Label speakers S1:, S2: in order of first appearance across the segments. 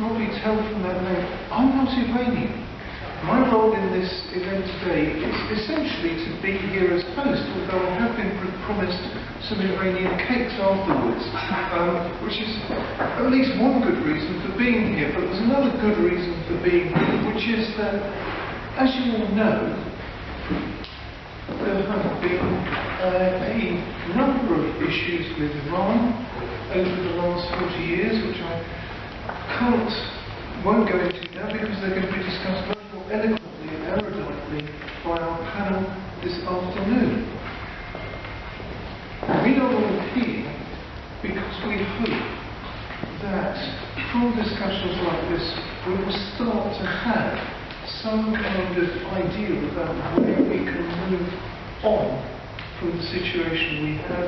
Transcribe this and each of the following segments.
S1: probably tell from that name, I'm not Iranian. My role in this event today is essentially to be here as host, although I have been promised some Iranian cakes afterwards, which is at least one good reason for being here. But there's another good reason for being here, which is that, as you all know, there have been a number of issues with Iran over the last 40 years, which I won't go into now because they're going to be discussed much more eloquently and eruditely by our panel this afternoon. We are all here because we hope that from discussions like this we will start to have some kind of idea about where we can move on from the situation we have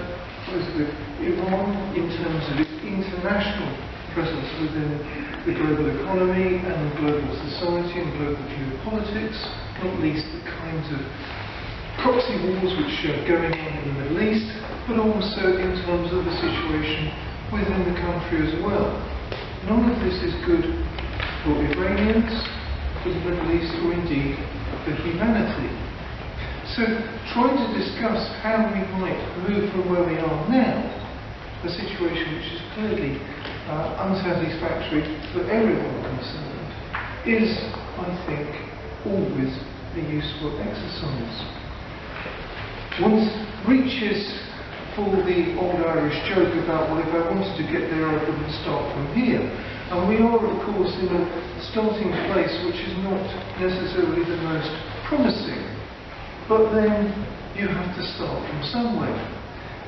S1: with Iran in terms of its international presence within the global economy and global society and global geopolitics, not least the kinds of proxy wars which are going on in the Middle East, but also in terms of the situation within the country as well. None of this is good for Iranians, for the Middle East, or indeed for humanity. So, trying to discuss how we might move from where we are now, a situation which is clearly unsatisfactory for everyone concerned, is, I think, always a useful exercise. One reaches for the old Irish joke about, well, if I wanted to get there, I wouldn't start from here. And we are, of course, in a starting place which is not necessarily the most promising. But then you have to start from somewhere.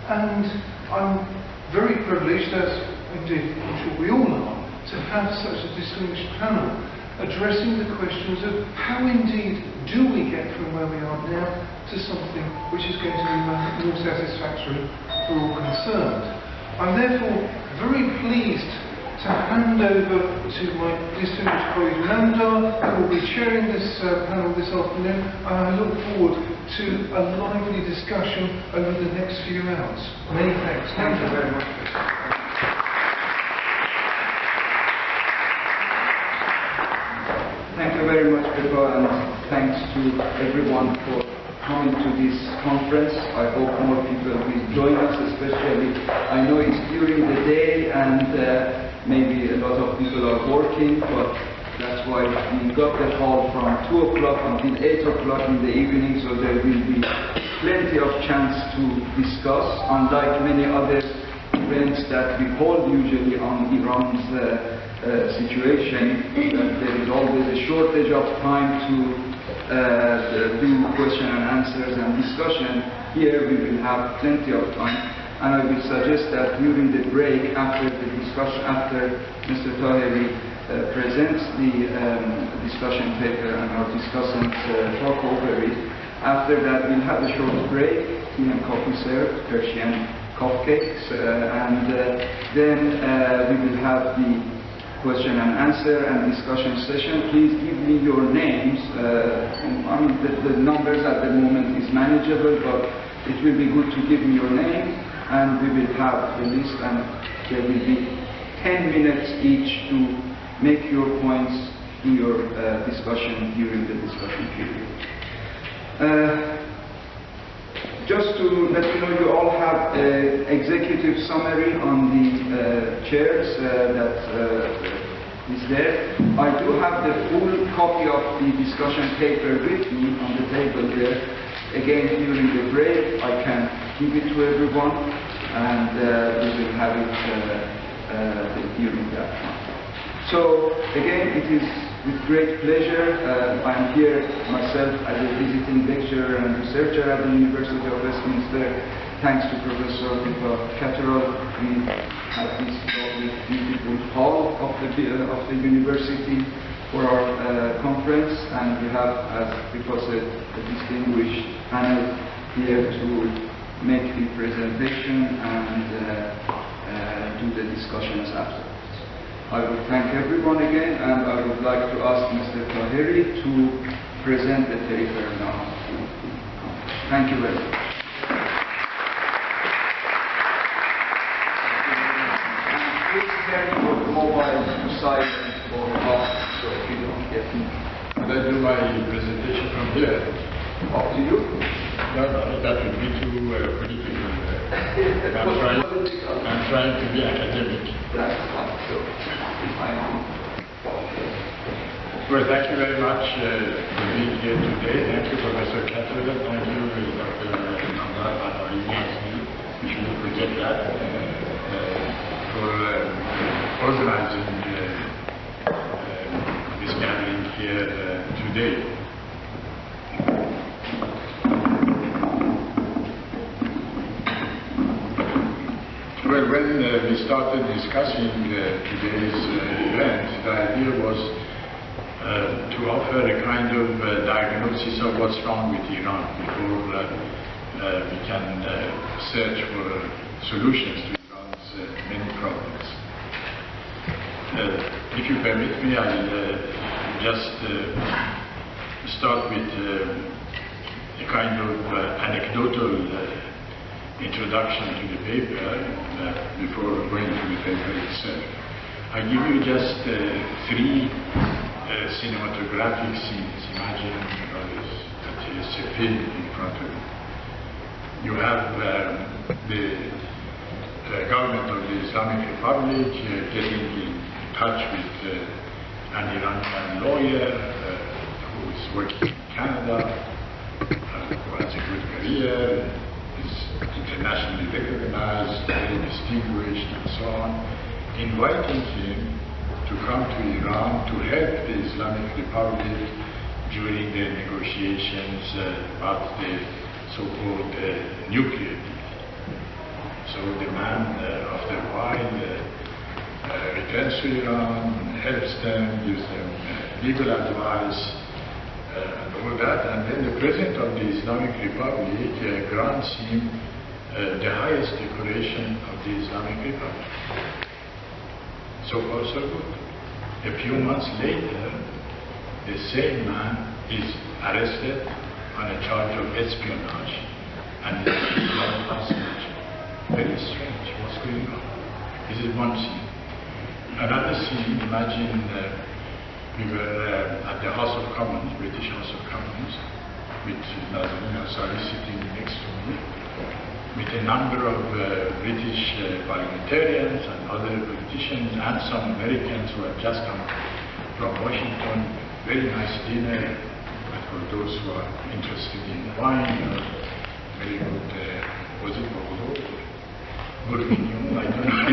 S1: And I'm very privileged, as indeed I'm sure we all are, to have such a distinguished panel addressing the questions of how indeed do we get from where we are now to something which is going to be more satisfactory for all concerned. I'm therefore very pleased to hand over to my distinguished colleague Nandar, who will be chairing this panel this afternoon, and I look forward to a lively discussion over the next few hours. Many thanks.
S2: Thank you very much. Thank you very much, Pippa, and thanks to everyone for coming to this conference. I hope more people will join us, especially I know it's during the day and maybe a lot of people are working, but that's why we got the call from 2 o'clock until 8 o'clock in the evening, so there will be plenty of chance to discuss, unlike many other events that we hold usually on Iran's situation, that there is always a shortage of time to do question and answers and discussion. Here we will have plenty of time, and I will suggest that during the break, after the discussion, after Mr. Taheri presents the discussion paper and our discussants talk over it, after that we'll have a short break, tea and coffee served, Persian cupcakes, and then we will have the question and answer and discussion session. Please give me your names. I mean, the numbers at the moment is manageable, but it will be good to give me your name, and we will have the list, and there will be 10 minutes each to make your points in your discussion during the discussion period. Just to let you know, you all have an executive summary on the chairs that is there. I do have the full copy of the discussion paper with me on the table there. Again, during the break, I can give it to everyone, and we will have it during that time. So, again, it is with great pleasure. I'm here myself as a visiting lecturer and researcher at the University of Westminster. Thanks to Professor Catterall, we have this lovely, beautiful hall of the university for our conference, and we have, as because a distinguished panel here to make the presentation and do the discussions afterwards. I would thank everyone again, and I would like to ask Mr. Taheri to present the paper now. Thank you very much. Please carry your mobile, silent, or off, so you don't get me.
S3: Could I do my presentation from here?
S2: Up to you.
S3: No, that would be too political. I'm trying to be academic.
S2: That's fine. So,
S3: well, thank you very much for being here today. Thank you, Professor Catherine. Thank you, Dr. Namar. We should forget that for organizing this gathering here today. Well, when we started discussing today's event, the idea was to offer a kind of diagnosis of what's wrong with Iran before we can search for solutions to Iran's many problems. If you permit me, I'll just start with a kind of anecdotal introduction to the paper before going to the paper itself. I give you just three cinematographic scenes. Imagine that is a film in front of you. You have the government of the Islamic Republic getting in touch with an Iranian lawyer who is working in Canada, who has a good career, is internationally recognized, very distinguished, and so on, inviting him to come to Iran to help the Islamic Republic during their negotiations about the so-called nuclear deal. So the man, after a while, returns to Iran, helps them, gives them legal advice, and all that, and then the President of the Islamic Republic grants him the highest decoration of the Islamic Republic. So far, so good. A few months later, the same man is arrested on a charge of espionage and hostage. Very strange. What's going on? This is one scene. Another scene, imagine we were at the House of Commons, British House of Commons, with Nazenin Ansari sitting next to me, with a number of British parliamentarians and other politicians and some Americans who had just come from Washington. Very nice dinner, but for those who are interested in wine, very good, was it Bordeaux? Bourguignon, I don't know,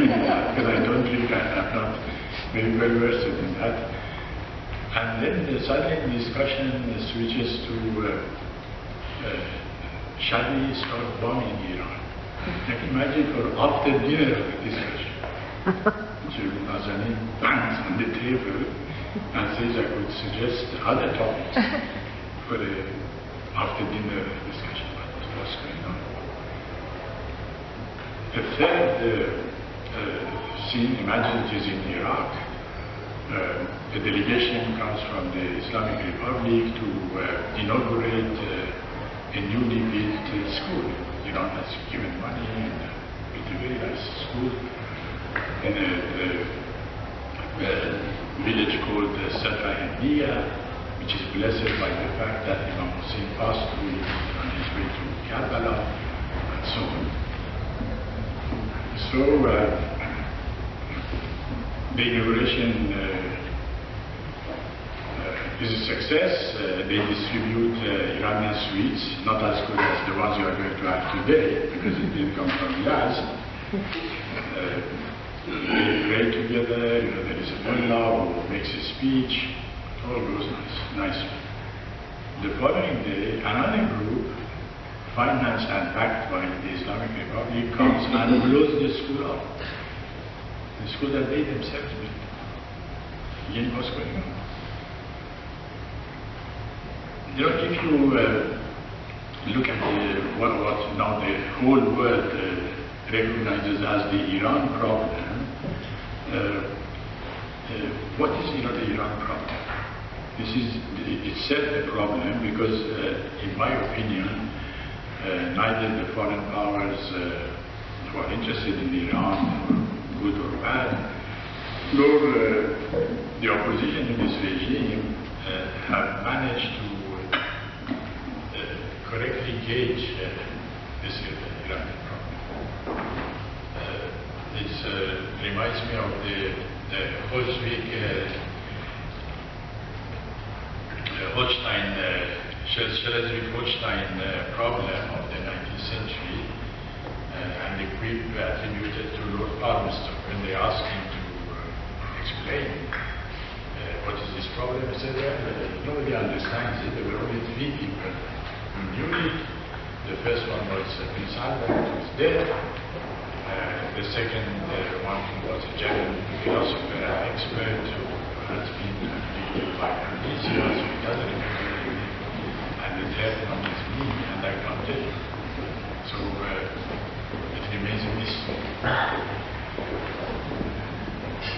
S3: because I don't drink, I'm not very well versed in that. And then suddenly the discussion switches to shall we start bombing Iran? I can imagine for after dinner discussion. So Nazanin bangs on the table and says I could suggest other topics for the after dinner discussion. What's going on? The third scene, imagine it is in Iraq. A delegation comes from the Islamic Republic to inaugurate a newly built school. Iran has given money and built a very nice school in a village called Satrahendia, which is blessed by the fact that Imam Hussein passed through it on his way to Karbala and so on. So the inauguration is a success. They distribute Iranian sweets, not as good as the ones you are going to have today, because it didn't come from Yazd. They pray together, there is a mullah who makes a speech, it all goes nice. The following day, another group, financed and backed by the Islamic Republic, comes and blows the school up. The school that they themselves built. Again, what's going on? If you look at what now the whole world recognizes as the Iran problem, what is the Iran problem? This is itself a problem because, in my opinion, neither the foreign powers who are interested in Iran, good or bad, nor the opposition to this regime have managed to correctly gauge this Iranian problem. It reminds me of the Schleswig-Holstein problem of the 19th century, and the quip attributed to Lord Palmerston when they asked him to explain what is this problem. He said, well, nobody understands it. There were only 3 people who knew it. The first one was Prince Albert, who was dead. The second one was a German philosopher and expert who has been convicted by amnesia, so he doesn't remember anything. And the third one is me, and I can't tell you. So it remains a mystery.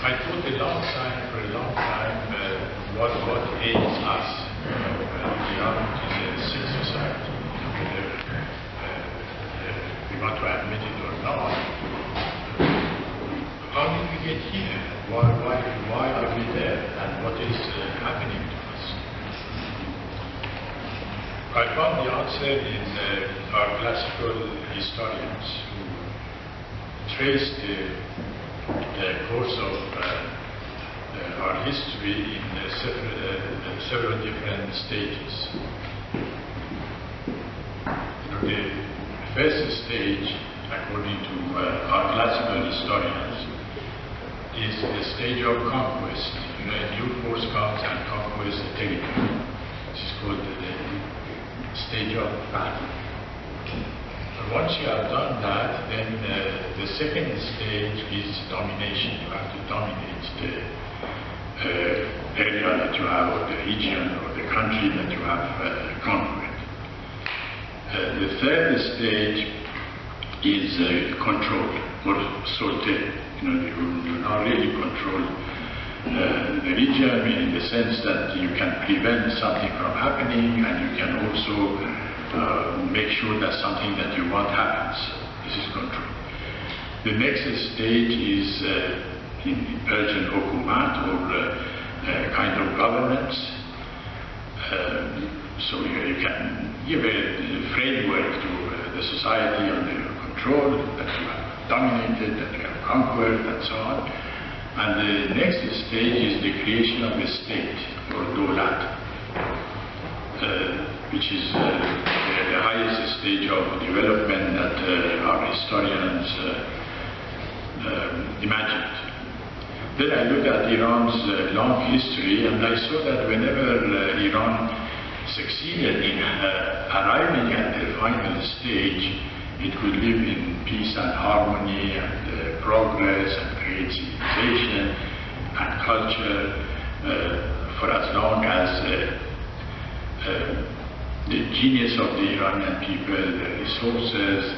S3: I thought for a long time, what aids us. Iran is a sick society. We want to admit it or not. How did we get here? Why are we there? And what is happening to us? I found the answer in our classical historians who traced the course of our history in several different stages. The first stage, according to our classical historians, is the stage of conquest. A new force comes and conquers the territory. This is called the stage of battle. Once you have done that, then the second stage is domination. You have to dominate the area that you have, or the region, or the country that you have conquered. The third stage is control, or sorte. You not really control the region in the sense that you can prevent something from happening, and you can also make sure that something that you want happens. This is control. The next stage is in Persian hukumat, or kind of governance. So you can give a framework to the society under your control, that you have dominated, that you have conquered, and so on. And the next stage is the creation of a state, or dolat, which is the highest stage of development that our historians imagined. Then I looked at Iran's long history, and I saw that whenever Iran succeeded in arriving at the final stage, it could live in peace and harmony and progress and create civilization and culture for as long as the genius of the Iranian people, the resources,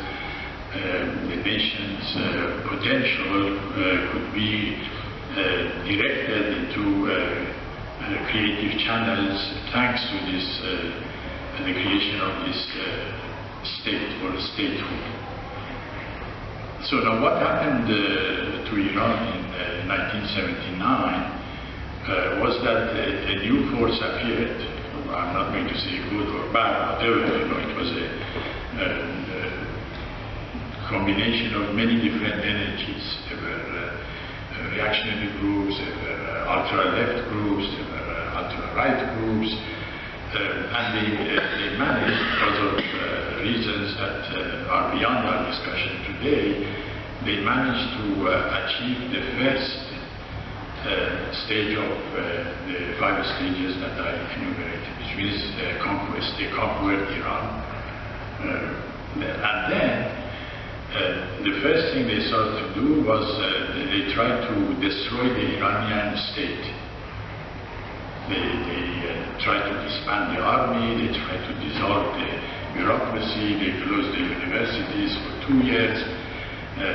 S3: the nation's potential could be directed into creative channels thanks to this, the creation of this state or statehood. So now what happened to Iran in 1979 was that a new force appeared. I'm not going to say good or bad, whatever, it was a combination of many different energies. There were reactionary groups, there were ultra-left groups, there were ultra-right groups, and they managed, because of reasons that are beyond our discussion today, they managed to achieve the first stage of the 5 stages that I enumerated, which means conquest. They conquered Iran. And then the first thing they started to do was they tried to destroy the Iranian state. They tried to disband the army, they tried to dissolve the bureaucracy, they closed the universities for 2 years,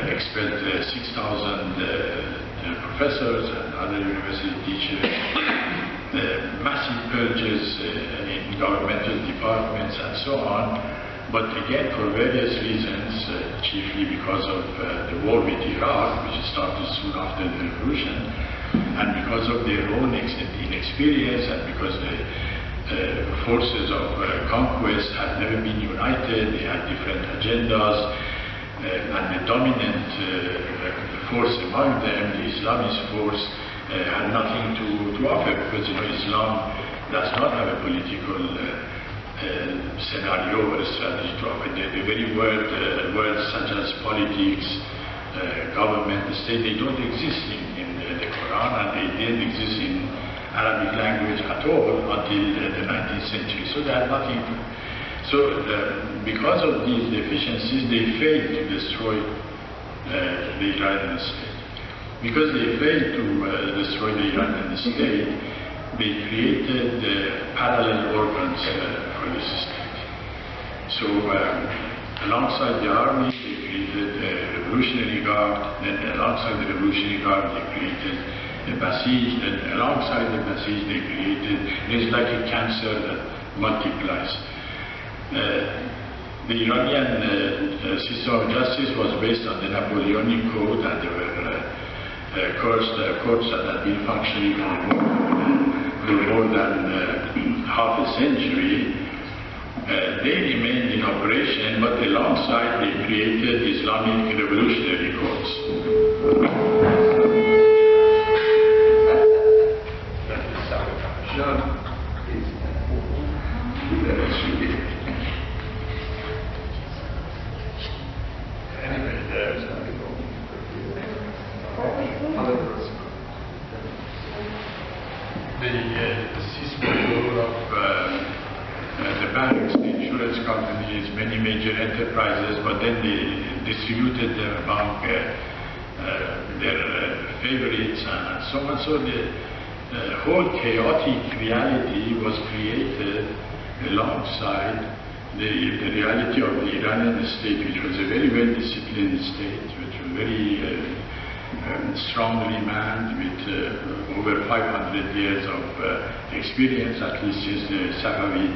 S3: expelled 6,000 professors and other university teachers, massive purges in governmental departments and so on. But again, for various reasons, chiefly because of the war with Iraq, which started soon after the revolution, And because of their own inexperience and because the forces of conquest had never been united, they had different agendas, and the dominant force among them, the Islamist force, had nothing to offer, because Islam does not have a political scenario or a strategy to offer. The very words such as politics, government, the state, they don't exist in the Quran, and they didn't exist in Arabic language at all until the 19th century. So they had nothing to. So because of these deficiencies, they failed to destroy the Iranian state. Because they failed to destroy the Iranian state, they created parallel organs for this state. So alongside the army, they created the Revolutionary Guard, then alongside the Revolutionary Guard, they created the Basij, and alongside the Basij, they created, it's like a cancer that multiplies. The Iranian system of justice was based on the Napoleonic Code, and there were courts that had been functioning for more than half a century. They remained in operation, but alongside they created Islamic revolutionary courts. The system of the banks, the insurance companies, many major enterprises, but then they distributed them among their favorites and so on. So the whole chaotic reality was created alongside the reality of the Iranian state, which was a very well-disciplined state, which was very strongly manned with over 500 years of experience, at least since the Safavid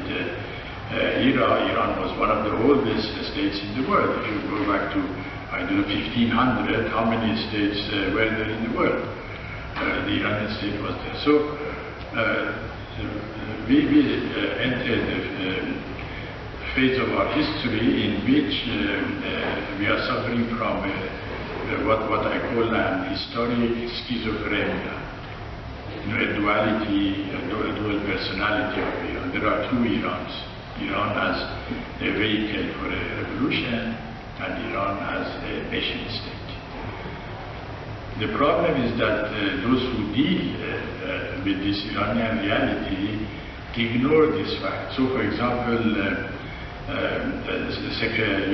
S3: era. Iran was one of the oldest states in the world. If you go back to, I don't know, 1500, how many states were there in the world? The Iranian state was there. So we entered the phase of our history in which we are suffering from what I call an historic schizophrenia, a duality, a dual personality of Iran. There are two Irans. Iran as a vehicle for a revolution, and Iran as a nation state. The problem is that those who deal with this Iranian reality ignore this fact. So, for example, the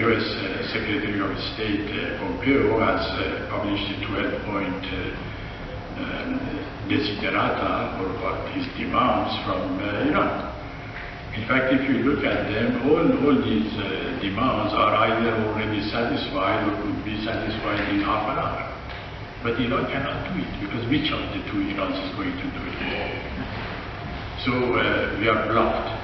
S3: U.S. Secretary of State Pompeo has published a 12-point desiderata, or what his demands from Iran. In fact, if you look at them, all these demands are either already satisfied or could be satisfied in half an hour. But Iran cannot do it, because which of the two Irans is going to do it? So we are blocked.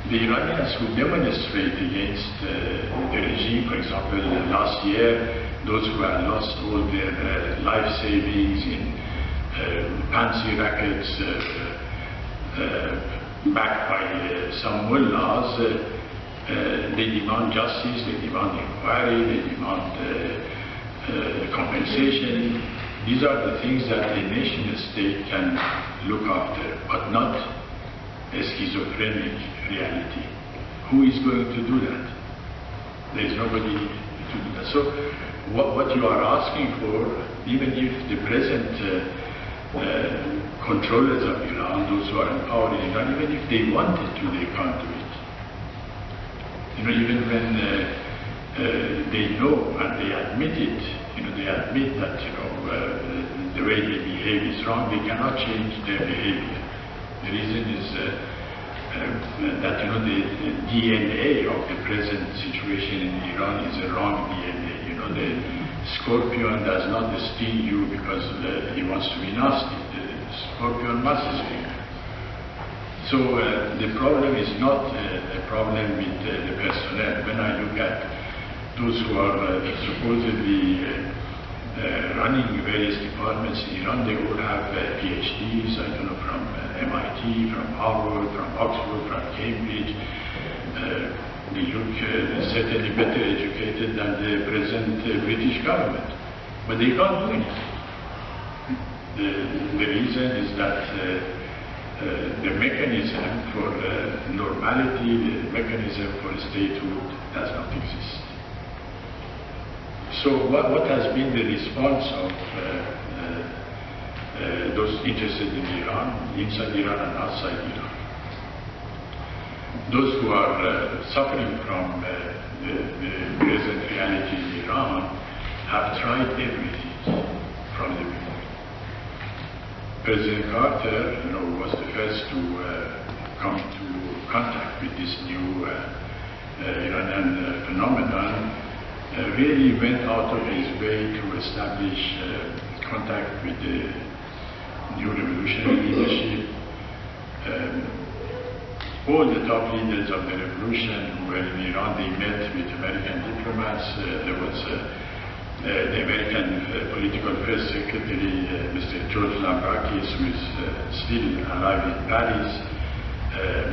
S3: The Iranians who demonstrate against the regime, for example, last year, those who had lost all their life savings in fancy rackets backed by some mullahs, they demand justice, they demand inquiry, they demand compensation. These are the things that a nation state can look after, but not a schizophrenic reality. Who is going to do that? There is nobody to do that. So what you are asking for, even if the present controllers of Iran, those who are in power in Iran, even if they wanted to, they can't do it. Even when they know and they admit it, they admit that the way they behave is wrong, they cannot change their behavior. The reason is that the DNA of the present situation in Iran is a wrong DNA. The scorpion does not sting you because he wants to be nasty. The scorpion must sting. So the problem is not a problem with the personnel. When I look at those who are supposedly running various departments in Iran. They all have PhDs, I don't know, from MIT, from Harvard, from Oxford, from Cambridge. They look certainly better educated than the present British government, but they can't do anything. The reason is that the mechanism for normality, the mechanism for statehood does not exist. So what has been the response of those interested in Iran, inside Iran and outside Iran? Those who are suffering from the present reality in Iran have tried everything from the beginning. President Carter, was the first to come into contact with this new Iranian phenomenon. Really went out of his way to establish contact with the new revolutionary leadership. All the top leaders of the revolution who were in Iran, they met with American diplomats. There was the American political first secretary, Mr. George Lambrakis, who is still alive in Paris,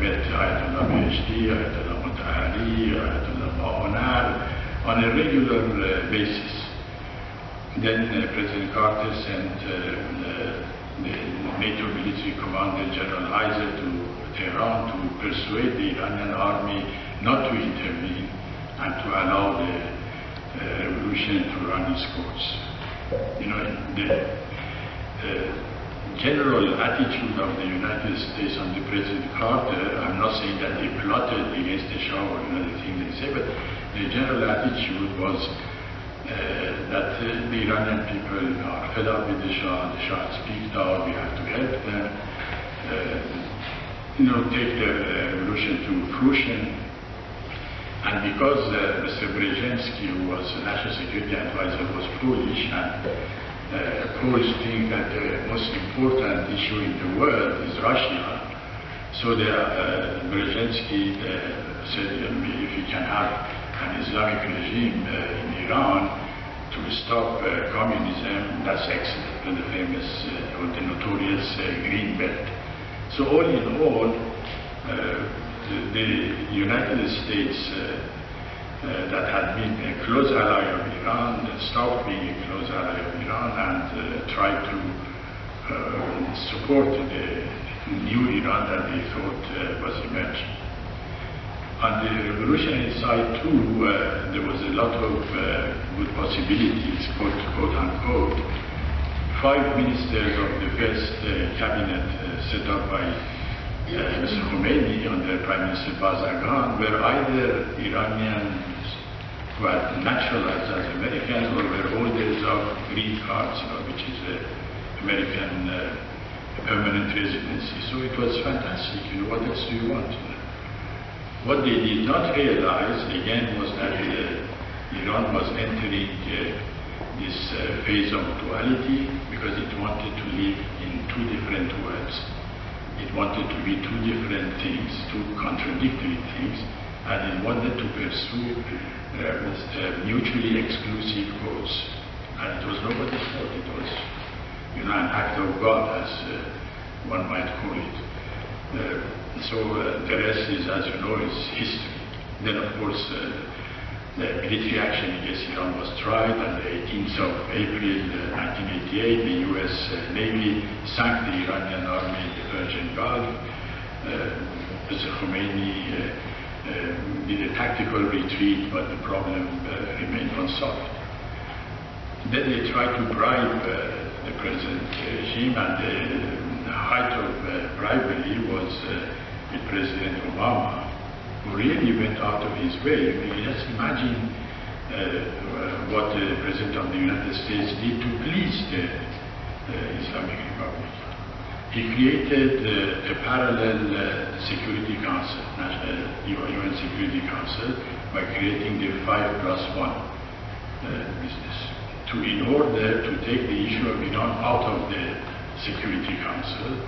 S3: met Ayatollah Baghaei-Yazdi, Ayatollah Taheri, Ayatollah Baghaei-Yazdi on a regular basis. Then President Carter sent the NATO military commander, General Heiser, to Tehran to persuade the Iranian army not to intervene and to allow the revolution to run its course. The general attitude of the United States under President Carter, I'm not saying that they plotted against the Shah or another thing they say, but the general attitude was that the Iranian people are fed up with the Shah has peaked out, we have to help them, take the revolution to fruition. And because Mr. Brzezinski, who was the National Security Advisor, was Polish, and Poles think that the most important issue in the world is Russia, so Brzezinski said, if you can have an Islamic regime in Iran to stop communism, that's excellent, and the famous or the notorious Green Belt. So all in all, the United States that had been a close ally of Iran stopped being a close ally of Iran and tried to support the new Iran that they thought was emerging. On the revolutionary side too, there was a lot of good possibilities, quote unquote. 5 ministers of the first cabinet set up by Mr. Khomeini under Prime Minister Bazagan were either Iranians who had naturalized as Americans or were holders of green cards, which is American permanent residency. So it was fantastic. What else do you want? What they did not realize, again, was that Iran was entering this phase of duality because it wanted to live in 2 different worlds. It wanted to be 2 different things, 2 contradictory things, and it wanted to pursue mutually exclusive goals. And it was nobody's fault. It was, an act of God, as one might call it. So the rest is, as you know, is history. Then, of course, the military action against Iran was tried. On the 18th of April 1988, the U.S. Navy sank the Iranian army in the Persian Gulf. Mr. Khomeini did a tactical retreat, but the problem remained unsolved. Then they tried to bribe the present regime, and the height of bribery was with President Obama, who really went out of his way. Just imagine what the President of the United States did to please the Islamic Republic. He created a parallel Security Council, UN Security Council, by creating the 5+1 business, in order to take the issue of Iran out of the Security Council,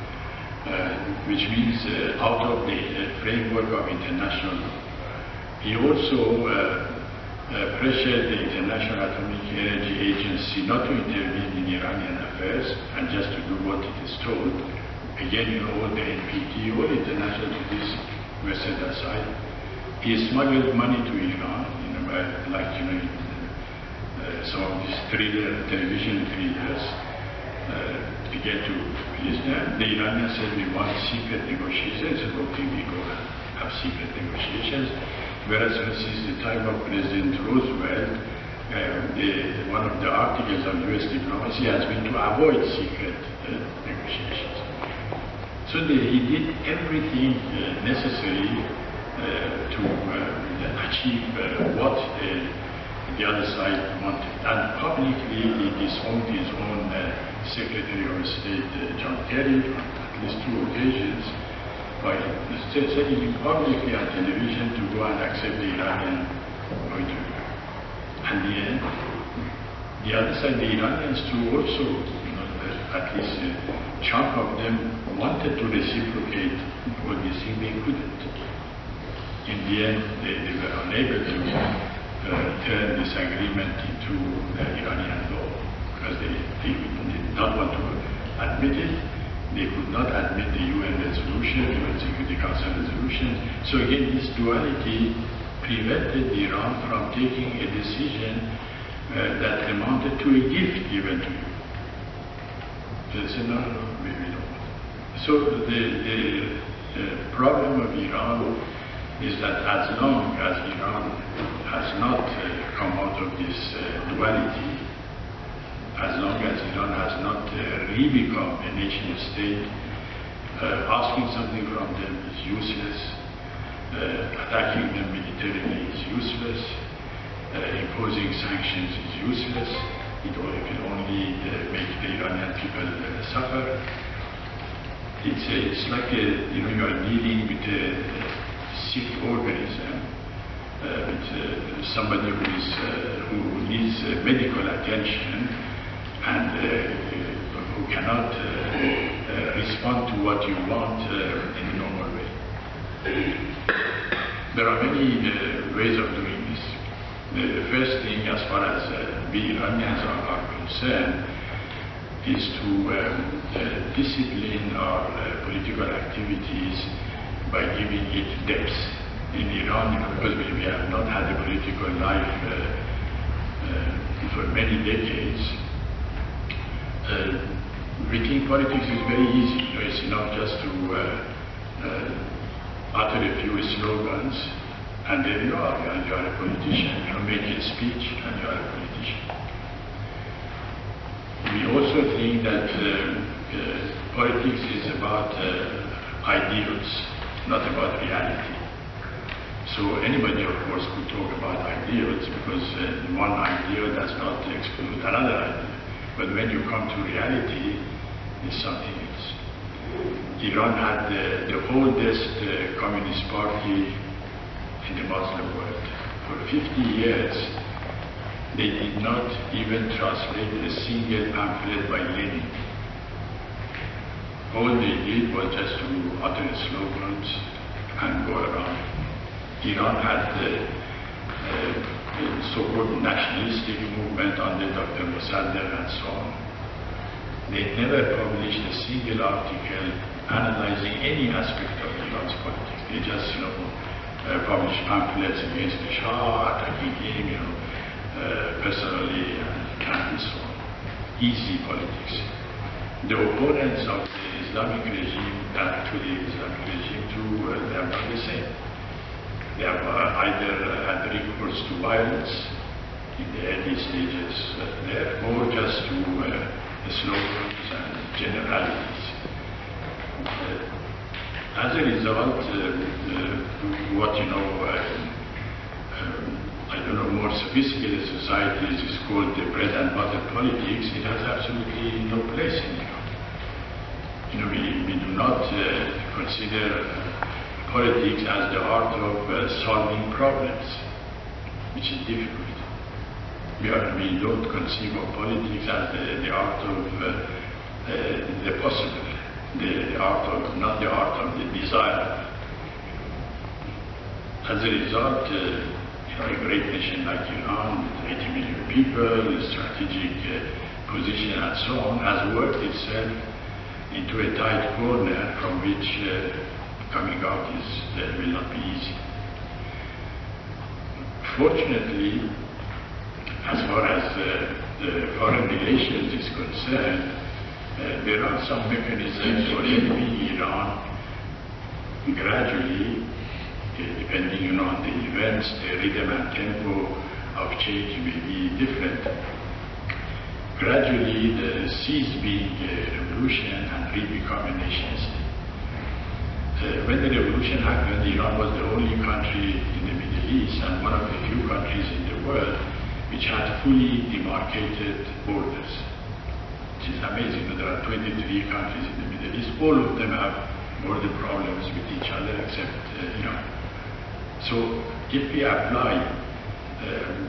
S3: which means out of the framework of international law. He also pressured the International Atomic Energy Agency not to intervene in Iranian affairs and just to do what it is told. Again, you know, all the NPT, all international treaties were set aside. He smuggled money to Iran, like, you know, some of these television thrillers, to get to release them. The Iranians said we want secret negotiations, so okay, we go have secret negotiations. Whereas since the time of President Roosevelt, one of the articles of U.S. diplomacy has been to avoid secret negotiations. So he did everything necessary to achieve what the other side wanted. And publicly he disowned his own Secretary of State, John Kerry, on at least 2 occasions, by saying publicly on television to go and accept the Iranian point of view. And the other side, the Iranians too, also, you know, at least a chunk of them wanted to reciprocate all these things, they couldn't. In the end, they were unable to turn this agreement into Iranian law because they did not want to admit it. They could not admit the UN resolution, the UN Security Council resolution. So again, this duality prevented Iran from taking a decision that amounted to a gift given to you. They said, no, we don't want it. So the problem of Iran is that as long as Iran has not come out of this duality, as long as Iran has not re-become a nation state, asking something from them is useless, attacking them militarily is useless, imposing sanctions is useless, it will only make the Iranian people suffer. It's like you know, you are dealing with a sick organism, with somebody who needs medical attention and who cannot respond to what you want in a normal way. There are many ways of doing this. The first thing, as far as we Iranians are concerned, is to discipline our political activities by giving it depth. In Iran, you know, because we have not had a political life for many decades, we think politics is very easy. You know, it's enough just to utter a few slogans, and there you are a politician. You know, make a speech, and you are a politician. We also think that politics is about ideals, not about reality. So anybody, of course, could talk about ideals because one idea does not exclude another idea. But when you come to reality, it's something else. Iran had the oldest communist party in the Muslim world. For 50 years, they did not even translate a single pamphlet by Lenin. All they did was just to utter slogans and go around. Iran had the so-called nationalistic movement under Dr. Mossadegh and so on. They never published a single article analyzing any aspect of Iran's politics. They just, you know, published pamphlets against the Shah, attacking him, you know, personally, and so on. Easy politics. The opponents of the Islamic regime, actually Islamic regime too, they are not the same. They have either had recourse to violence in the early stages there, or just to slogans and generalities. As a result, what you know, I don't know, more sophisticated societies is called the bread and butter politics. It has absolutely no place in Iran. You know, we do not consider politics as the art of solving problems, which is difficult. We don't conceive of politics as the art of the possible, the art of, not the art of the desire. As a result, a great nation like Iran, with 80 million people, strategic position and so on, has worked itself into a tight corner from which coming out will not be easy. Fortunately, as far as the foreign relations is concerned, there are some mechanisms for helping Iran gradually, depending on the events, the rhythm and tempo of change may be different. Gradually, cease being a revolution and re-become a nation state. When the revolution happened, Iran was the only country in the Middle East and one of the few countries in the world which had fully demarcated borders. Which is amazing. There are 23 countries in the Middle East. All of them have border problems with each other except Iran. So if we apply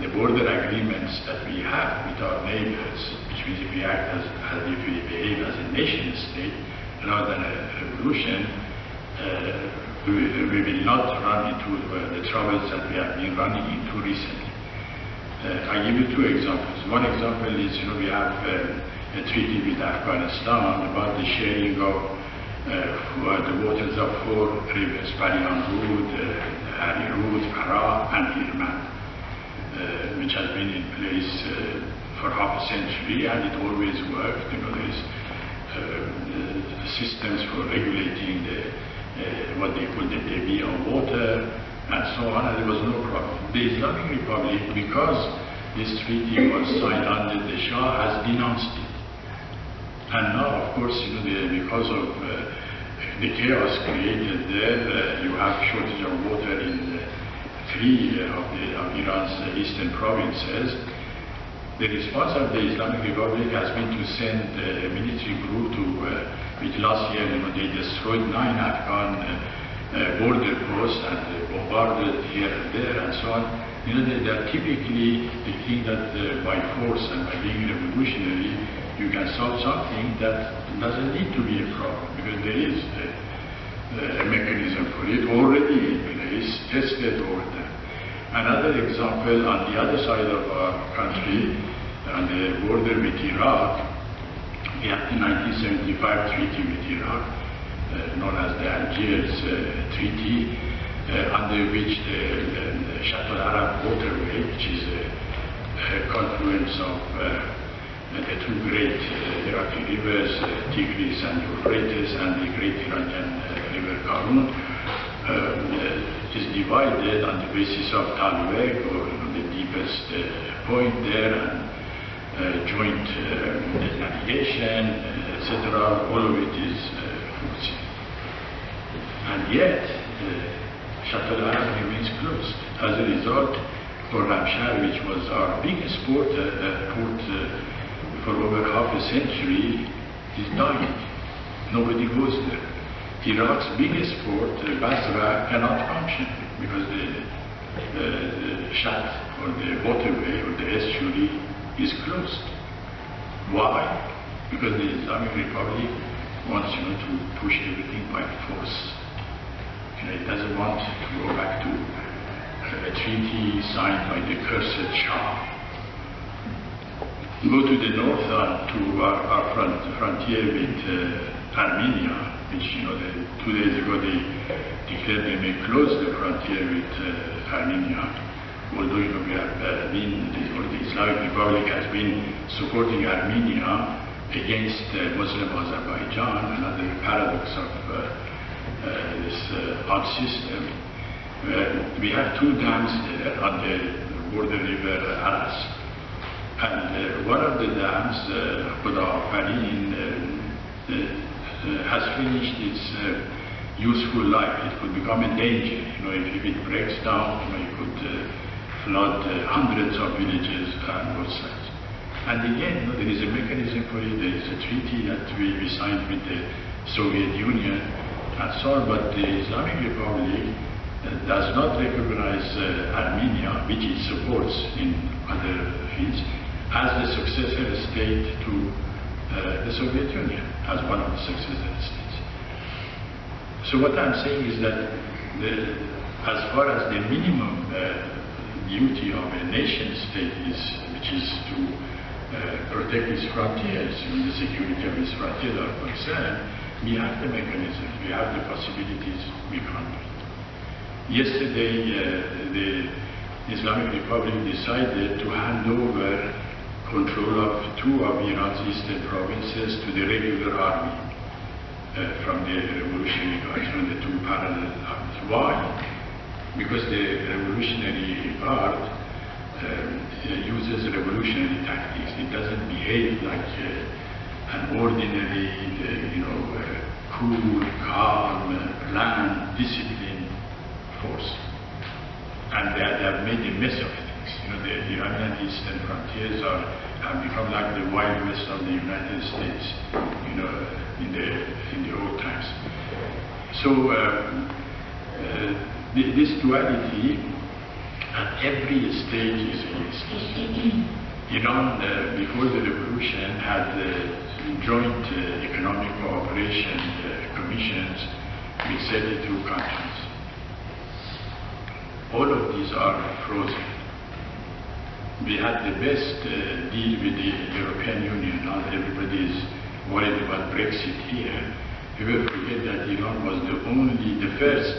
S3: the border agreements that we have with our neighbors, which means if we act as if we behave as a nation state rather than a revolution, we will not run into the troubles that we have been running into recently. I give you two examples. One example is, we have a treaty with Afghanistan about the sharing of the waters of 4 rivers, Palian Rud, Hari Rud, Farah, and Hirman, which has been in place for half a century, and it always worked. There's systems for regulating what they call the debit of water, and so on, and there was no problem. The Islamic Republic, because this treaty was signed under the Shah, has denounced it. And now, of course, because of the chaos created there, you have shortage of water in 3 of Iran's eastern provinces. The response of the Islamic Republic has been to send a military group to, which last year, they destroyed 9 Afghan border posts and bombarded here and there and so on. They are typically, they think that by force and by being revolutionary, you can solve something that doesn't need to be a problem, because there is a mechanism for it already in place, tested over time. Another example, on the other side of our country, on the border with Iraq, we have the 1975 treaty with Iraq, known as the Algiers Treaty, under which the Shatt al-Arab waterway, which is a confluence of the 2 great Iraqi rivers, Tigris and Euphrates, and the great Iranian river Karun, is divided on the basis of Talweg, or the deepest point there, and joint navigation, etc. All of it is foreseen. And yet, Shatt al-Arab remains closed. As a result, Khorramshahr, which was our biggest port for over half a century, is dying. Nobody goes there. Iraq's biggest port, Basra, cannot function because the Shatt, or the waterway, or the estuary, is closed. Why? Because the Islamic Republic wants to push everything by force. It doesn't want to go back to a treaty signed by the cursed Shah. Go to the north to our frontier with Armenia, which 2 days ago they declared they may close the frontier with Armenia. Although we have been, or the Islamic Republic has been supporting Armenia against Muslim Azerbaijan, another paradox of this odd system. We have 2 dams there on the border river Aras. And one of the dams, Khuda-Farin, has finished its useful life. It could become a danger. If it breaks down, it could flood hundreds of villages on both sides. And again, there is a mechanism for it. There is a treaty that we signed with the Soviet Union and so on, but the Islamic Republic does not recognize Armenia, which it supports in other fields, as the successor state to the Soviet Union, as one of the successor states. So what I'm saying is that as far as the minimum duty of a nation state is, which is to protect its frontiers, and the security of its frontiers are concerned, we have the mechanisms, we have the possibilities, we can't do it. Yesterday, the Islamic Republic decided to hand over control of 2 of Iran's eastern provinces to the regular army from the revolutionary guards, from the 2 parallel armies. Why? Because the revolutionary guard uses revolutionary tactics. It doesn't behave like an ordinary, cool, calm, planned, disciplined force. And they have made a mess of things. The Iranian eastern frontiers have become like the Wild West of the United States, in the old times. So this duality at every stage is existing. Iran, before the revolution, had joint economic cooperation commissions with 32 countries. All of these are frozen. We had the best deal with the European Union. Now everybody is worried about Brexit here. We will forget that Iran was the first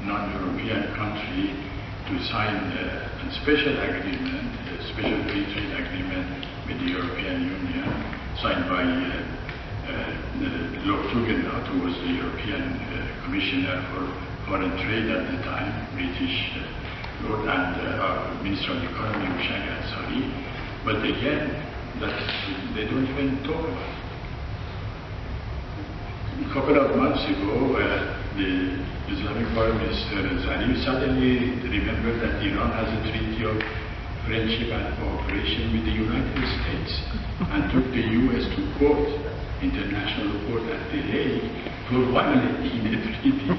S3: non-European country to sign a special agreement, a special free trade agreement with the European Union, signed by Lord Tugendhat, who was the European Commissioner for Foreign Trade at the time, British Lord, and our Minister of Economy, Hassan Ansari. But again, they don't even talk about it. A couple of months ago, the Islamic Foreign Minister Zarif suddenly remembered that Iran has a treaty of friendship and cooperation with the United States and took the U.S. to court, international court at The Hague, for violating the treaty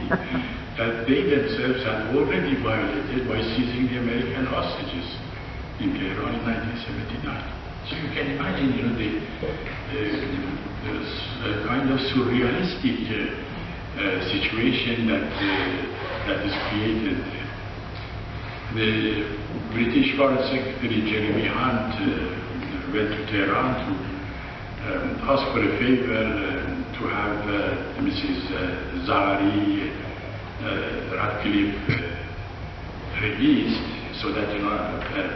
S3: that they themselves had already violated by seizing the American hostages in Tehran in 1979. So you can imagine, the kind of surrealistic situation that is created. The British Foreign Secretary Jeremy Hunt went to Tehran to ask for a favor to have Mrs. Zahari Radcliffe released, so that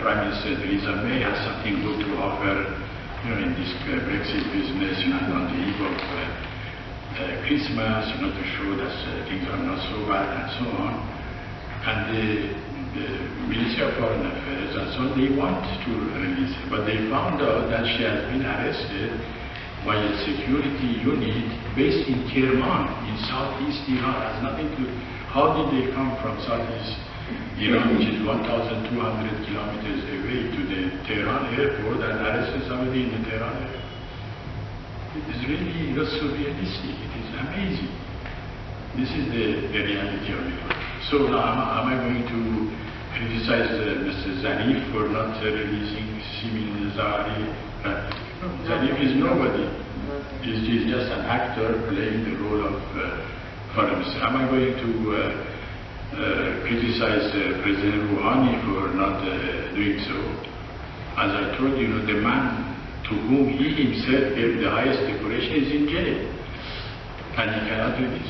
S3: Prime Minister Theresa May has something good to offer, in this Brexit business, on the eve of Christmas, to show that things are not so bad and so on. And the Ministry of Foreign Affairs and so on, they want to release her, but they found out that she has been arrested by a security unit based in Kerman, in southeast Iran. It has nothing to. How did they come from southeast Iran, which is 1,200 kilometers away, to the Tehran airport and arrested somebody in the Tehran airport? It is really surrealistic. It is amazing. This is the reality of it. So now, am I going to criticize Mr. Zarif for not releasing Simin Zahari? Zarif is nobody. He's just an actor playing the role of foreign minister. Am I going to criticize President Rouhani for not doing so? As I told you, the man to whom he himself gave the highest decoration is in jail, and he cannot do this.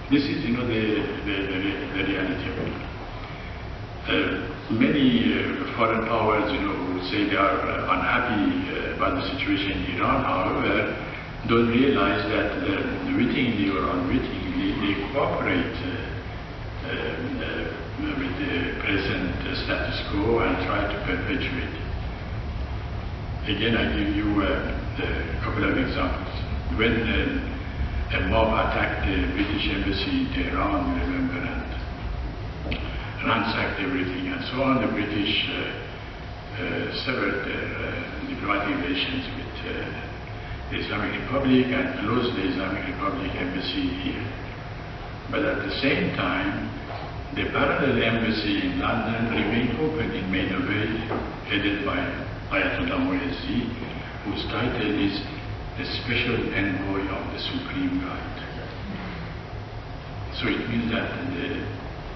S3: This is, the reality of it. Many foreign powers, who say they are unhappy about the situation in Iran, however, don't realize that wittingly or unwittingly they cooperate with the present status quo and try to perpetuate it. Again, I give you a couple of examples. When a mob attacked the British embassy in Tehran, remember, and ransacked everything and so on, the British severed their diplomatic relations with the Islamic Republic and closed the Islamic Republic embassy here. But at the same time, the parallel embassy in London remained open in Mainoville, headed by Ayatollah Yazdi, whose title is the Special Envoy of the Supreme Guide. So it means that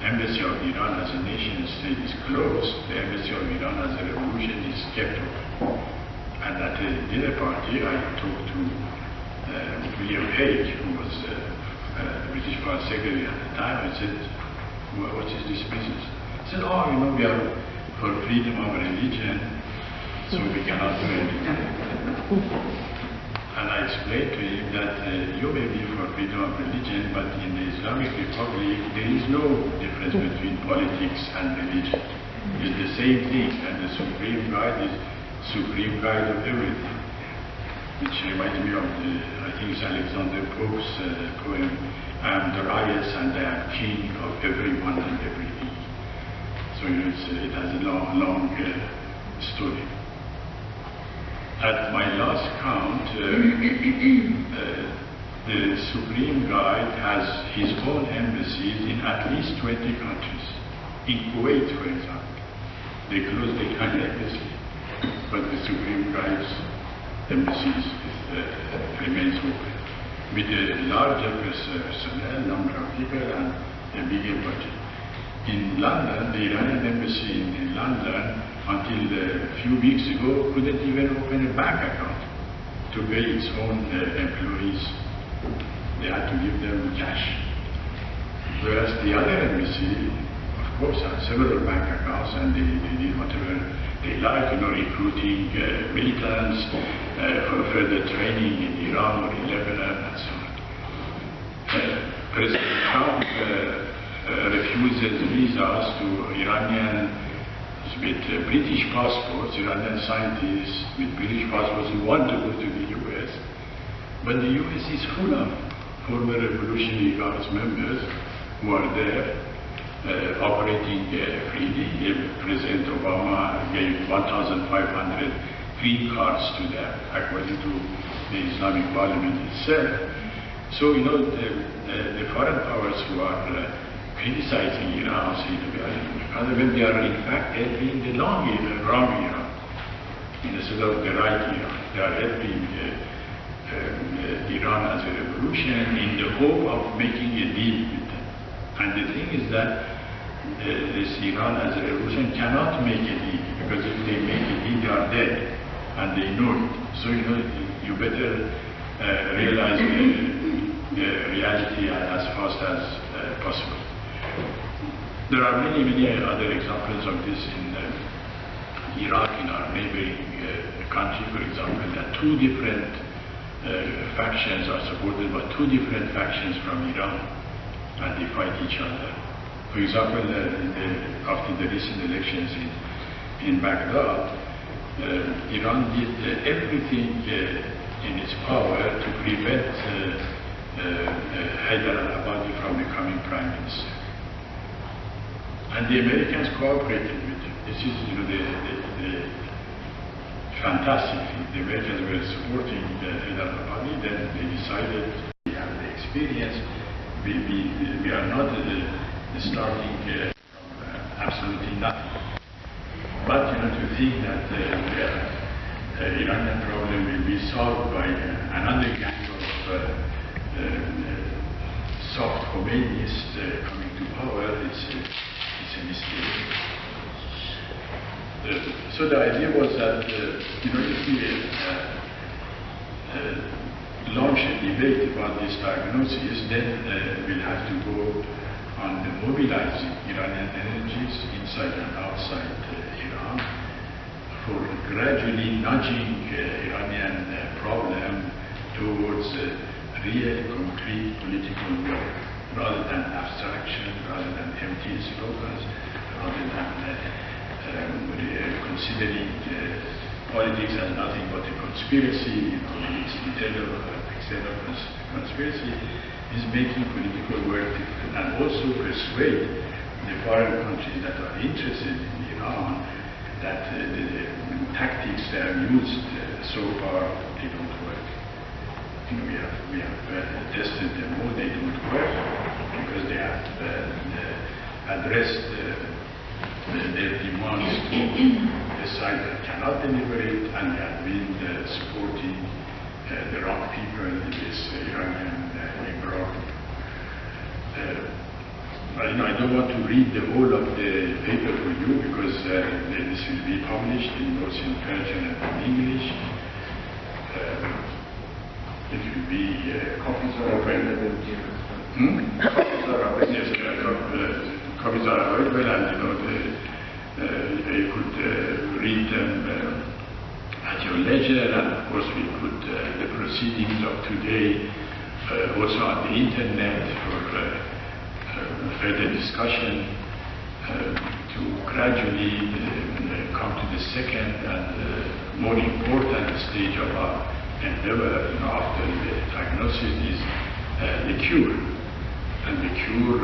S3: embassy of Iran as a nation state is closed, the embassy of Iran as a revolution is kept open. And at a dinner party, I talked to William Hague, who was British Foreign Secretary at the time. I said, what is this business? He said, oh, you know, we are for freedom of religion, so we cannot do anything. And I explained to him that you may be for freedom of religion, but in the Islamic Republic, there is no difference between politics and religion. It's the same thing, and the Supreme Guide is Supreme Guide of everything. Which reminds me of the, I think it's Alexander Pope's poem, I am Darius and I am king of everyone and everything. So you know, it has a long story. At my last count, the Supreme Guide has his own embassies in at least 20 countries. In Kuwait, for example, they closed the Kayhan embassy, but the Supreme Guide's embassies remains open, with a larger personnel, number of people, and a bigger budget. In London, the Iranian embassy in London, until a few weeks ago, couldn't even open a bank account to pay its own employees. They had to give them cash. Whereas the other embassy, of course, had several bank accounts, and they did whatever they like, you know, recruiting militants for further training in Iran or in Lebanon and so on. President Trump refuses visas to Iranians with British passports, Iranian scientists with British passports who want to go to the US. But the US is full of former Revolutionary Guards members who are there operating freely. President Obama gave 1,500 green cards to them, according to the Islamic Parliament itself. So, you know, the foreign powers who are criticizing Iran, when they are in fact helping the wrong Iran, instead of the right Iran. They are helping Iran as a revolution in the hope of making a deal with them. And the thing is that this Iran as a revolution cannot make a deal, because if they make a deal, they are dead, and they know it. So, you know, you better realize the reality as fast as possible. There are many other examples of this in Iraq, in our neighboring country, for example, that two different factions are supported by two different factions from Iran, and they fight each other. For example, after the recent elections in Baghdad, Iran did everything in its power to prevent Haider al-Abadi from becoming prime minister. And the Americans cooperated with them. This is, you know, the fantastic thing. The Americans were supporting Haider al-Abadi, then they decided we have the experience. We are not starting from absolutely nothing. But, you know, to think that the Iranian problem will be solved by another gang of soft Khomeinists coming to power, it's a mistake. So the idea was that, you know, if we launch a debate about this diagnosis, then we'll have to go on the mobilizing Iranian energies inside and outside Iran for gradually nudging Iranian problem towards real, concrete political work, rather than abstraction, rather than empty slogans, rather than considering politics as nothing but a conspiracy, you know, it's internal or external conspiracy, is making political work different, and also persuade the foreign countries that are interested in Iran that the tactics that are used so far, they don't work. You know, we have tested them all, they don't work, because they have addressed their demands to the side that cannot deliver it, and they have been supporting the wrong people in this Iranian embargo. I don't want to read the whole of the paper for you because this will be published in both in Persian and in English. It will be
S2: Copies are available here.
S3: Copies are available. Yes, copies are available, and you could read them at your leisure. And of course, we could the proceedings of today also on the internet for further discussion to gradually come to the second and more important stage of our endeavor after the diagnosis is the cure. And the cure,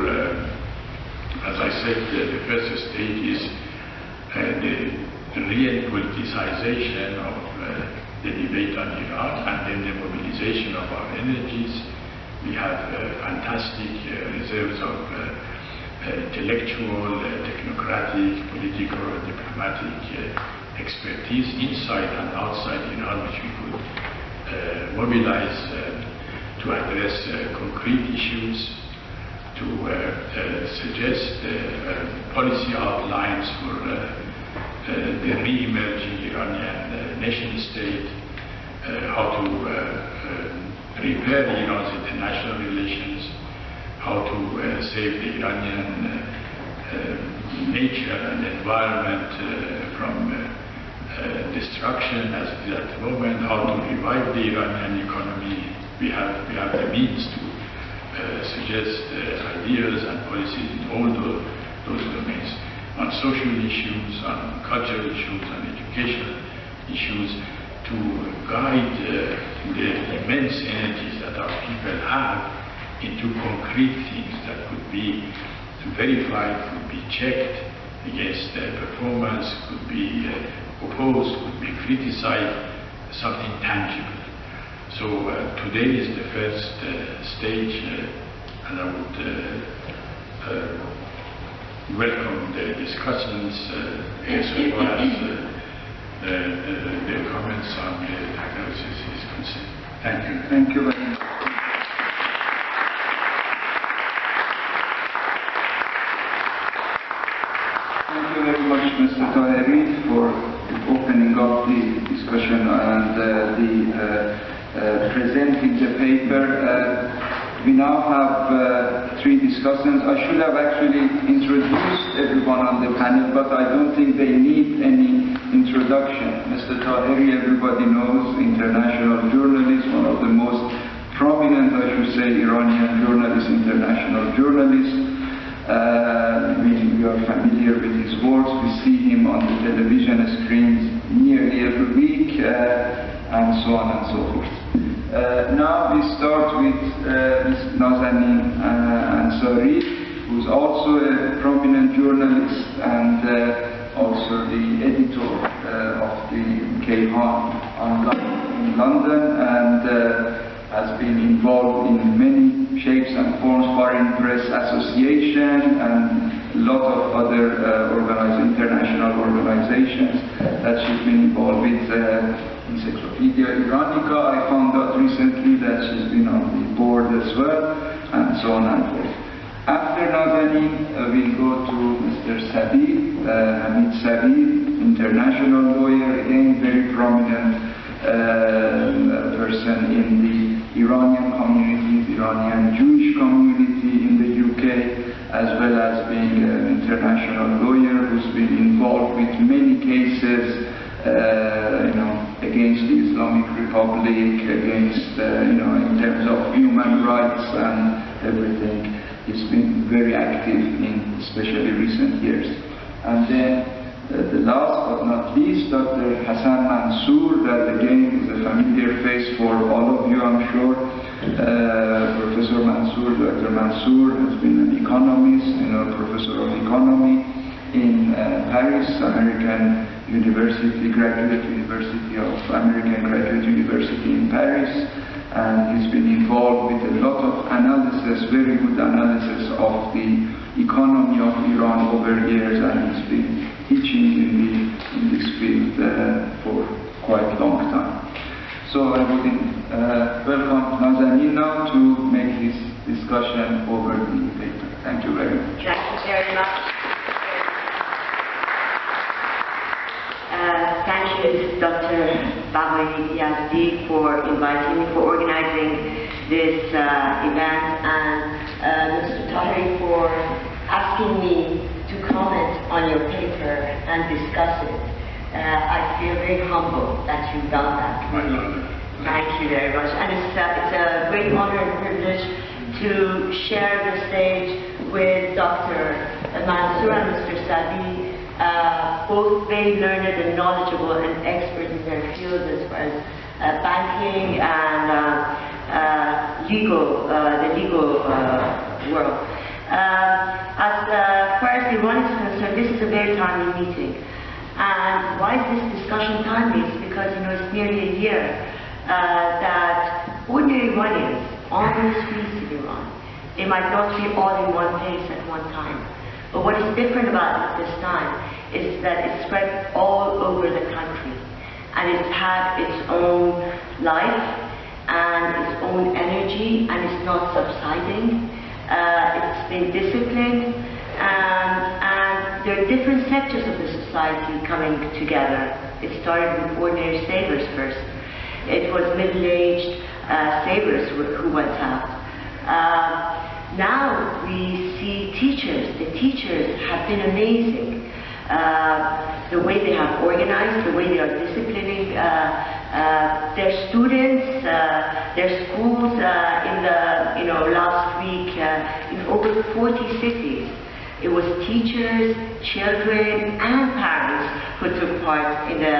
S3: as I said, the first stage is the real politicization of the debate on Iran, and then the mobilization of our energies. We have fantastic reserves of intellectual, technocratic, political, diplomatic expertise inside and outside Iran, which we could mobilize to address concrete issues, to suggest policy outlines for the re-emerging Iranian nation state, how to repair Iran's international relations, how to save the Iranian nature and environment from destruction as it is at the moment, how to revive the Iranian economy. We have the means to suggest ideas and policies in all those domains, on social issues, on cultural issues, on educational issues, to guide the immense energies that our people have into concrete things that could be verified, could be checked against performance, could be opposed, could be criticized, something tangible. So today is the first stage, and I would welcome the discussants as well as the comments on the diagnosis is concerned. Thank you.
S2: Thank you very much. Thank you very much, Mr. Taheri, for opening up the discussion and presenting the paper. We now have three discussants. I should have actually introduced everyone on the panel, but I don't think they need any introduction. Mr. Taheri, everybody knows, international journalist, one of the most prominent, I should say, Iranian journalists, international journalists. We are familiar with his works. We see him on the television screens nearly every week, and so on and so forth. Now we start with Ms. Nazenin Ansari, who's also a prominent journalist and also the editor of the Kayhan in London, and has been involved in many shapes and forms, Foreign Press Association and a lot of other international organizations that she's been involved with. Encyclopedia Iranica, I found out recently that she's been on the board as well, and so on and forth. After Nazenin, we'll go to Mr. Sabi, Hamid Sabi, international lawyer, again very prominent person in the Iranian community, the Iranian Jewish community in the UK, as well as being an international lawyer who's been involved with many cases against the Islamic Republic, against, in terms of human rights and everything. He's been very active in especially recent years. And then the last but not least, Dr. Hassan Mansoor, that again is a familiar face for all of you, I'm sure. Professor Mansoor, Dr. Mansoor has been an economist, professor of economy in Paris, American University, Graduate University of American Graduate University in Paris, and he's been involved with a lot of analysis, very good analysis of the economy of Iran over years, and he's been teaching in this field for quite a long time. So I would welcome Nazenin now to make his discussion over in the paper. Thank you very much.
S4: Thank you very much. Thank you, Dr. Baghaei-Yazdi, for inviting me, for organizing this event, and Mr. Taheri for asking me to comment on your paper and discuss it. I feel very humble that you've done that.
S3: My honor.
S4: Thank you very much. And it's a great honor and privilege to share the stage with Dr. Mansoor and Mr. Sabi, both very learned and knowledgeable and expert in their fields as far as banking and the legal world. As far as Iran is concerned, this is a very timely meeting. And why is this discussion timely? It's because, it's nearly a year that ordinary Iranians on the streets in Iran, they might not be all in one place at one time. But what is different about it this time is that it's spread all over the country, and it's had its own life and its own energy, and it's not subsiding. It's been disciplined, and there are different sectors of the society coming together. It started with ordinary savers first. It was middle-aged savers who went out. Now we see teachers. The teachers have been amazing. The way they have organized, the way they are disciplining their students, their schools. In the last week, in over 40 cities, it was teachers, children, and parents who took part in the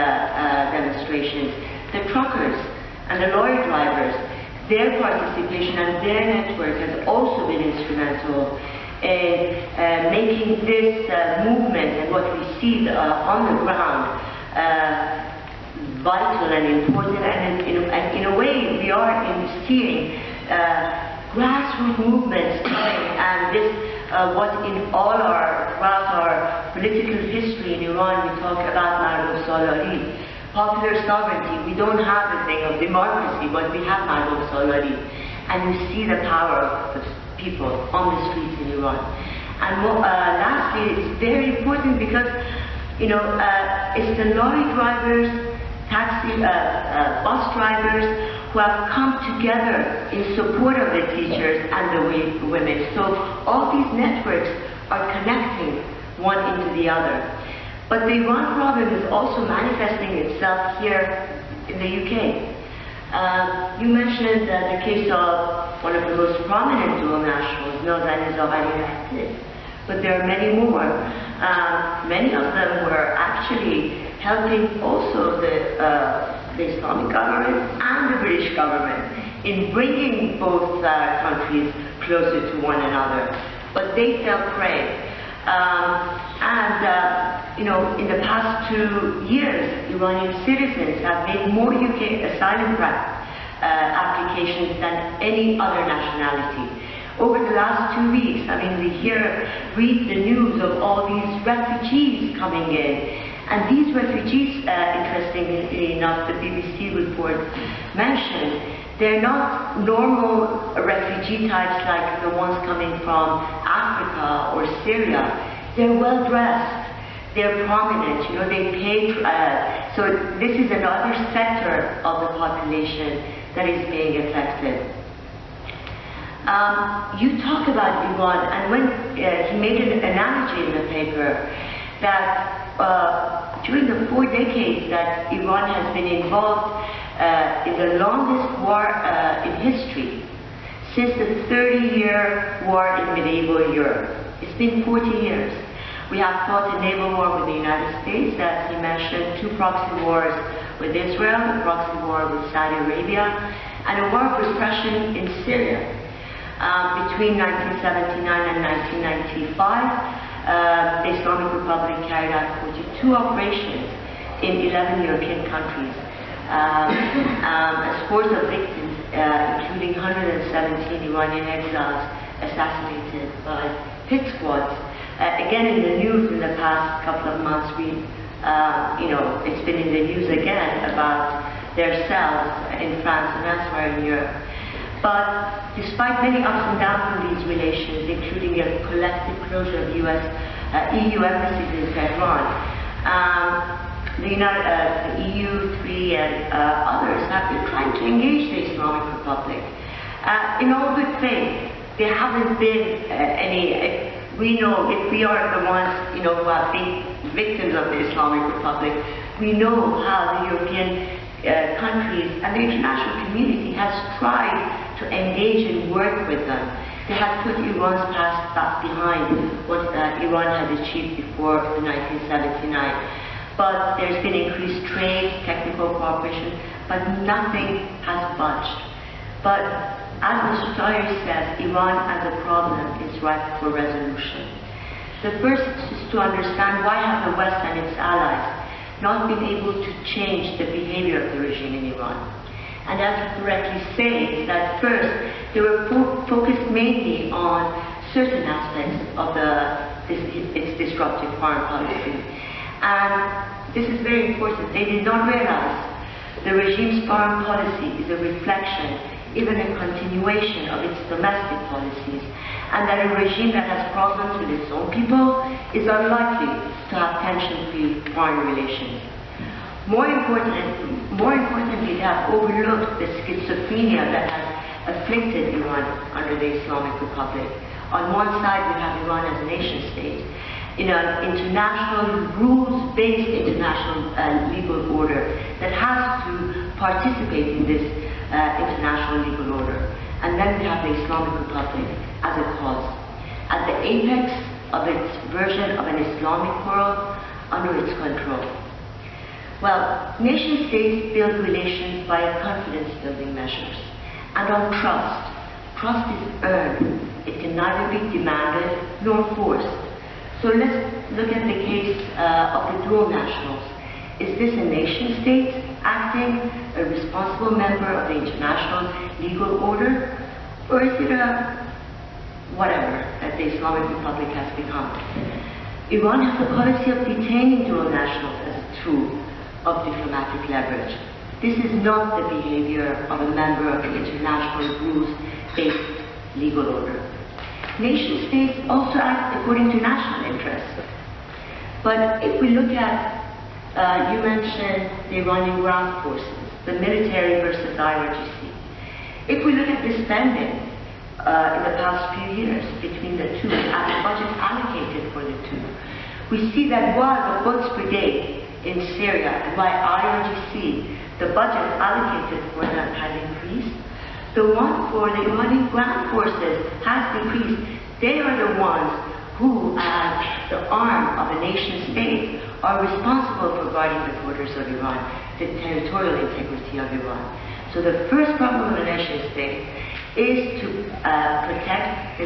S4: demonstrations. The truckers and the lorry drivers, their participation and their network has also been instrumental in making this movement and what we see on the ground vital and important. And in a way, we are seeing grassroots movements coming, and this what throughout our political history in Iran we talk about Mardom Salari, popular sovereignty. We don't have the thing of democracy, but we have Mardom Salari, and you see the power of the people on the streets in Iran. And lastly, it's very important because it's the lorry drivers, taxi, bus drivers who have come together in support of the teachers and the women. So all these networks are connecting one into the other. But the Iran problem is also manifesting itself here in the UK. You mentioned the case of one of the most prominent dual nationals, Nazenin Ansari, but there are many more. Many of them were actually helping also the Islamic government and the British government in bringing both countries closer to one another. But they fell prey. In the past 2 years, Iranian citizens have made more UK asylum applications than any other nationality. Over the last 2 weeks, we read the news of all these refugees coming in. And these refugees, interestingly enough, the BBC report mentioned, they're not normal refugee types like the ones coming from Africa or Syria. They're well dressed, they're prominent, they pay. So this is another sector of the population that is being affected. You talk about Iran, and when he made an analogy in the paper that during the 4 decades that Iran has been involved in the longest war in history, since the 30-year war in medieval Europe. It's been 40 years. We have fought a naval war with the United States, as he mentioned, 2 proxy wars with Israel, a proxy war with Saudi Arabia, and a war of repression in Syria. Between 1979 and 1995, the Islamic Republic carried out 42 operations in 11 European countries. Scores of victims, including 117 Iranian exiles assassinated by pit squads. Again, in the news in the past couple of months, it's been in the news again about their cells in France and elsewhere in Europe. But despite many ups and downs in these relations, they be a collective closure of EU embassies in Tehran. The EU, 3 and others have been trying to engage the Islamic Republic. In all good faith, there haven't been any, we know if we are the ones, who have been victims of the Islamic Republic, we know how the European countries and the international community has tried to engage and work with them. They have put Iran's past back behind what Iran had achieved before 1979. But there's been increased trade, technical cooperation, but nothing has budged. But as Mr. Taheri says, Iran as a problem is ripe for resolution. The first is to understand why have the West and its allies not been able to change the behavior of the regime in Iran. And as you correctly say, is that first, they were focused mainly on certain aspects of its disruptive foreign policy. And this is very important. They did not realize the regime's foreign policy is a reflection, even a continuation of its domestic policies, and that a regime that has problems with its own people is unlikely to have tension-free foreign relations. More importantly, they have overlooked the schizophrenia that has afflicted Iran under the Islamic Republic. On one side, we have Iran as a nation state, in an international, rules-based international legal order that has to participate in this international legal order. And then we have the Islamic Republic as a cause, at the apex of its version of an Islamic world under its control. Well, nation-states build relations via confidence-building measures and on trust. Trust is earned. It can neither be demanded nor forced. So let's look at the case of the dual nationals. Is this a nation-state acting, a responsible member of the international legal order, or is it a whatever that the Islamic Republic has become? Iran has a policy of detaining dual nationals as a tool of diplomatic leverage. This is not the behavior of a member of the international rules-based legal order. Nation-states also act according to national interests. But if we look at, you mentioned the Iranian ground forces, the military versus IRGC. If we look at the spending in the past few years between the two, and the budget allocated for the two, we see that while the Quds Brigade in Syria and by IRGC, the budget allocated for them has increased, the one for the Iranian ground forces has decreased. They are the ones who, as the arm of a nation state, are responsible for guarding the borders of Iran, the territorial integrity of Iran. So the first problem of a nation state is to protect the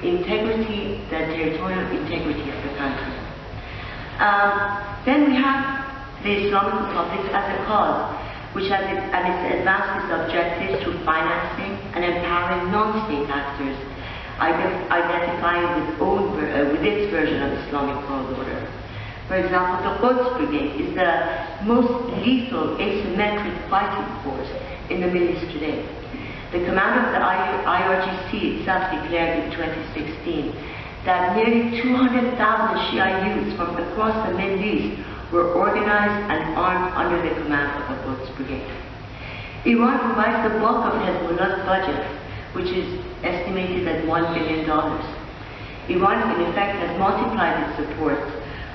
S4: integrity, the territorial integrity of the country. Then we have the Islamic Republic as a cause, which has its advanced its objectives through financing and empowering non-state actors, identifying with its version of Islamic world order. For example, the Quds Brigade is the most lethal asymmetric fighting force in the Middle East today. The commander of the IRGC itself declared in 2016 that nearly 200,000 Shia youths from across the Middle East were organized and armed under the command of the Quds Brigade. Iran provides the bulk of Hezbollah's budget, which is estimated at $1 billion. Iran, in effect, has multiplied its support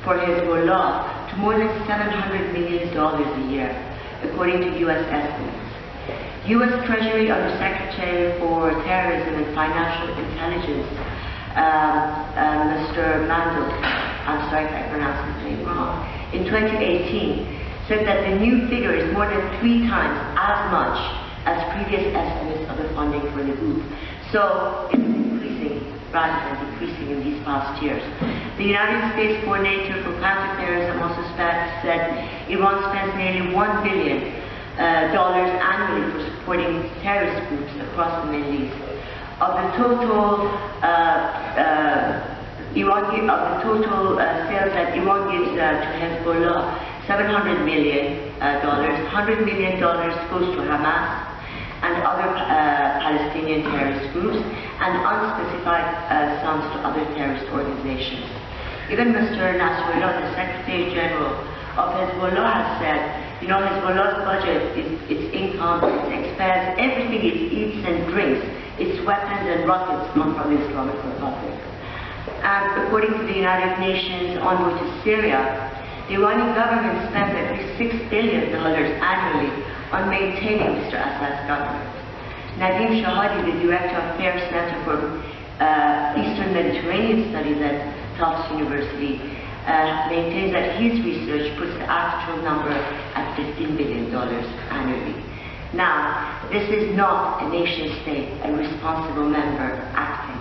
S4: for Hezbollah to more than $700 million a year, according to U.S. estimates. U.S. Treasury Undersecretary for Terrorism and Financial Intelligence, Mr. Mandel, I'm sorry if I pronounced his name wrong, in 2018 said that the new figure is more than 3 times as much as previous estimates of the funding for the group. So it's increasing rather than decreasing in these past years. The United States Coordinator for Counterterrorism also said Iran spends nearly $1 billion annually for supporting terrorist groups across the Middle East. Of the total sales that Iran gives to Hezbollah, $700 million, $100 million goes to Hamas and other Palestinian terrorist groups, and unspecified funds to other terrorist organizations. Even Mr. Nasrallah, the Secretary General of Hezbollah, has said, you know, Hezbollah's budget, its income, its expense, everything it eats and drinks, its weapons and rockets come from the Islamic Republic. And according to the United Nations envoy to Syria, the Iranian government spends at least $6 billion annually on maintaining Mr. Assad's government. Nadim Shahadi, the director of Fair Center for Eastern Mediterranean Studies at Tufts University, maintains that his research puts the actual number at $15 billion annually. Now, this is not a nation state, a responsible member acting.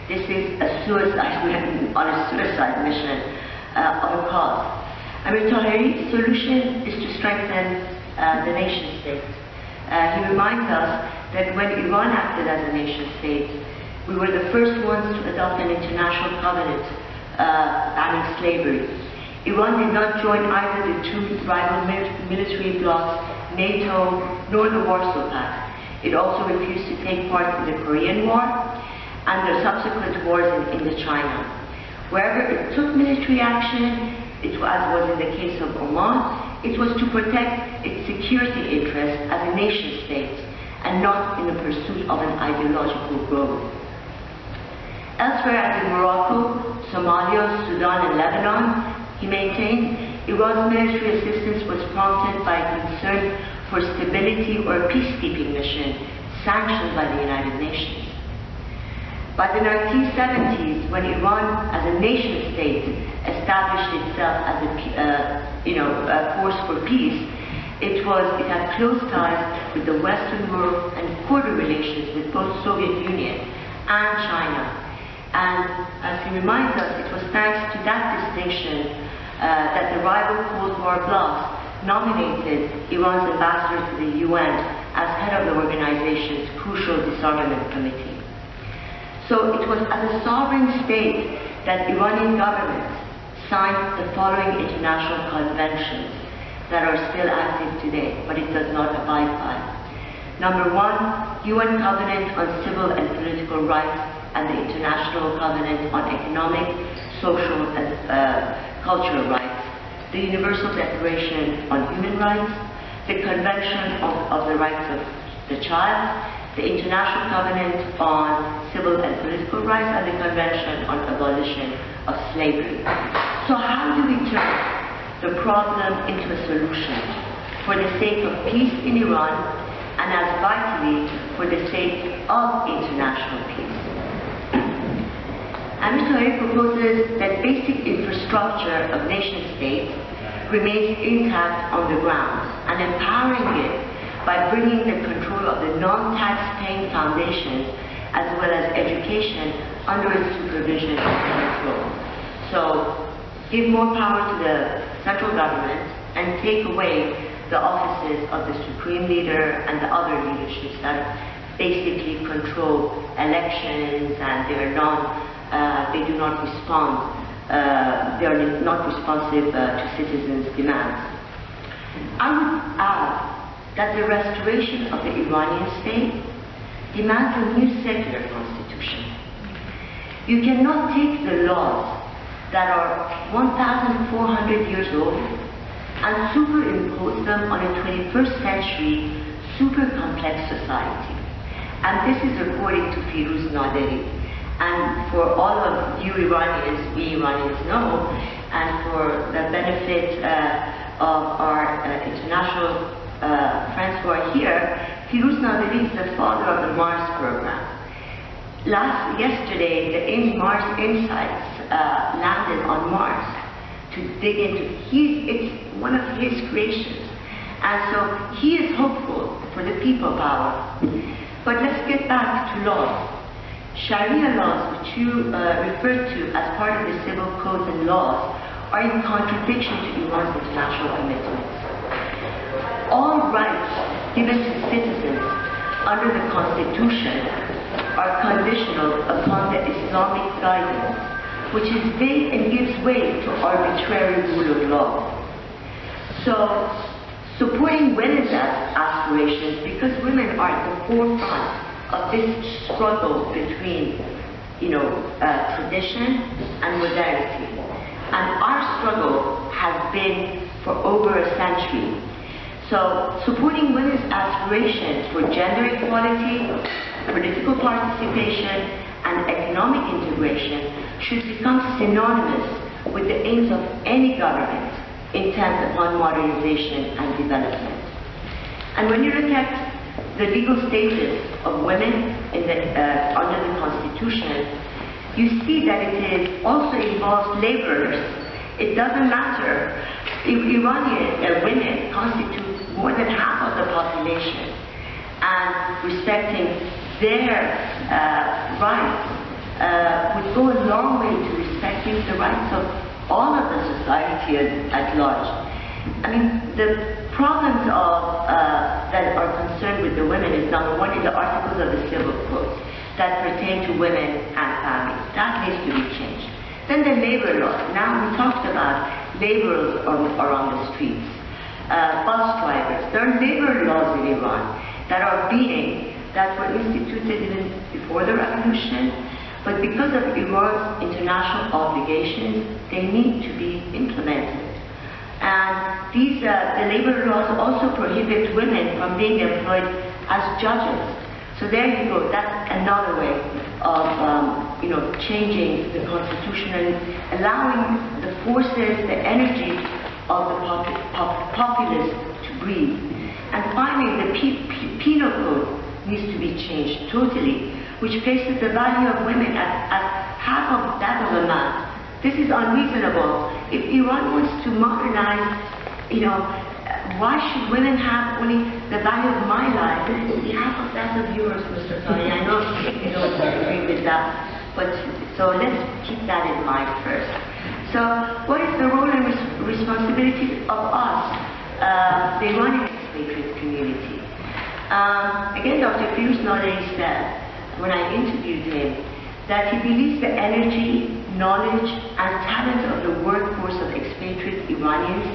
S4: This is a suicide, on a suicide mission of a cause. Amir Taheri's solution is to strengthen the nation state. He reminds us that when Iran acted as a nation state, we were the first ones to adopt an international covenant banning slavery. Iran did not join either the two rival military blocs, NATO, nor the Warsaw Pact. It also refused to take part in the Korean War and the subsequent wars in Indochina. Wherever it took military action, as was in the case of Oman, it was to protect its security interests as a nation state and not in the pursuit of an ideological goal. Elsewhere, as in Morocco, Somalia, Sudan, and Lebanon, he maintained Iran's military assistance was prompted by concern for stability or a peacekeeping mission sanctioned by the United Nations. By the 1970s, when Iran, as a nation state, established itself as a force for peace, it had close ties with the Western world and cordial relations with both Soviet Union and China. And as he reminds us, it was thanks to that distinction that the rival Cold War blocs nominated Iran's ambassador to the UN as head of the organization's crucial disarmament committee. So it was as a sovereign state that the Iranian government signed the following international conventions that are still active today, but it does not abide by. Number 1, UN Covenant on Civil and Political Rights and the International Covenant on Economic, Social, and Cultural Rights, the Universal Declaration on Human Rights, the Convention of the Rights of the Child, the International Covenant on Civil and Political Rights, and the Convention on Abolition of Slavery. So how do we turn the problem into a solution for the sake of peace in Iran and as vitally for the sake of international peace? Amir Taheri proposes that basic infrastructure of nation-states remains intact on the ground and empowering it by bringing the control of the non-tax-paying foundations as well as education under its supervision and control. So, give more power to the central government and take away the offices of the supreme leader and the other leaderships that basically control elections, and they do not respond. They are not responsive to citizens' demands. I would add that the restoration of the Iranian state demands a new secular constitution. You cannot take the laws that are 1,400 years old and superimpose them on a 21st century super complex society. And this is according to Firuz Naderi. And for all of you Iranians, we Iranians know, and for the benefit of our international friends who are here, Firuz Naderi is the father of the Mars program. Yesterday, the Mars Insights landed on Mars to dig into. It's one of his creations, and so he is hopeful for the people power. But let's get back to laws. Sharia laws, which you referred to as part of the civil codes and laws, are in contradiction to Iran's international commitments. All rights given to citizens under the Constitution are conditional upon the Islamic guidance, which is vague and gives way to arbitrary rule of law. So, supporting women's aspirations, because women are at the forefront of this struggle between tradition and modernity. And our struggle has been for over a century. So supporting women's aspirations for gender equality, political participation, and economic integration should become synonymous with the aims of any government intent upon modernization and development. And when you look at the legal status of women under the Constitution, you see that it also involves laborers. It doesn't matter. Iranian women constitute more than half of the population, and respecting their rights would go a long way to respecting the rights of all of the society at large. I mean, the problems that are concerned with the women is, number one, in the articles of the Civil Code that pertain to women and families. That needs to be changed. Then the labor laws. Now we talked about laborers are on the streets, bus drivers. There are labor laws in Iran that were instituted even before the revolution, but because of Iran's international obligations, they need to be implemented. And the labor laws also prohibit women from being employed as judges. So there you go. That's another way of changing the constitution and allowing the forces, the energy of the populace to breathe. And finally, the penal code needs to be changed totally, which places the value of women at half of that of a man. This is unreasonable. If Iran wants to modernize, why should women have only the value of my life? It's half of that of yours, Mr. Taheri. I know you don't agree with that, but so let's keep that in mind first. So, what is the role and responsibility of us, the Iranian expatriate community? Again, Dr. Firuz Naderi said, when I interviewed him, that he believes the energy, knowledge, and talent of the workforce of expatriate Iranians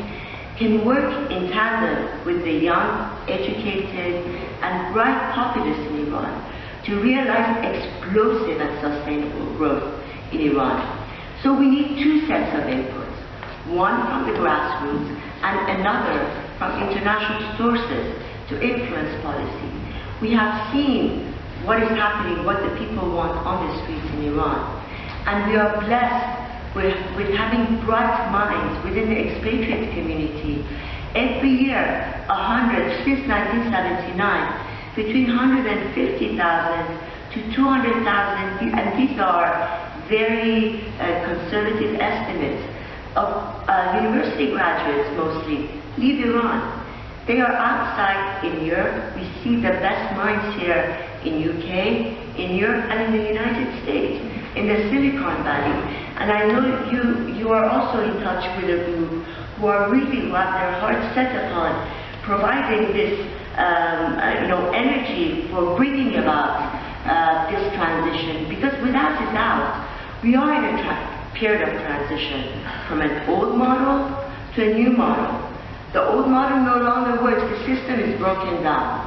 S4: can work in tandem with the young, educated, and bright populace in Iran to realize explosive and sustainable growth in Iran. So we need two sets of inputs, one from the grassroots and another from international sources to influence policy. We have seen what is happening, what the people want on the streets in Iran. And we are blessed with having bright minds within the expatriate community. Every year, since 1979, between 150,000 to 200,000, and these are very conservative estimates, of university graduates mostly, leave Iran. They are outside in Europe. We see the best minds here in UK, in Europe, and in the United States, in the Silicon Valley. And I know you are also in touch with a group who have their hearts set upon providing this energy for bringing about this transition. Because without a doubt, we are in a period of transition from an old model to a new model. The old model no longer works. The system is broken down.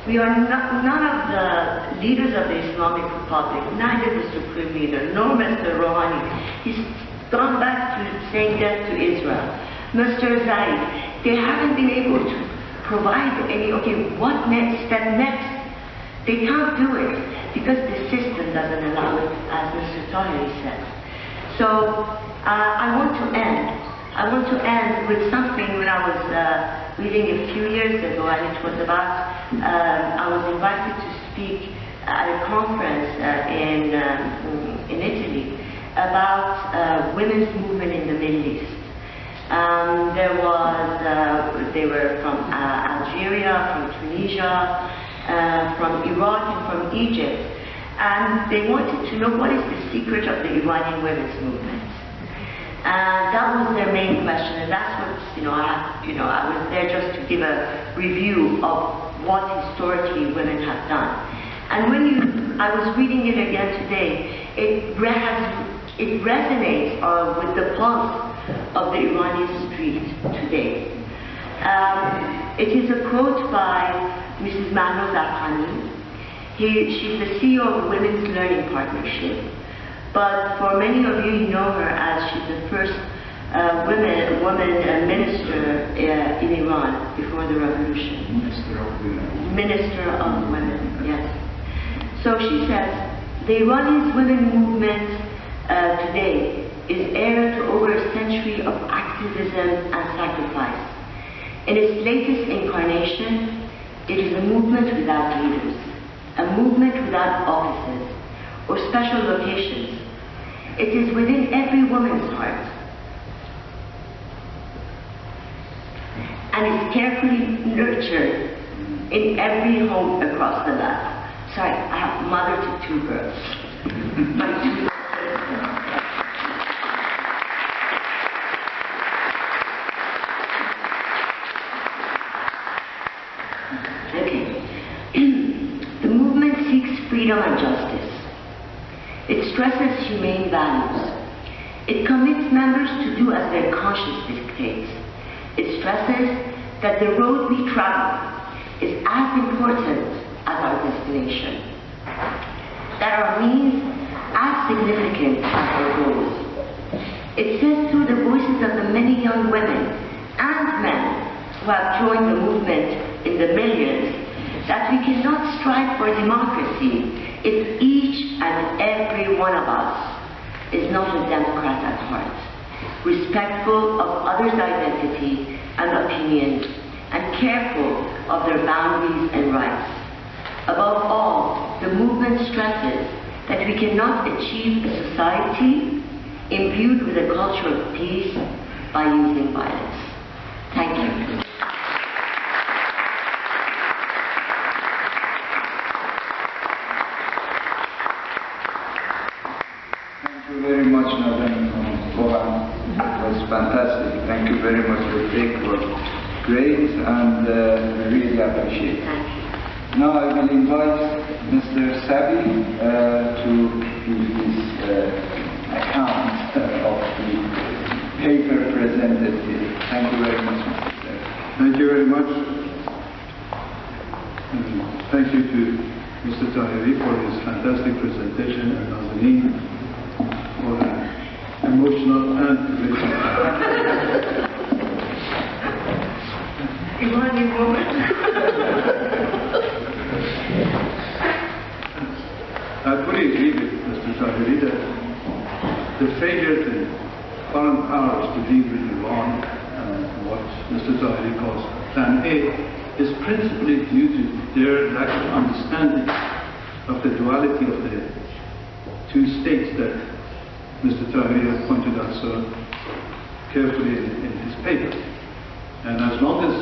S4: We are none of the leaders of the Islamic Republic, neither the Supreme Leader, nor Mr. Rouhani. He's gone back to saying death to Israel. Mr. Zaid, they haven't been able to provide any, what step next? They can't do it because the system doesn't allow it, as Mr. Taheri said. So I want to end with something when I was reading a few years ago, and it was about, I was invited to speak at a conference in Italy about women's movement in the Middle East. They were from Algeria, from Tunisia, from Iraq, and from Egypt, and they wanted to know what is the secret of the Iranian women's movement. That was their main question, and that's what, I was there just to give a review of what historically women have done. And I was reading it again today, it resonates with the pulse of the Iranian street today. It is a quote by Mrs. Mahnouz Arkhani. She's the CEO of Women's Learning Partnership, but for many of you, you know her as she's the first woman minister in Iran before the revolution.
S2: Minister of Women.
S4: Minister of Women, yes. So she says, the Iranian women movement today is heir to over a century of activism and sacrifice. In its latest incarnation, it is a movement without leaders, a movement without offices or special locations. It is within every woman's heart and is carefully nurtured in every home across the land. Sorry, I have mother to two girls. My two freedom and justice. It stresses humane values. It commits members to do as their conscience dictates. It stresses that the road we travel is as important as our destination, that our means as significant as our goals. It says through the voices of the many young women and men who have joined the movement in the millions that we cannot strive for democracy if each and every one of us is not a Democrat at heart, respectful of others' identity and opinions, and careful of their boundaries and rights. Above all, the movement stresses that we cannot achieve a society imbued with a culture of peace by using violence. Thank you.
S2: Very much, Nazenin. It was fantastic. Thank you very much. Your take was great, and I really appreciate it. Now I will invite Mr. Sabi to give his account of the paper presented here. Thank you very much, Mr. Sabi.
S5: Thank you very much. Thank you to Mr. Taheri for his fantastic presentation, and Nazenin for an emotional and political.
S4: Iranian woman.
S5: I fully agree with Mr. Taheri that the failure of foreign powers to deal with Iran, what Mr. Taheri calls Plan A, is principally due to their lack of understanding of the duality of the two states that Mr. Taheri has pointed out so carefully in his paper. And as long as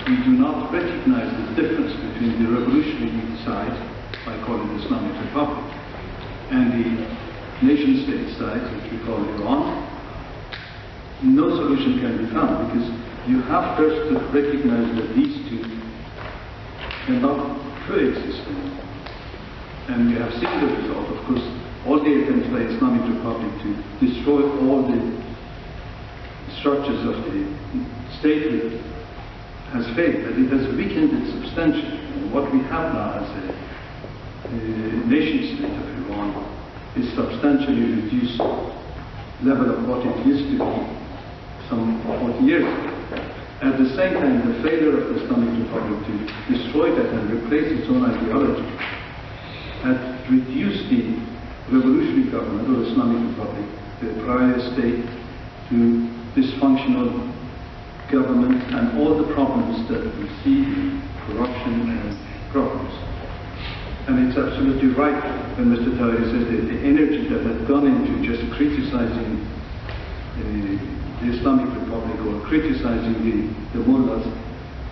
S5: we do not recognize the difference between the revolutionary side, I call it Islamic Republic, and the nation-state side, which we call Iran, no solution can be found, because you have first to recognize that these two cannot coexist anymore. And we have seen the result, of course. All the attempts by Islamic Republic to destroy all the structures of the statehood has failed, but it has weakened it substantially. And what we have now as a nation-state of Iran is substantially reduced level of what it used to be some 40 years ago. At the same time, the failure of the Islamic Republic to destroy that and replace its own ideology had reduced the revolutionary government or Islamic Republic, the prior state, to dysfunctional government and all the problems that we see, corruption and problems. And it's absolutely right when Mr. Taheri says that the energy that had gone into just criticizing the Islamic Republic or criticizing the mullahs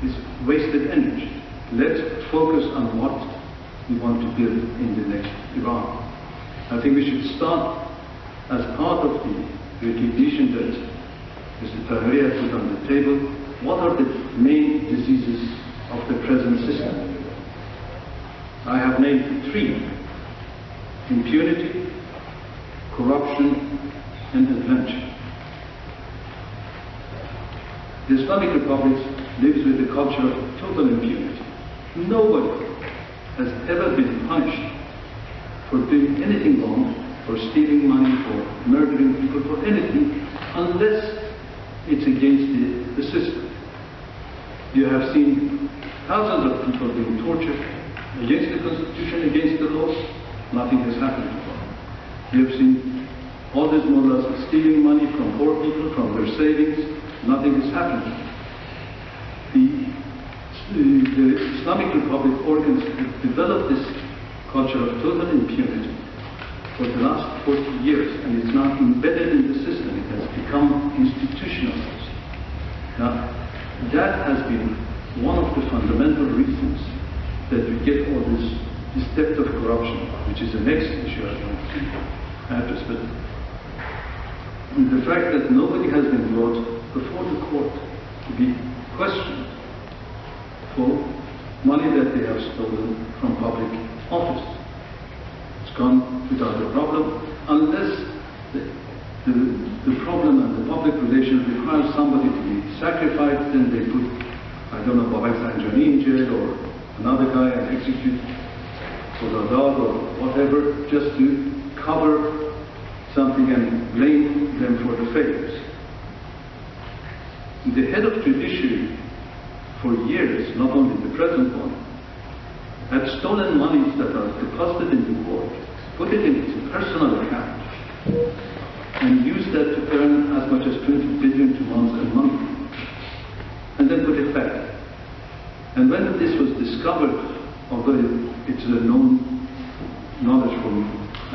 S5: is wasted energy. Let's focus on what we want to build in the next Iran. I think we should start as part of the recognition that Mr. Taheri has put on the table. What are the main diseases of the present system? I have named three: impunity, corruption, and adventure. The Islamic Republic lives with a culture of total impunity. Nobody has ever been punished for doing anything wrong for stealing money, for murdering people, for anything, unless it's against the system. You have seen thousands of people being tortured against the Constitution, against the laws. Nothing has happened to them. You have seen all these mullahs stealing money from poor people, from their savings. Nothing has happened. The Islamic Republic organs have developed this culture of total impunity for the last 40 years, and it's now embedded in the system. It has become institutionalized. Now, that has been one of the fundamental reasons that we get all this depth of corruption, which is the next issue I want to address. But the fact that nobody has been brought before the court to be questioned for money that they have stolen from public office. It's gone without a problem, unless the problem and the public relations requires somebody to be sacrificed, then they put, I don't know, Baghaei-Yazdi in jail or another guy and execute for the dog or whatever, just to cover something and blame them for the failures. The head of judiciary for years, not only the present one, had stolen monies that are deposited in the court, put it in his personal account, and used that to earn as much as 20 billion to months a month, and then put it back. And when this was discovered, although it's a known knowledge for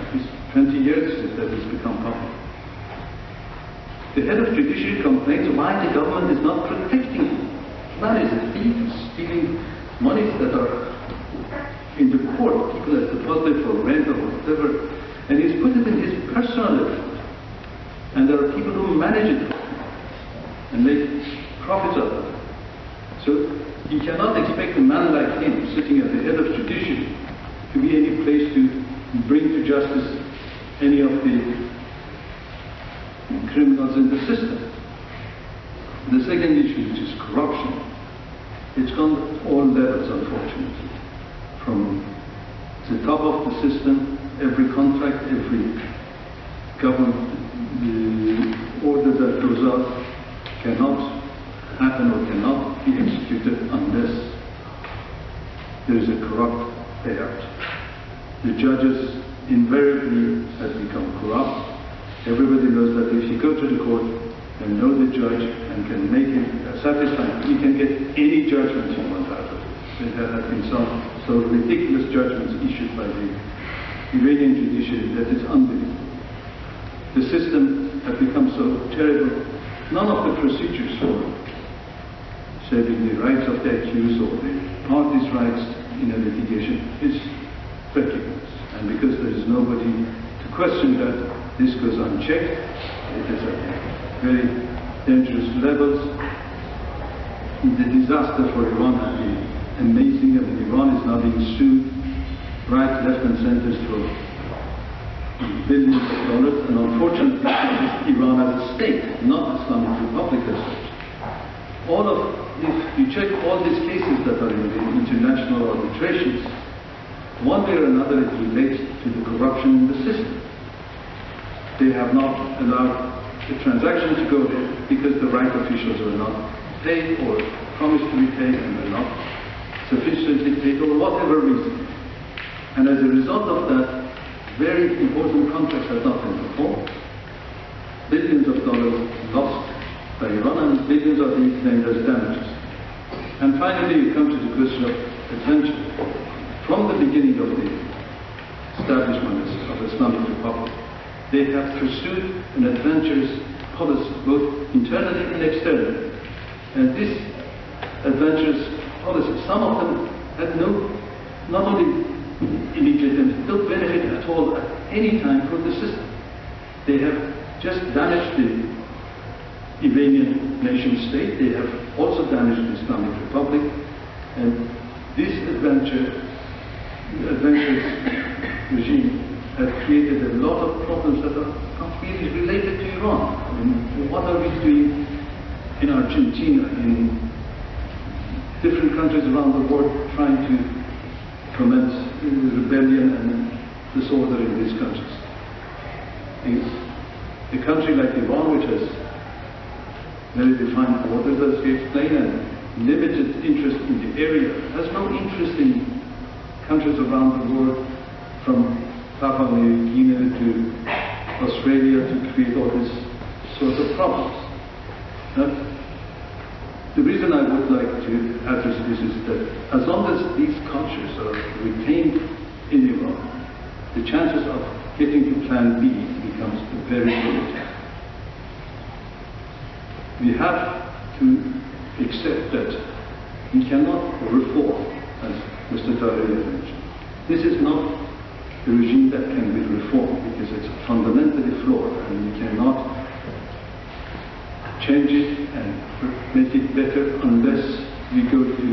S5: at least 20 years that it's become public, the head of judiciary complains why the government is not protecting him. Man is a thief, stealing monies that are in the court, people have deposited for rent or whatever, and he's put it in his personal account. And there are people who manage it and make profits of it. So you cannot expect a man like him, sitting at the head of judiciary, to be any place to bring to justice any of the criminals in the system. The second issue, which is corruption, it's gone at all levels, unfortunately. From the top of the system, every contract, every government order that goes out cannot happen or cannot be executed unless there is a corrupt payout. The judges invariably have become corrupt. Everybody knows that if you go to the court and know the judge and can make him satisfied, you can get any judgment you want out of it. There have been some so ridiculous judgments issued by the Iranian judiciary that is unbelievable. The system has become so terrible. None of the procedures for saving the rights of the accused or the parties' rights in a litigation is recognized. And because there is nobody to question that, this goes unchecked. It is at very dangerous levels. The disaster for Iran has been amazing. I mean, Iran is now being sued right, left and center for billions of dollars, and unfortunately Iran as a state, not Islamic Republic as such. If you check all these cases that are in the international arbitrations, one way or another it relates to the corruption in the system. They have not allowed the transaction to go there because the right officials were not paid or promised to be paid and were not sufficiently paid or whatever reason. And as a result of that, very important contracts have not been performed. Billions of dollars lost by Iran and billions are being claimed as damages. And finally, you come to the question of adventure. From the beginning of the establishment of the Islamic Republic, they have pursued an adventurous policy, both internally and externally. And this adventurous policy, some of them had not only immediate and no benefit at all at any time for the system. They have just damaged the Iranian nation state. They have also damaged the Islamic Republic. And this adventurous regime has created a lot of problems that are completely related to Iran. I mean, what are we doing in Argentina, in different countries around the world, trying to foment rebellion and disorder in these countries? A country like Iran, which has very defined borders, as we explained, and limited interest in the area, has no interest in countries around the world, from Papua New Guinea to Australia, to create all these sorts of problems. The reason I would like to address this is that as long as these cultures are retained in Iran, the chances of getting to Plan B becomes very limited. We have to accept that we cannot reform, as Mr. Taheri mentioned. This is not a regime that can be reformed because it's fundamentally flawed, and we cannot change it and make it better unless we go to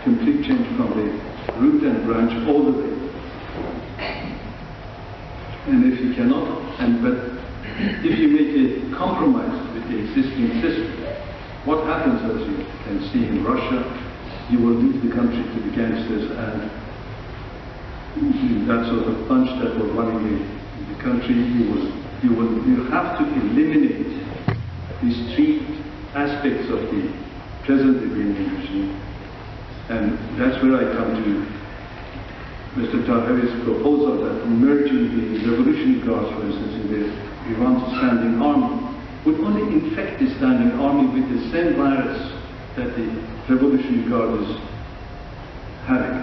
S5: complete change from the root and branch all the way. And if you cannot, but if you make a compromise with the existing system, what happens, as you can see in Russia, you will leave the country to the gangsters and that sort of bunch that were running the country. You have to eliminate these three aspects of the present Iranian regime, and that's where I come to Mr. Taheri's proposal that merging the Revolutionary Guards, for instance, in the Iran's standing army, would only infect the standing army with the same virus that the Revolutionary Guard is having.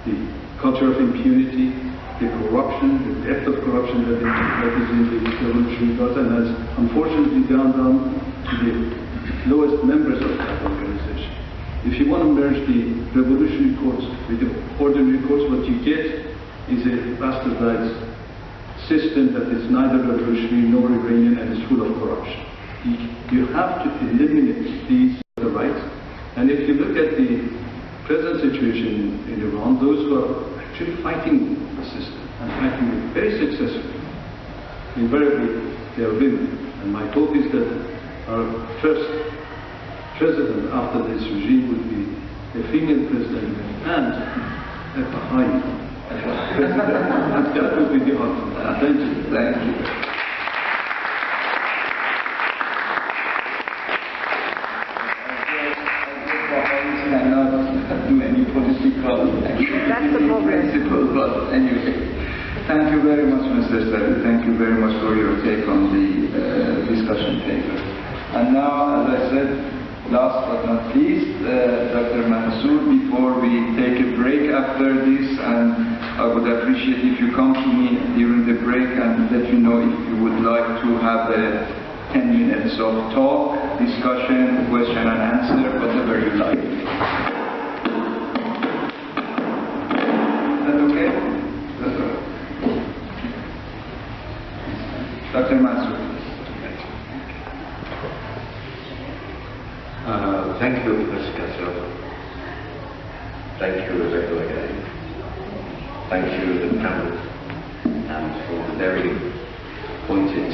S5: The culture of impunity, the corruption, the depth of corruption that is in the Revolutionary Guard, and has unfortunately gone down to the lowest members of that organization. If you want to merge the revolutionary courts with the ordinary courts, what you get is a bastardized system that is neither revolutionary nor Iranian and is full of corruption. You have to eliminate these rights. And if you look at the present situation in Iran, those who are actually fighting the system and fighting it very successfully, invariably they are women. And my hope is that our first president after this regime would be a female president and a Baghaei president. That would be the ultimate. Thank you.
S2: Thank you. Cannot do any political principle, but anyway. Thank you very much, Mr. Sabi. Thank you very much for your take on the discussion paper. And now, as I said, last but not least, Dr. Mansoor, before we take a break after this, and I would appreciate if you come to me during the break and let me know if you would like to have 10 minutes of talk, discussion, question and answer, whatever you like. Is that okay? That's all. Dr. Mansoor.
S6: Thank you, Mr. Castro. Thank you, Dr. Baghaei. Thank you, the panel, and for the very pointed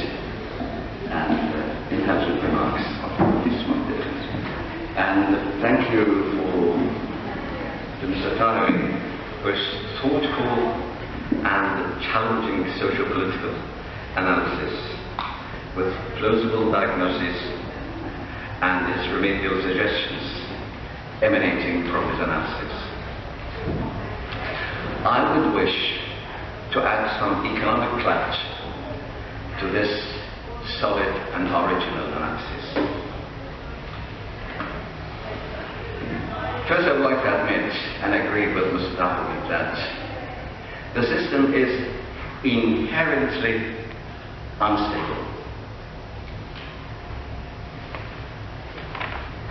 S6: and intelligent remarks of this Monday. And thank you to Mr. Taheri for his thoughtful and challenging socio-political analysis with plausible diagnosis and his remedial suggestions emanating from his analysis. I would wish to add some economic clout to this solid and original analysis. First, I would like to admit and agree with Mr. Taheri that the system is inherently unstable.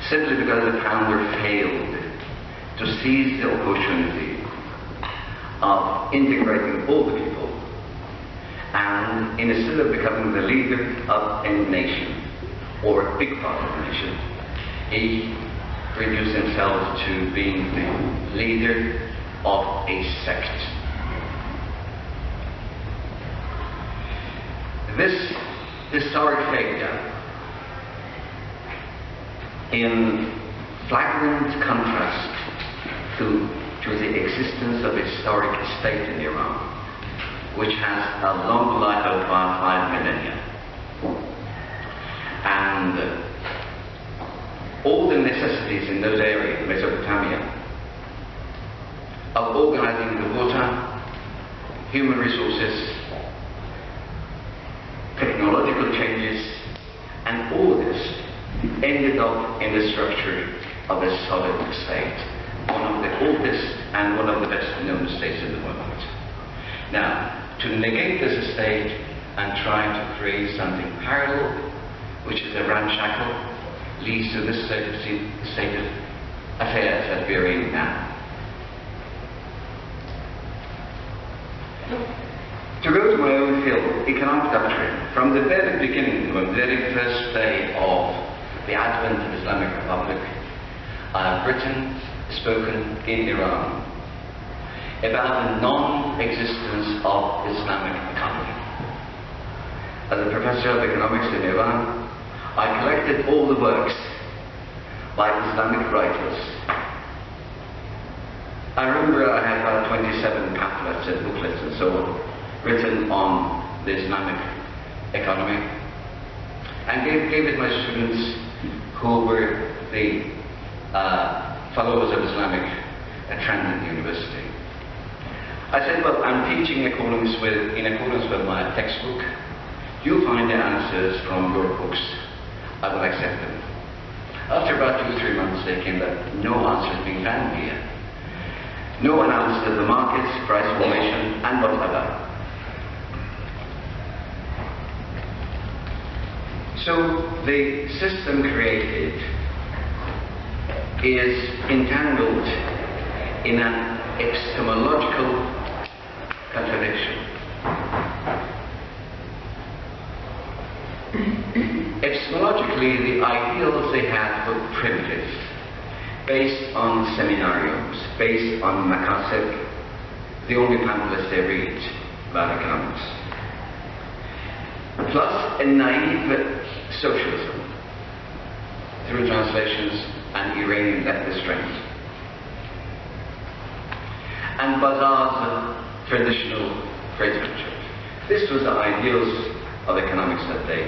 S6: Simply because the founder failed to seize the opportunity of integrating all the people, and instead of becoming the leader of a nation or a big part of the nation, he reduced himself to being the leader of a sect. This historic failure, in flagrant contrast to the existence of a historic state in Iran, which has a long life of about 5 millennia. And all the necessities in those areas, Mesopotamia, of organizing the water, human resources, technological changes, and all this ended up in the structure of a solid state, one of the oldest and one of the best known states in the world. Now, to negate this state and try to create something parallel, which is a ramshackle, leads to this state of affairs that we are in now. To go to my own field, economic doctrine, from the very beginning, from the very first day of the advent of Islamic Republic, I have written, spoken in Iran about the non-existence of Islamic economy. As a professor of economics in Iran, I collected all the works by Islamic writers. I remember I had about 27 pamphlets and booklets and so on written on the Islamic economy, and gave it my students who were the fellows of Islamic trend at university. I said, well, I'm teaching in accordance with my textbook. You find the answers from your books. I will accept them. After about 2-3 months, they came that no answers being found here. No analysis of the markets, price formation, and whatever. So the system created is entangled in an epistemological contradiction. Epistemologically, the ideals they had were primitive, based on seminariums, based on Makasib, the only pamphlets they read about economics, plus a naive socialism through translations and Iranian leftist strength, and Bazar's traditional tradesmanship. This was the ideals of economics that they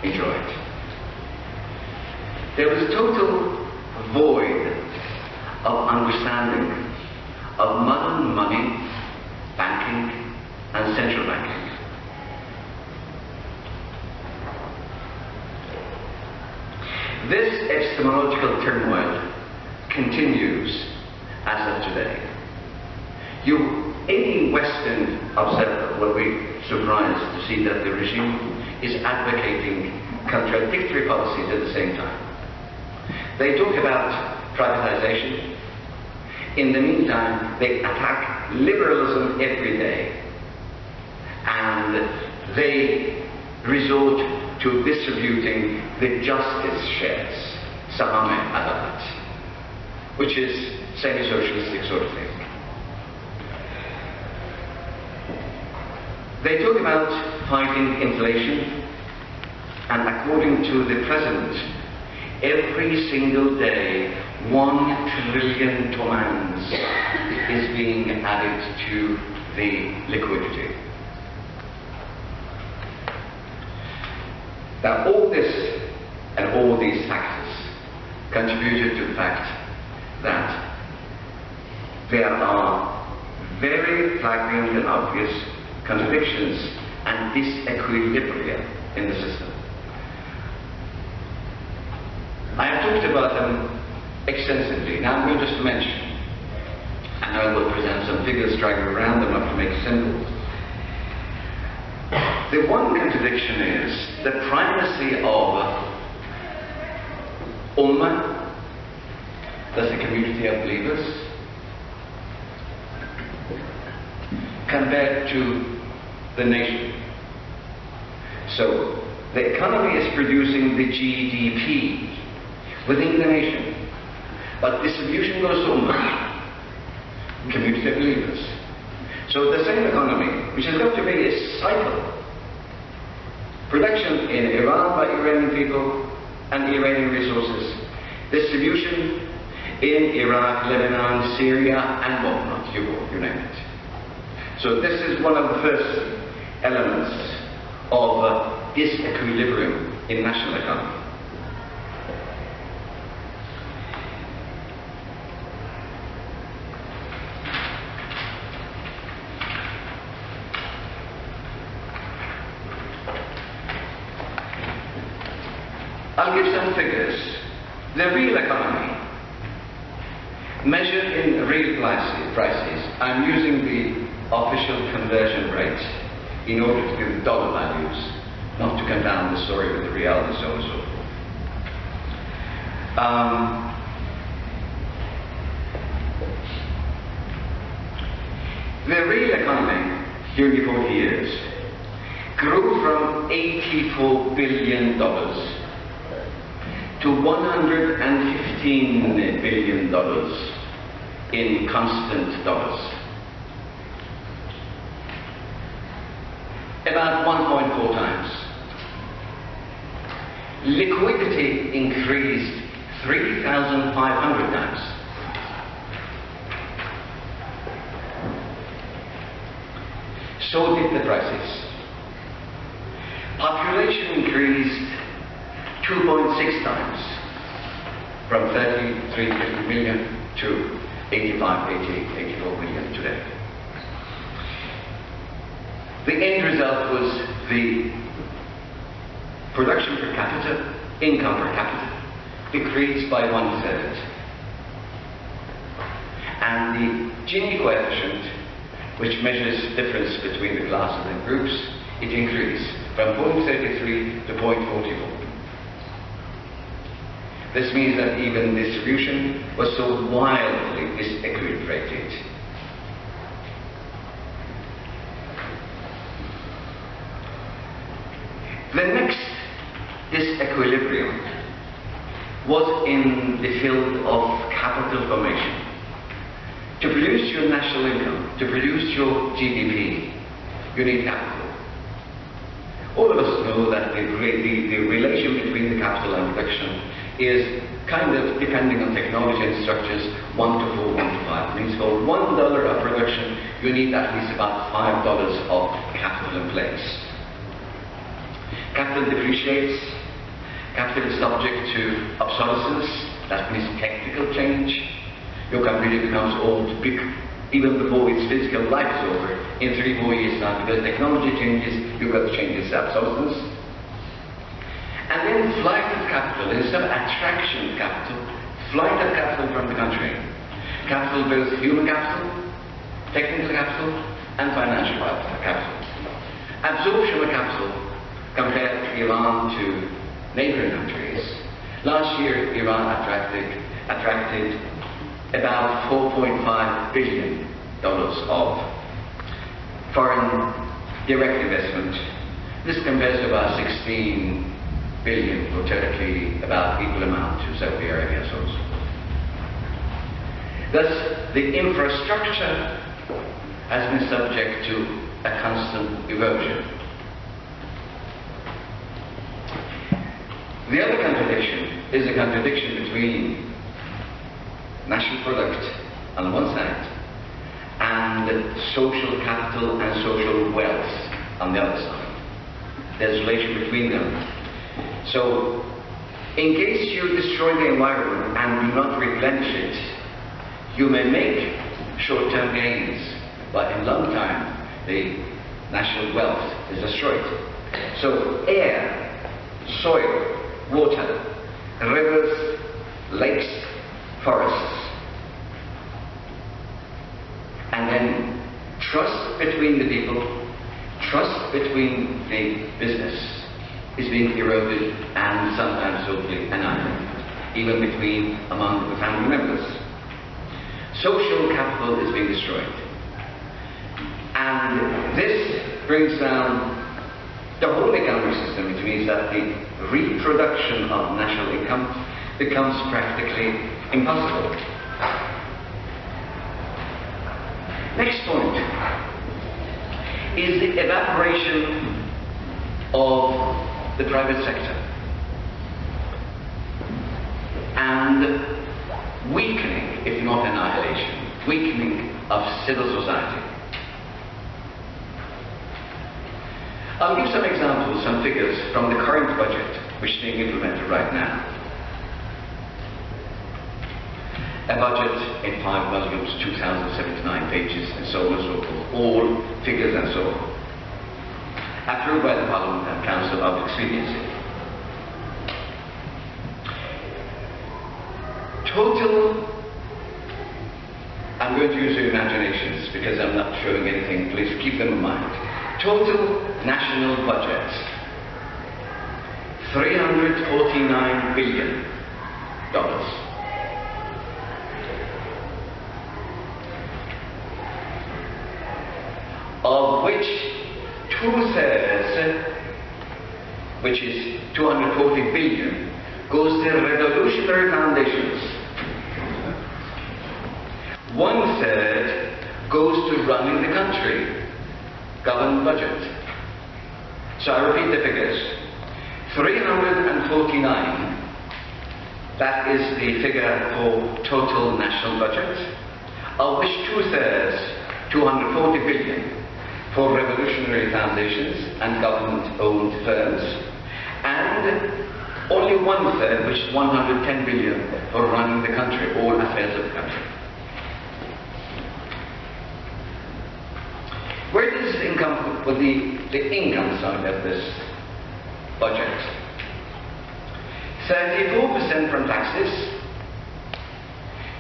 S6: enjoyed. There was a total void of understanding of modern money, banking, and central banking. This epistemological turmoil continues as of today. Any Western observer will be surprised to see that the regime is advocating contradictory policies at the same time. They talk about privatization. In the meantime, they attack liberalism every day. And they resort to distributing the justice shares, Sahame Adalat, which is semi-socialistic sort of thing. They talk about fighting inflation, and according to the president, every single day 1 trillion tomans is being added to the liquidity. Now all this and all these factors contributed to the fact that there are very flagrant and obvious contradictions and disequilibria in the system. I have talked about them extensively. Now I'm going just to mention, and I will present some figures dragging around them up to make it simple. The one contradiction is the primacy of Ummah, that's the community of believers, compared to the nation. So the economy is producing the GDP within the nation, but distribution goes to Ummah, community of believers. So the same economy, which has got to be a cycle, production in Iran by Iranian people and Iranian resources, distribution in Iraq, Lebanon, Syria, and whatnot, you name it. So this is one of the first elements of disequilibrium in national economy. I'll give some figures. The real economy, measured in real prices, I'm using the official conversion rate in order to give dollar values, not to come down the story with the real and so on and so forth. The real economy during the 40 years grew from $84 billion to $115 billion in constant dollars. About 1.4 times. Liquidity increased 3,500 times. So did the prices. Population increased 2.6 times, from 33 million to 85, 84 million today. The end result was the production per capita, income per capita, decreased by 1/3. And the Gini coefficient, which measures difference between the classes and groups, it increased from 0.33 to 0.44. This means that even distribution was so wildly disequilibrated. The next disequilibrium was in the field of capital formation. To produce your national income, to produce your GDP, you need capital. All of us know that the relation between the capital and production is kind of depending on technology and structures, 1 to 4, 1 to 5. It means for $1 of production, you need at least about $5 of capital in place. Capital depreciates, capital is subject to obsolescence, that means technical change. Your computer becomes old, big, even before its physical life is over, in 3-4 years time, because technology changes, you've got to change its obsolescence. And then flight of capital, instead of attraction of capital, flight of capital from the country. Capital, both human capital, technical capital, and financial capital. Absorption of capital compared Iran to neighboring countries. Last year, Iran attracted about $4.5 billion of foreign direct investment. This compares to about 16 billion for Turkey, about equal amount to Saudi Arabia, so on. Thus, the infrastructure has been subject to a constant erosion. The other contradiction is a contradiction between national product on one side and social capital and social wealth on the other side. There's a relation between them. So, in case you destroy the environment and do not replenish it, you may make short-term gains, but in long time, the national wealth is destroyed. So, air, soil, water, rivers, lakes, forests, and then trust between the people, trust between the business is being eroded and sometimes totally annihilated, even among the family members. Social capital is being destroyed. And this brings down the whole economic system, which means that the reproduction of national income becomes practically impossible. Next point is the evaporation of the private sector and weakening, if not annihilation, weakening of civil society. I'll give some examples, some figures from the current budget, which is being implemented right now. A budget in 5 volumes, 2,079 pages, and so on and so forth, all figures and so on. Approved by the Parliament and Council of Expediency. Total, I'm going to use your imaginations because I'm not showing anything, please keep them in mind. Total national budget, $349 billion. Of which 2/3, which is 240 billion, goes to revolutionary foundations. 1/3 goes to running the country, government budget. So I repeat the figures. 349, that is the figure for total national budget, of which 2/3, 240 billion, for revolutionary foundations and government-owned firms, and only 1/3, which is 110 billion, for running the country, all affairs of the country. Where does this income, well, the income side of this budget? 34% from taxes,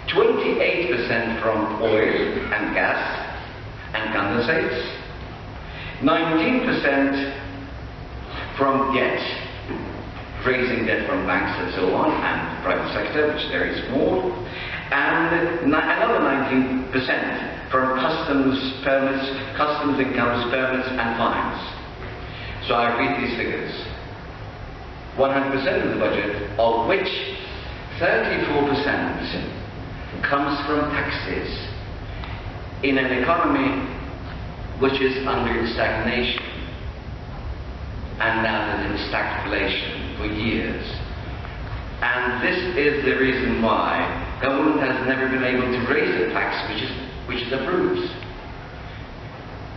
S6: 28% from oil and gas and condensates, 19% from debt, raising debt from banks and so on, and private sector, which is very small, and another 19% from customs permits, customs incomes, permits and fines. So I repeat these figures. 100% of the budget, of which 34% comes from taxes in an economy which is under stagnation and now is in stagflation for years. And this is the reason why government has never been able to raise a tax which it approves.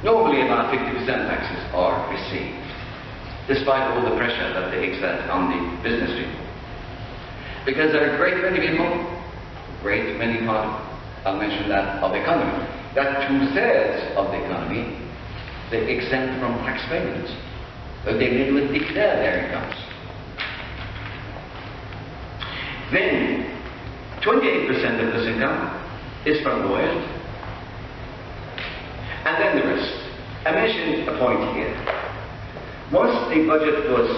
S6: Normally about 50% taxes are received, despite all the pressure that they exert on the business people. Because there are a great many people, great many part, I'll mention that, of the economy, that 2/3 of the economy, they exempt from tax payments. But they didn't even declare their incomes. Then 28% of this income is from oil, and then the rest. I mentioned a point here. Once the budget was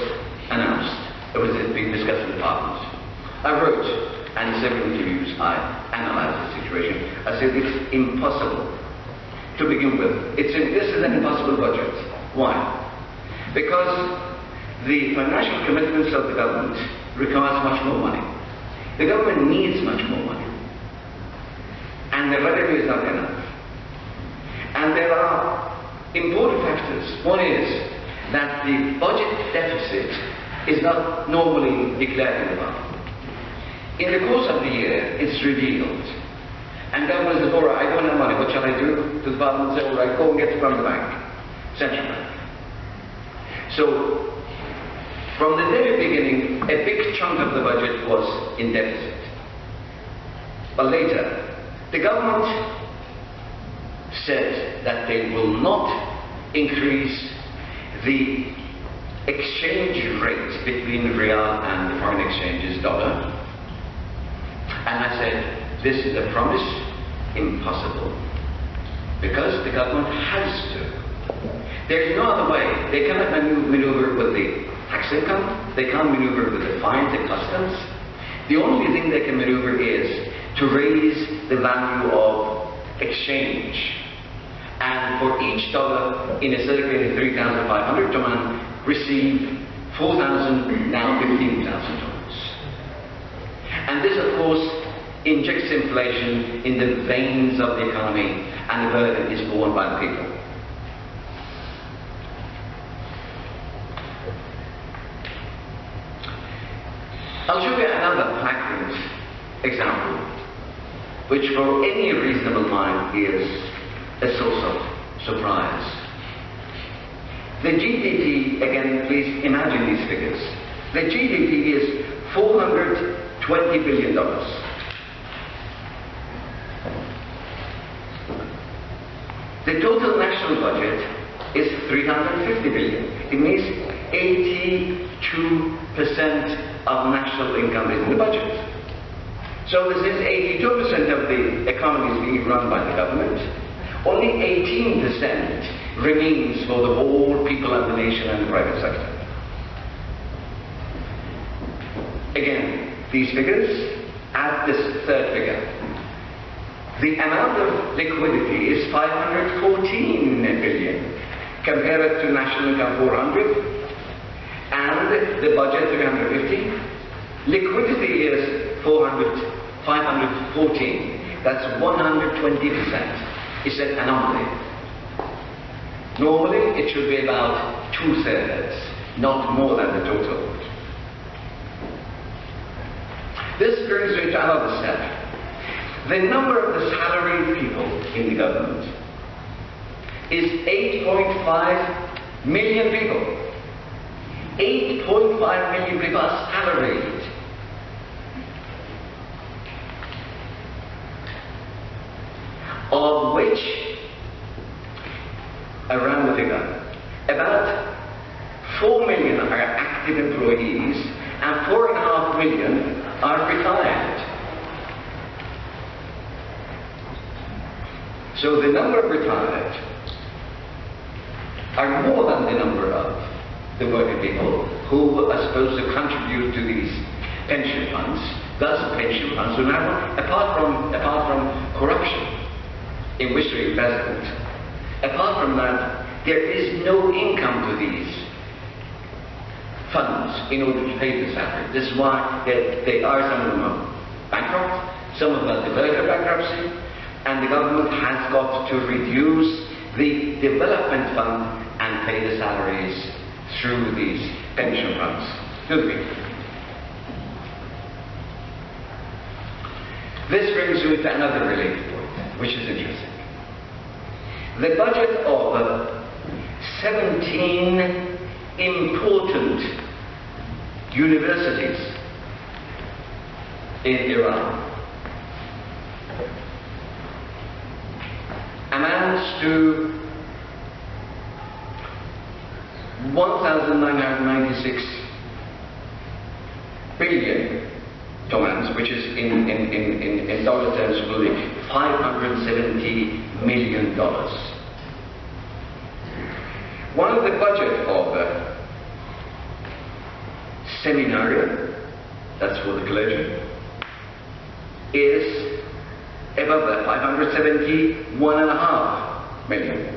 S6: announced, it was being discussed in the Parliament. I wrote, and in several interviews I analysed the situation. I said it's impossible to begin with. This is an impossible budget. Why? Because the financial commitments of the government requires much more money. The government needs much more money. And the revenue is not enough. And there are important factors. One is that the budget deficit is not normally declared in the budget. In the course of the year, it's revealed. And government says, all right, I don't have money, what shall I do? To the Parliament say, all right, go and get it from the bank, central bank. So, from the very beginning, a big chunk of the budget was in deficit. But later, the government said that they will not increase the exchange rate between the real and the foreign exchanges, dollar. And I said, this is a promise impossible, because the government has to. There's no other way. They cannot maneuver with the tax income, they can't maneuver with the fines and customs. The only thing they can maneuver is to raise the value of exchange. And for each dollar in a circulating 3,500 yuan, receive 4,000, now 15,000 dollars. And this, of course, injects inflation in the veins of the economy, and the burden is borne by the people. I'll show you another flagrant example, which for any reasonable mind is a source of surprise. The GDP, again, please imagine these figures. The GDP is $420 billion. The total national budget is $350 billion. It means 82% of national income is in the budget. So this is 82% of the economy is being run by the government. Only 18% remains for the whole people and the nation and the private sector. Again, these figures add this third figure. The amount of liquidity is 514 billion. Compare it to national income 400 and the budget 350. Liquidity is 514. That's 120%. It's an anomaly. Normally, it should be about 2/3, not more than the total. This brings me to another step. The number of the salaried people in the government is 8.5 million people. 8.5 million people are salaried. Of which, around the figure, about 4 million are active employees and 4.5 million are retired. So the number of retired are more than the number of the working people who are supposed to contribute to these pension funds. Thus, pension funds will now, apart from corruption, in which they are present, apart from that, there is no income to these funds in order to pay the salary. This is why they are, some of them are bankrupt, some of them are declared bankruptcy, and the government has got to reduce the development fund and pay the salaries through these pension funds to the people. This brings me to another related point, which is interesting. The budget of 17 important universities in Iran amounts to 1,996 billion domans, which is in dollar terms will be $570 million. One of the budget of the seminarium, that's for the clergy, is above that, 571.5 million.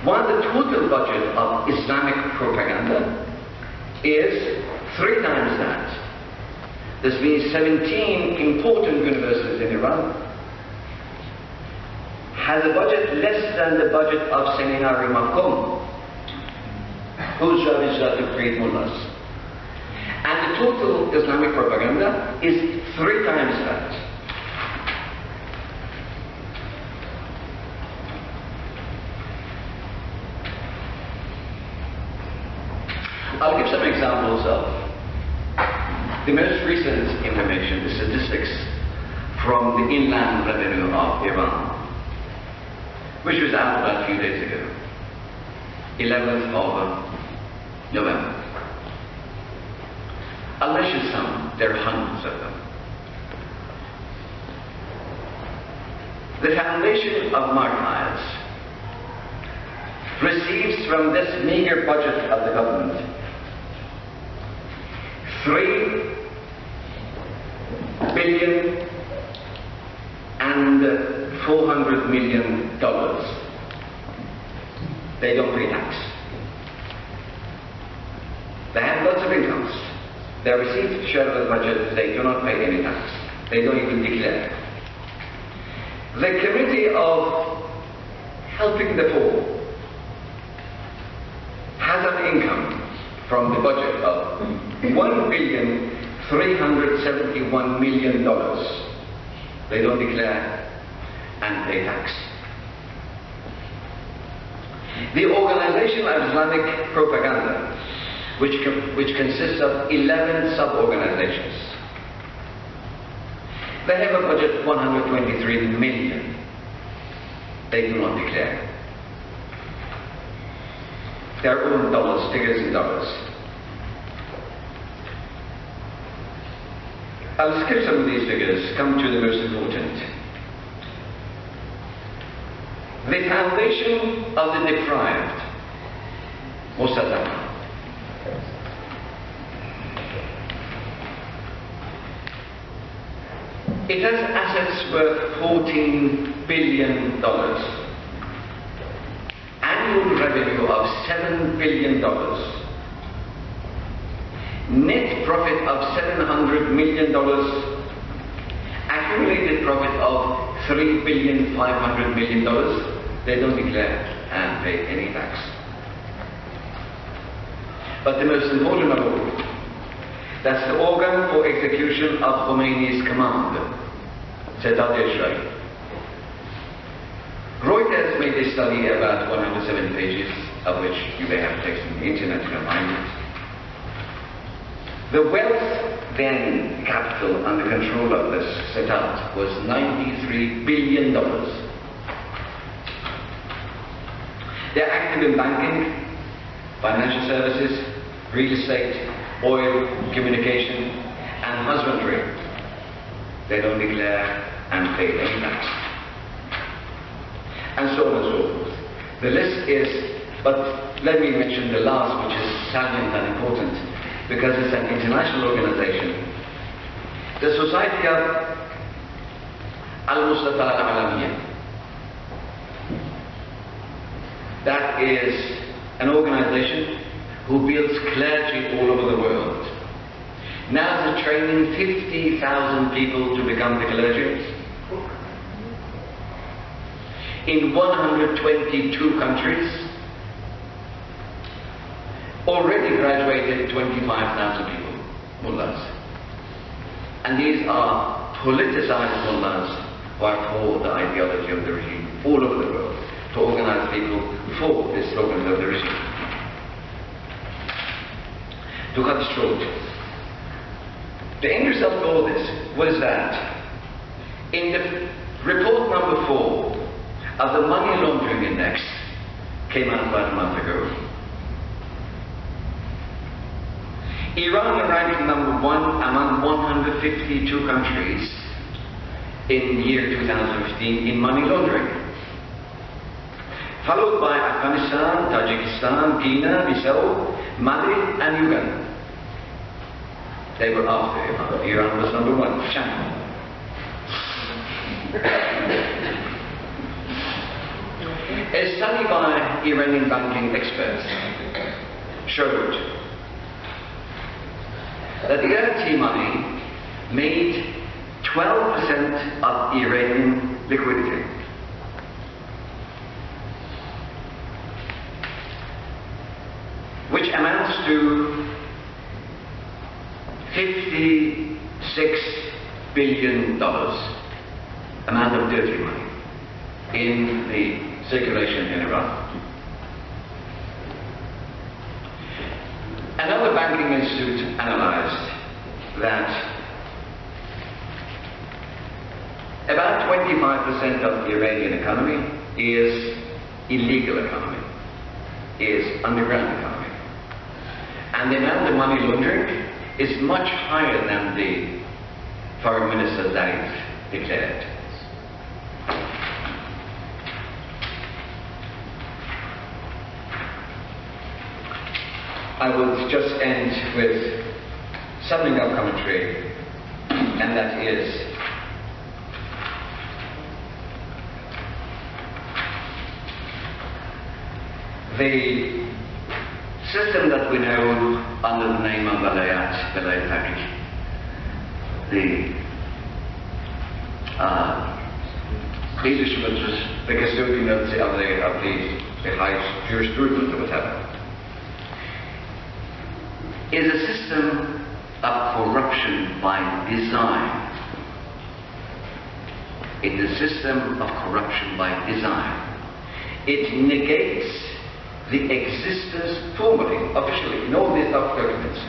S6: While the total budget of Islamic propaganda is 3 times that. This means 17 important universities in Iran has a budget less than the budget of Seminarium of Qom, whose job is to create mullahs. And the total Islamic propaganda is 3 times that. I'll give some examples of the most recent information, the statistics from the inland revenue of Iran, which was out about a few days ago, 11th of November. I'll mention some, there are hundreds of them. The Foundation of Martyrs receives from this meager budget of the government $3.4 billion. They don't pay tax. They have lots of incomes. They receive share of the budget, they do not pay any tax. They don't even declare. The Committee of Helping the Poor has an income from the budget of $1.371 billion. They don't declare and pay tax. The Organization of Islamic Propaganda, which consists of 11 sub-organizations. They have a budget of 123 million. They do not declare. Their own dollars, figures in dollars. I'll skip some of these figures, come to the most important. The foundation of the deprived was set up. It has assets worth $14 billion. Annual revenue of $7 billion. Net profit of $700 million. Accumulated profit of $3.5 billion. They don't declare and pay any tax. But the most important of all, that's the organ for execution of Khomeini's command, set out Israel. Reuters made a study about 107 pages, of which you may have text on the internet to find it. The wealth then, capital under control of this set out was $93 billion. They're active in banking, financial services, real estate, oil, communication, and husbandry. They don't declare and pay any tax. And so on and so forth. The list is, but let me mention the last, which is salient and important, because it's an international organization. The Society of Al-Mustafa Al-Alamiya. That is an organization who builds clergy all over the world. Now they're training 50,000 people to become the clergy in 122 countries. Already graduated 25,000 people, mullahs. And these are politicized mullahs who are for the ideology of the regime all over the world, to organize people for this slogan of the regime. To cut it short, the end result of all this was that in the report number 4 of the Money Laundering Index, came out about a month ago, Iran ranked number 1 among 152 countries in the year 2015 in money laundering, followed by Afghanistan, Tajikistan, Guinea-Bissau, Mali and Uganda. They were after Iran. Iran was number 1, China. A study by Iranian banking experts showed that the LT money made 12% of Iranian liquidity. Which amounts to $56 billion amount of dirty money in the circulation in Iran. Another banking institute analyzed that about 25% of the Iranian economy is illegal economy, is underground economy. And the amount of money laundering is much higher than the Foreign Minister Zarif declared. I will just end with summing up commentary, and that is the system that we know under the name of Baghaei-Yazdi, the leadership of the custodian of the highest jurisprudence or whatever, is a system of corruption by design. It is a system of corruption by design. It negates the existence, formally, officially, in all these documents,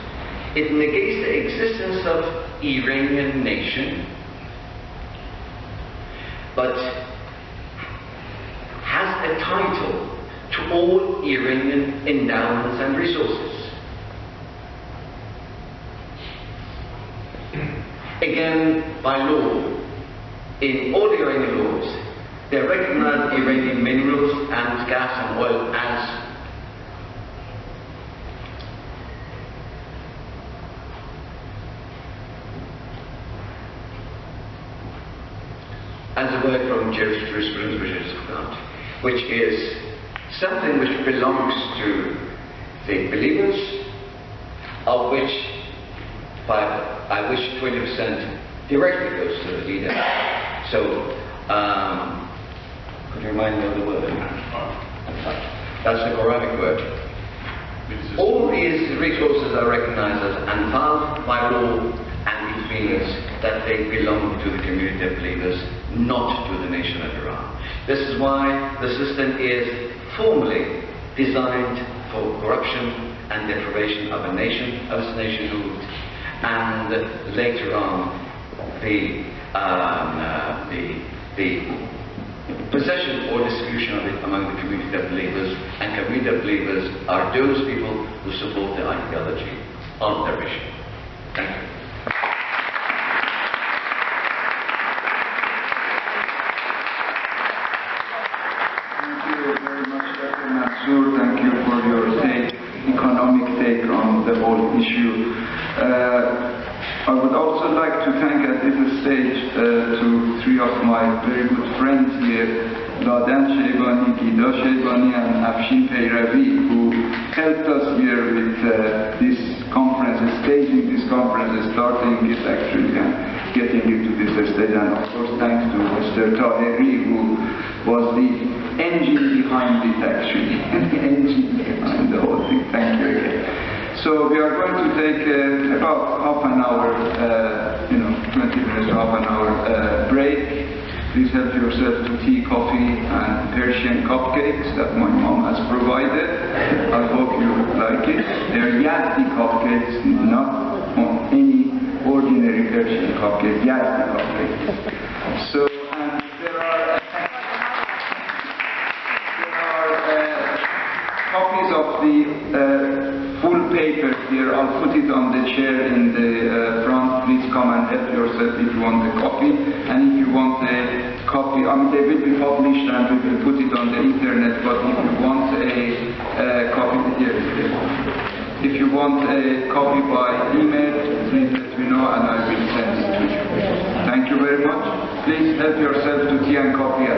S6: it negates the existence of Iranian nation, but has a title to all Iranian endowments and resources. Again, by law, in all Iranian laws, they recognize Iranian minerals and gas and oil as a word from jurisprudence which is forgot, which is something which belongs to the believers, of which I wish 20% directly goes to the leader. So, could you remind me of the word? That's the Quranic word. All these resources are recognized as anfal by law, and it means that they belong to the community of believers, not to the nation of Iran. This is why the system is formally designed for corruption and deprivation of a nation, of its nationhood, and later on the possession or distribution of it among the community of believers, and community of believers are those people who support the ideology of the regime. Thank you.
S2: Mansoor, thank you for your economic take on the whole issue. I would also like to thank at this stage to three of my very good friends here, Laden Sheibani, Gida Sheibani, and Afshin Peyravi, who helped us here with this conference, staging this conference, starting it actually, and getting it to this stage. And of course, thanks to Mr. Taheri, who was the engine behind it actually, the engine behind the whole thing. Thank you again. So we are going to take about half an hour, 20 minutes to half an hour break. Please help yourself to tea, coffee, and Persian cupcakes that my mom has provided. I hope you like it. They're Yazdi cupcakes, not any ordinary Persian cupcakes, Yazdi cupcakes. So, and there are copies of the full paper here. I'll put it on the chair in the front. Please come and help yourself if you want a copy. And if you want a copy, they will be published and we will put it on the internet. But if you want a copy, here it is. If you want a copy by email, please let me know and I will send it to you. Thank you very much. Please help yourself to tea and coffee.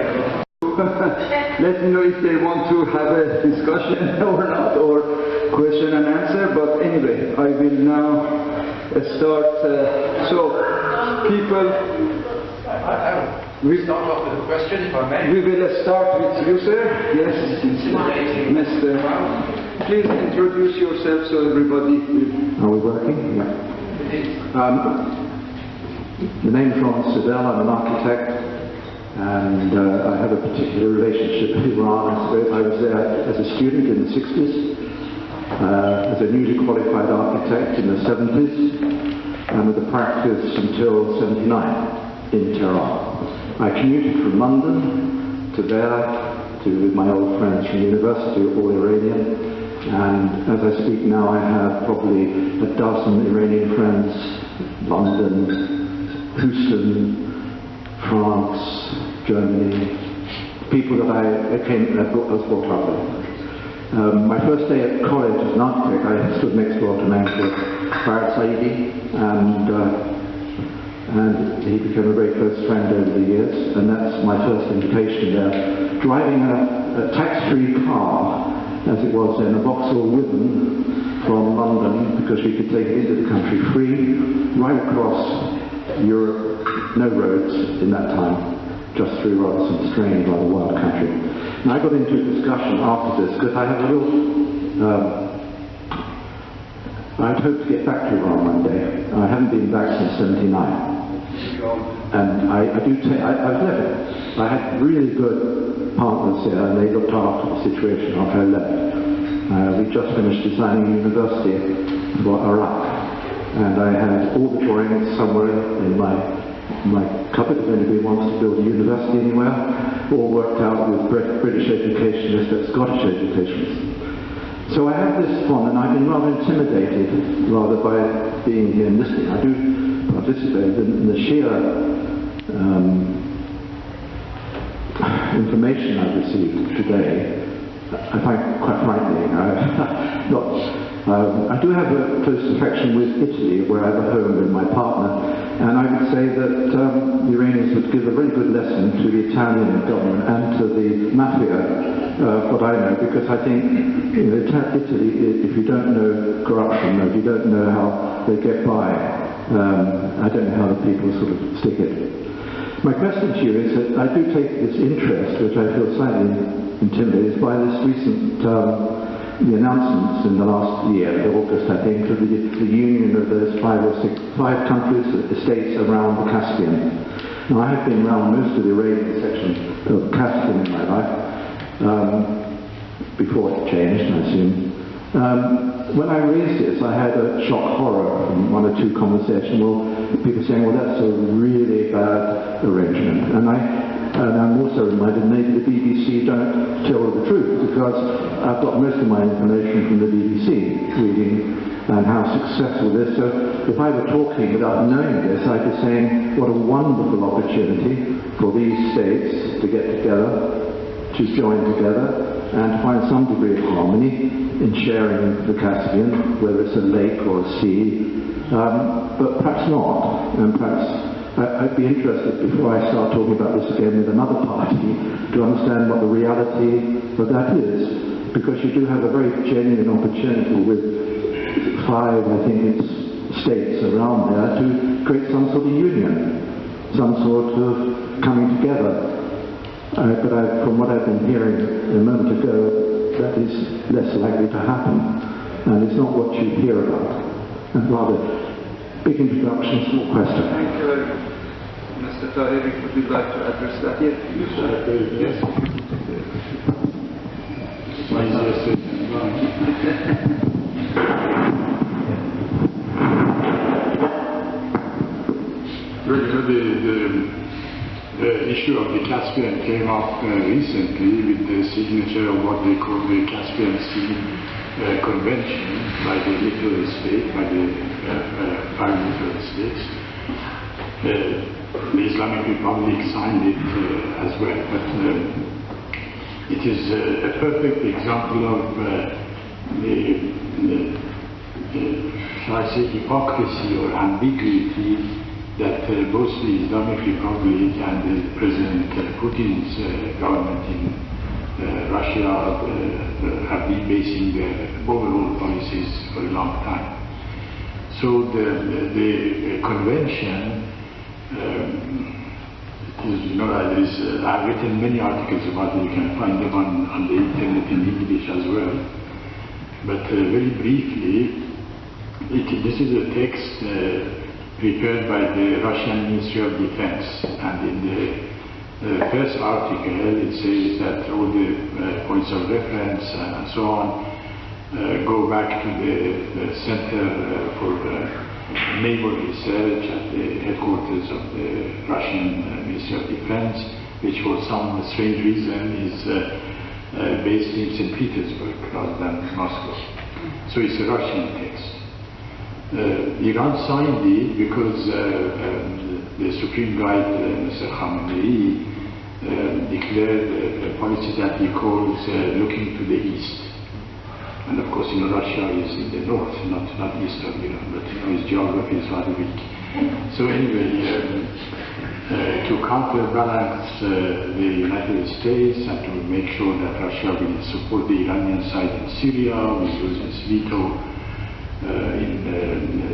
S2: Let me know if they want to have a discussion or not, or question and answer. But anyway, I will now start. People,
S7: we start off with a question, if I may.
S2: We will start with you, sir. Yes, Mr. Please introduce yourself so everybody will.
S8: Are we working? Yeah. The name is Ron Sidell. I'm an architect. And I have a particular relationship with Iran. I was there as a student in the 60s, as a newly qualified architect in the 70s, and with a practice until 79 in Tehran. I commuted from London to there, with my old friends from university, all Iranian, and as I speak now I have probably a dozen Iranian friends, London, Houston, France, Germany, people that I was brought up with. My first day at college as an architect, I stood next door to a man called Hamid Sabi, and he became a very close friend over the years, and that's my first invitation there. Driving a tax-free car, as it was then, a Vauxhall Wyvern from London, because we could take it into the country free, right across Europe, no roads in that time, just through rather some strange, rather wild country. And I got into a discussion after this, because I have a real, I'd hoped to get back to Iran one day. I haven't been back since 79. And I've left it. I had really good partners here, and they looked after the situation after I left. We just finished designing a university for Iraq, and I had all the drawings somewhere in my cupboard if anybody wants to build a university anywhere, all worked out with British educationists and Scottish educationists. So I have this fond, and I've been rather intimidated rather by being here and listening. I do participate in the sheer information I've received today. I find quite frightening. I do have a close affection with Italy, where I have a home with my partner, and I would say that the Iranians would give a very good lesson to the Italian government and to the mafia, what I know, because I think, you know, Italy, if you don't know corruption, if you don't know how they get by, I don't know how the people sort of stick it. My question to you is that I do take this interest, which I feel slightly intimidated by this recent the announcements in the last year, August I think, of the union of those five countries, the states around the Caspian. Now I have been around most of the Iranian section of Caspian in my life, before it changed, I assume. When I raised this, I had a shock horror from one or two conversations. Well, people saying, well, that's a really bad arrangement. And I'm also reminded maybe the BBC don't tell the truth, because I've got most of my information from the BBC, reading and how successful it is. So if I were talking without knowing this, I'd be saying what a wonderful opportunity for these states to get together, to join together, and to find some degree of harmony in sharing the Caspian, whether it's a lake or a sea, but perhaps not, and perhaps I'd be interested, before I start talking about this again with another party, to understand what the reality of that is, because you do have a very genuine opportunity with five, I think it's states around there, to create some sort of union, some sort of coming together. But from what I've been hearing a moment ago, that is less likely to happen, and it's not what you hear about. And rather, big introduction, small question.
S2: Thank you very much. Mr. Taheri, would you like to address that? Yes. Yes.
S3: The issue of the Caspian came up recently with the signature of what they call the Caspian Sea Convention by the littoral state, by the 5 littoral states. The Islamic Republic signed it as well, but it is a perfect example of shall I say, hypocrisy or ambiguity that both the Islamic Republic and President Putin's government in Russia have been basing their overall policies for a long time. So the convention, I've written many articles about it. You can find them on the internet in English as well. But very briefly, this is a text prepared by the Russian Ministry of Defense, and in the first article it says that all the points of reference and so on go back to the Center for Naval Research at the headquarters of the Russian Ministry of Defense, which for some strange reason is based in St. Petersburg rather than Moscow. So it's a Russian text. Iran signed it because the Supreme Guide, Mr. Khamenei, declared a policy that he calls looking to the east. And of course, Russia is in the north, not east of Iran, but his geography is rather weak. So anyway, to counterbalance the United States and to make sure that Russia will support the Iranian side in Syria, will use its veto in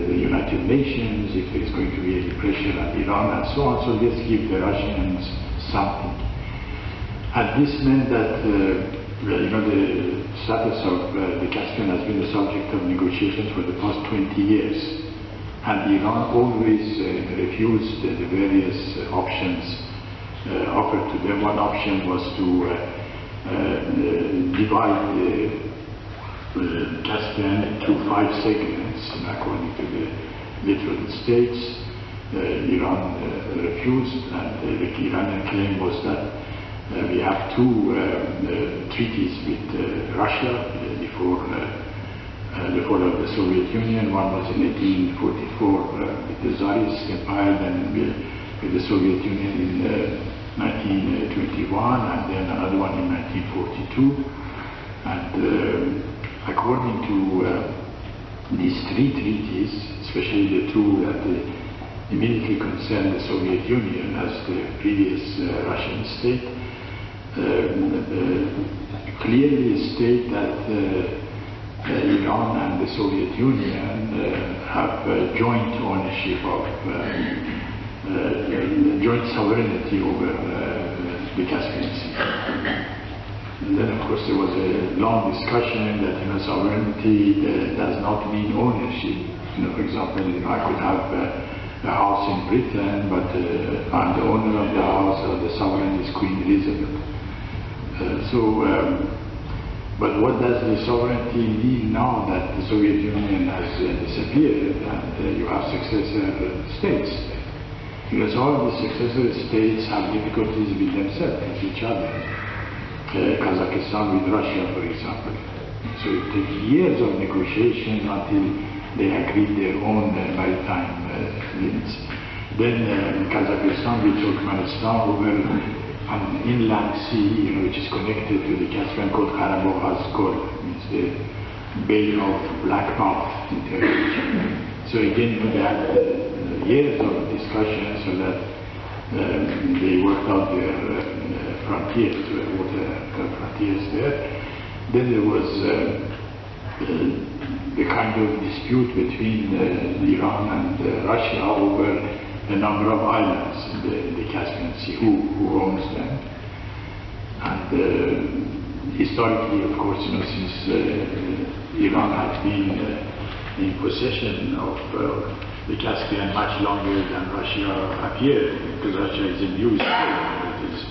S3: the United Nations if there is going to be any pressure on Iran and so on. So let's give the Russians something. And this meant that the status of the Caspian has been the subject of negotiations for the past 20 years. And Iran always refused the various options offered to them. One option was to divide Caspian into 5 segments, according to the different states. Iran refused, and the Iranian claim was that we have 2 treaties with Russia before the fall of the Soviet Union. One was in 1844 with the Tsarist Empire, then with the Soviet Union in 1921, and then another one in 1942. And according to these 3 treaties, especially the 2 that immediately concerned the Soviet Union as the previous Russian state, clearly state that Iran and the Soviet Union have joint ownership of, joint sovereignty over the Caspian Sea. And then, of course, there was a long discussion that sovereignty does not mean ownership. For example, I could have a house in Britain, but I'm the owner of the house, or the sovereign is Queen Elizabeth. But what does the sovereignty mean now that the Soviet Union has disappeared and you have successor states? Because all the successor states have difficulties with themselves, with each other. Kazakhstan with Russia, for example. So it takes years of negotiation until they agreed their own maritime limits. Then Kazakhstan with Turkmenistan over an inland sea, which is connected to the Caspian, called Karabakh-Azkor, means the Bay of Black Mouth in Turkish. So again, they had years of discussion so that they worked out their frontiers, water frontiers there. Then there was the kind of dispute between Iran and Russia over a number of islands in the Caspian Sea, who owns them. And historically, of course, since Iran had been in possession of the Caspian much longer than Russia appeared, because Russia is a new state.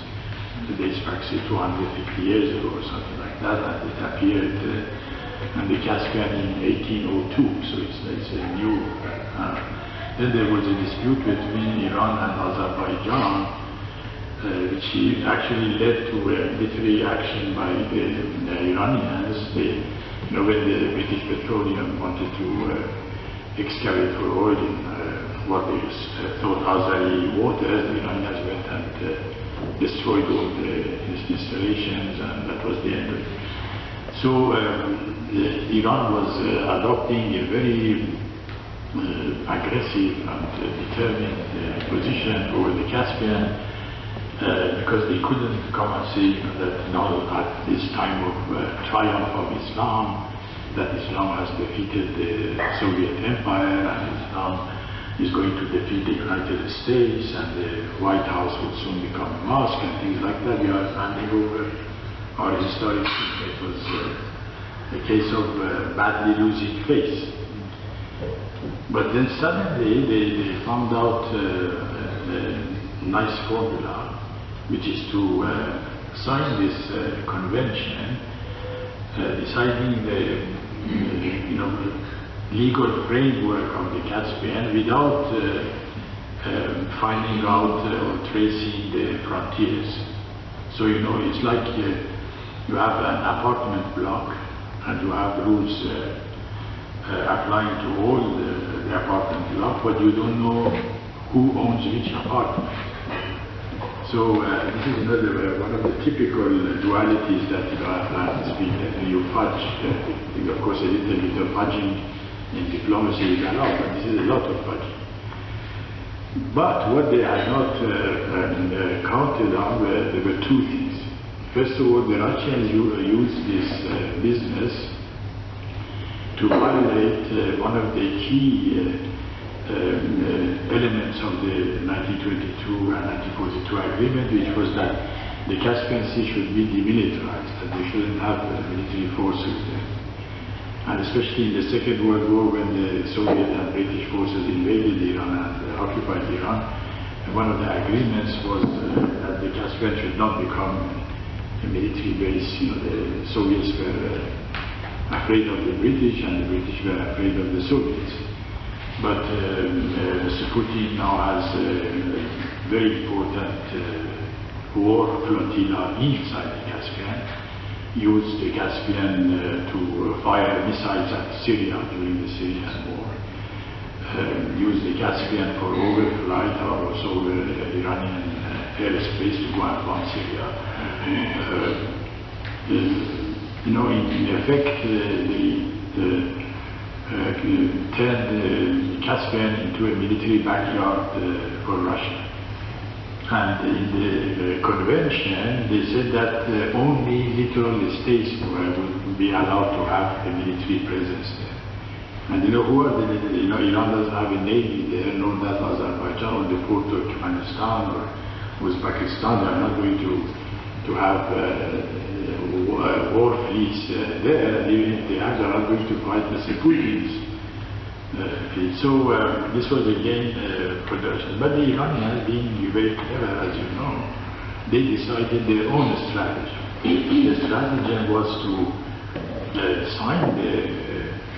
S3: It dates back to 250 years ago or something like that, and it appeared in the Caspian in 1802, so it's a new. Then there was a dispute between Iran and Azerbaijan, which actually led to a military action by the Iranians. When the British Petroleum wanted to excavate for oil in what they thought Azeri waters, the Iranians went and destroyed all the installations, and that was the end of it. So Iran was adopting a very aggressive and determined position over the Caspian because they couldn't come and say that now at this time of triumph of Islam, that Islam has defeated the Soviet Empire and Islam is going to defeat the United States and the White House will soon become a mosque and things like that. We are handing over our historic. It was a case of badly losing face. But then suddenly they found out a nice formula, which is to sign this convention, deciding the legal framework of the Caspian without finding out or tracing the frontiers. So it's like you have an apartment block and you have rules applying to all the apartment block, but you don't know who owns which apartment. So this is another one of the typical dualities that happens when you fudge. Of course, a little bit of fudging in diplomacy is allowed, but this is a lot of fudging. But what they had not counted on there were 2 things. First of all, the Russians used this business to violate one of the key elements of the 1922 and 1942 agreement, which was that the Caspian Sea should be demilitarized, that they shouldn't have military forces there. And especially in the Second World War, when the Soviet and British forces invaded Iran and occupied Iran, one of the agreements was that the Caspian should not become a military base. The Soviets were afraid of the British, and the British were afraid of the Soviets. But Mr. Putin now has a very important war flotilla inside the Caspian, used the Caspian to fire missiles at Syria during the Syrian war, used the Caspian for overflight or also over Iranian airspace to go and bomb Syria. You know, in effect, turned the Caspian into a military backyard for Russia. And in the convention, they said that only literal states would be allowed to have a military presence there. And you know who are Iran doesn't have a navy there, nor does Azerbaijan or the port of Turkmenistan or Uzbekistan. They are not going to have war fleets there, and even if they have, they are not going to fight Mr. Putin's fleet. So this was again for the Russians. But the Iranians, being very clever, as you know, they decided their own strategy. The strategy was to sign the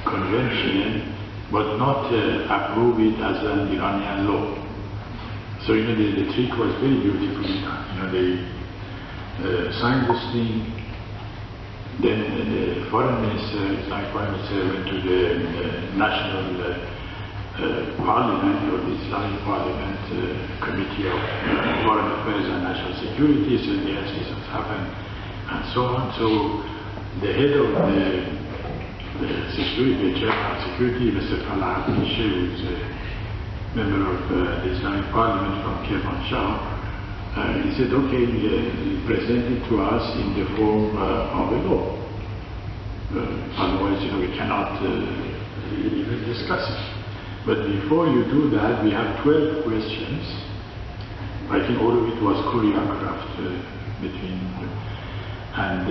S3: convention, but not approve it as an Iranian law. So you know the trick was very beautifully done. You know, they signed this thing. Then the foreign minister, Islamic foreign minister, went to the national parliament, or the Islamic parliament committee of foreign affairs and national security, said yes, this has happened, and so on. So the head of the security, the chairman of security, Mr. Falah Abdishe, who is a member of the Islamic parliament from Kermanshah, he said, okay, present it to us in the form of a law. Otherwise, you know, we cannot even discuss it. But before you do that, we have 12 questions. I think all of it was choreographed between you. And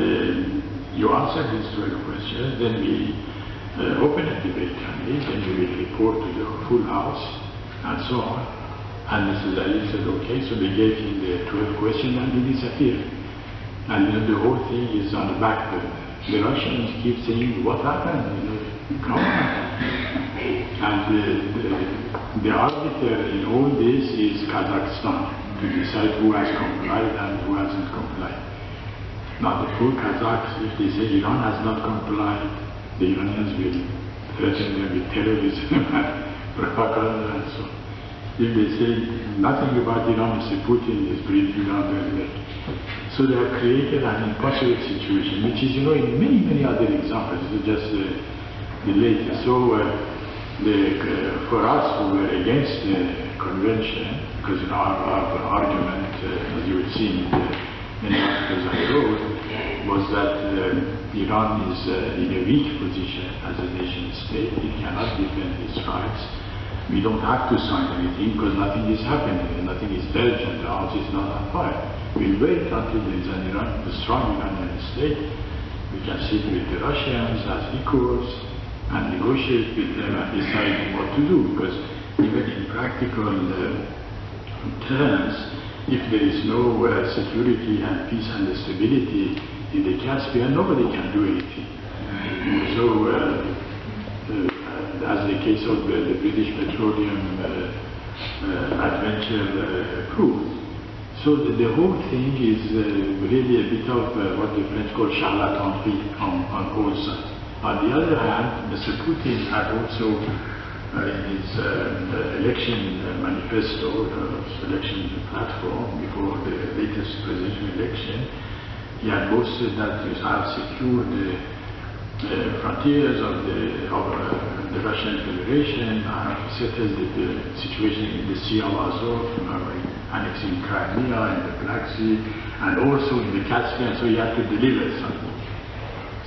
S3: you answer these 12 questions, then we open a debate on it, then we will report to the full house, and so on. And Mr. Ali said, okay, so they gave him the 12 questions and he disappeared. And you know, the whole thing is on the back burner. The Russians keep saying, what happened? You know, come on. And the arbiter in all this is Kazakhstan, to decide who has complied and who hasn't complied. Now the poor Kazakhs, if they say Iran has not complied, the Iranians will threaten them with terrorism and propaganda and so on. If they say nothing about Iran, Mr. Putin is breathing down their neck. So they have created an impossible situation, which is, you know, in many, many other examples. This is just the latest. So for us who were against the convention, because you know, our argument, as you would see in the many articles I wrote, was that Iran is in a weak position as a nation state. It cannot defend its rights. We don't have to sign anything because nothing is happening, nothing is urgent, the house is not on fire. We'll wait until there is a strong Iranian state. We can sit with the Russians as equals and negotiate with them and decide what to do, because even in practical terms, if there is no security and peace and stability in the Caspian, nobody can do anything. So as the case of the British petroleum adventure proved. So the whole thing is really a bit of what the French call charlatanry on all sides. On the other hand, Mr. Putin had also in his election manifesto, election platform before the latest presidential election, he had boasted that he had secured the frontiers of the Russian Federation, settled the situation in the Sea of Azov, annexing Crimea and the Black Sea, and also in the Caspian, so he had to deliver something.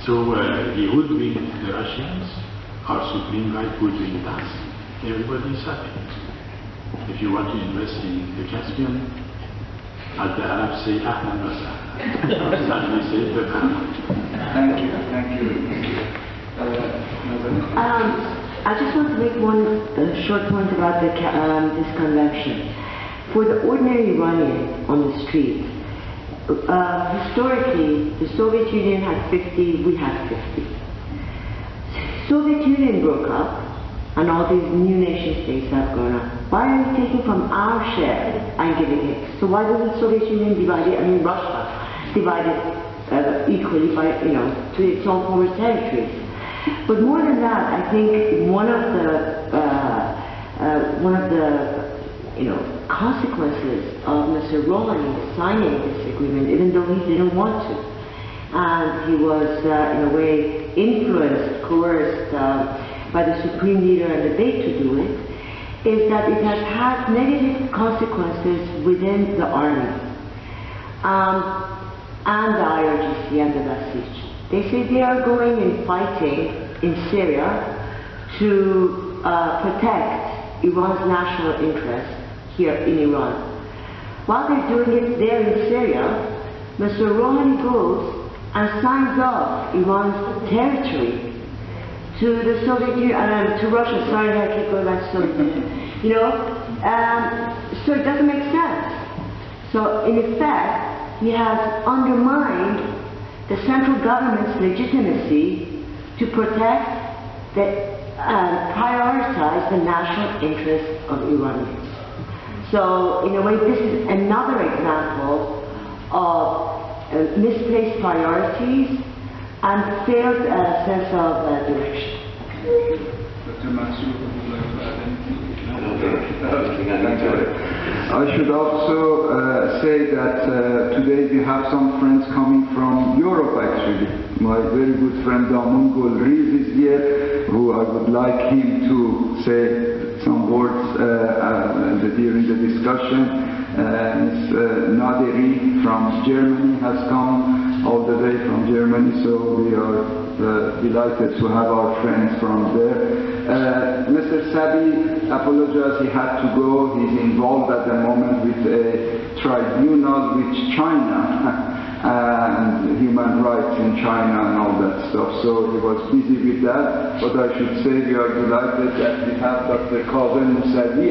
S3: So he hoodwinked the Russians, our supreme right hoodwinked us. Everybody is happy. If you want to invest in the Caspian, as the Arabs say, ahlan wa sahlan. As we say,
S2: Thank you, thank you.
S4: I just want to make one short point about this convention. For the ordinary Iranian on the street, historically, the Soviet Union had 50, we had 50. Soviet Union broke up, and all these new nation states have grown up. Why are you taking from our share and giving it? So why wasn't Soviet Union divided, Russia divided equally by, to its own former territories? But more than that, I think one of the consequences of Mr. Rouhani signing this agreement, even though he didn't want to, and he was in a way influenced, coerced by the supreme leader and the Bey to do it, is that it has had negative consequences within the army and the IRGC and the Basij. They say they are going and fighting in Syria to protect Iran's national interest here in Iran. While they're doing it there in Syria, Mr. Rouhani goes and signs off Iran's territory to the Soviet Union, to Russia. Sorry, I keep going back to Soviet Union. So it doesn't make sense. So in effect, he has undermined the central government's legitimacy to protect prioritize the national interests of Iranians. So in a way, this is another example of misplaced priorities and failed sense of direction.
S2: Dr. Mansoor, would you like to add anything?
S9: I should also say that today we have some friends coming from Europe actually. My very good friend Damun Golriz is here, who I would like him to say some words during the discussion. Ms. Naderi from Germany has come all the way from Germany, so we are delighted to have our friends from there. Mr. Sabi apologized, he had to go. He's involved at the moment with a tribunal with China and human rights in China and all that stuff. So he was busy with that. But I should say we are delighted that we have Dr. Kayhan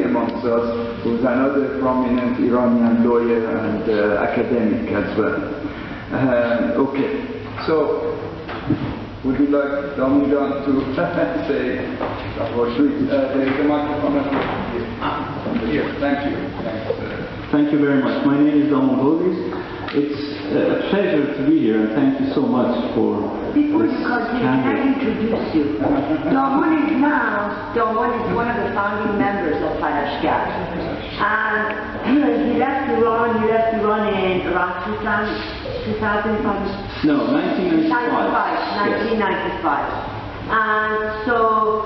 S9: amongst us, who's another prominent Iranian lawyer and academic as well. Okay, so would you like Damujan to say or should there is a microphone here. Thank you.
S10: Thank you very much. My name is Damun Golriz. It's a pleasure to be here, and thank you so much for
S4: Before
S10: this
S4: you continue, can I introduce you? Damun is one of the founding members of Farashgah. And he left Iran in around 2000,
S10: No, 1995.
S4: 1995. And so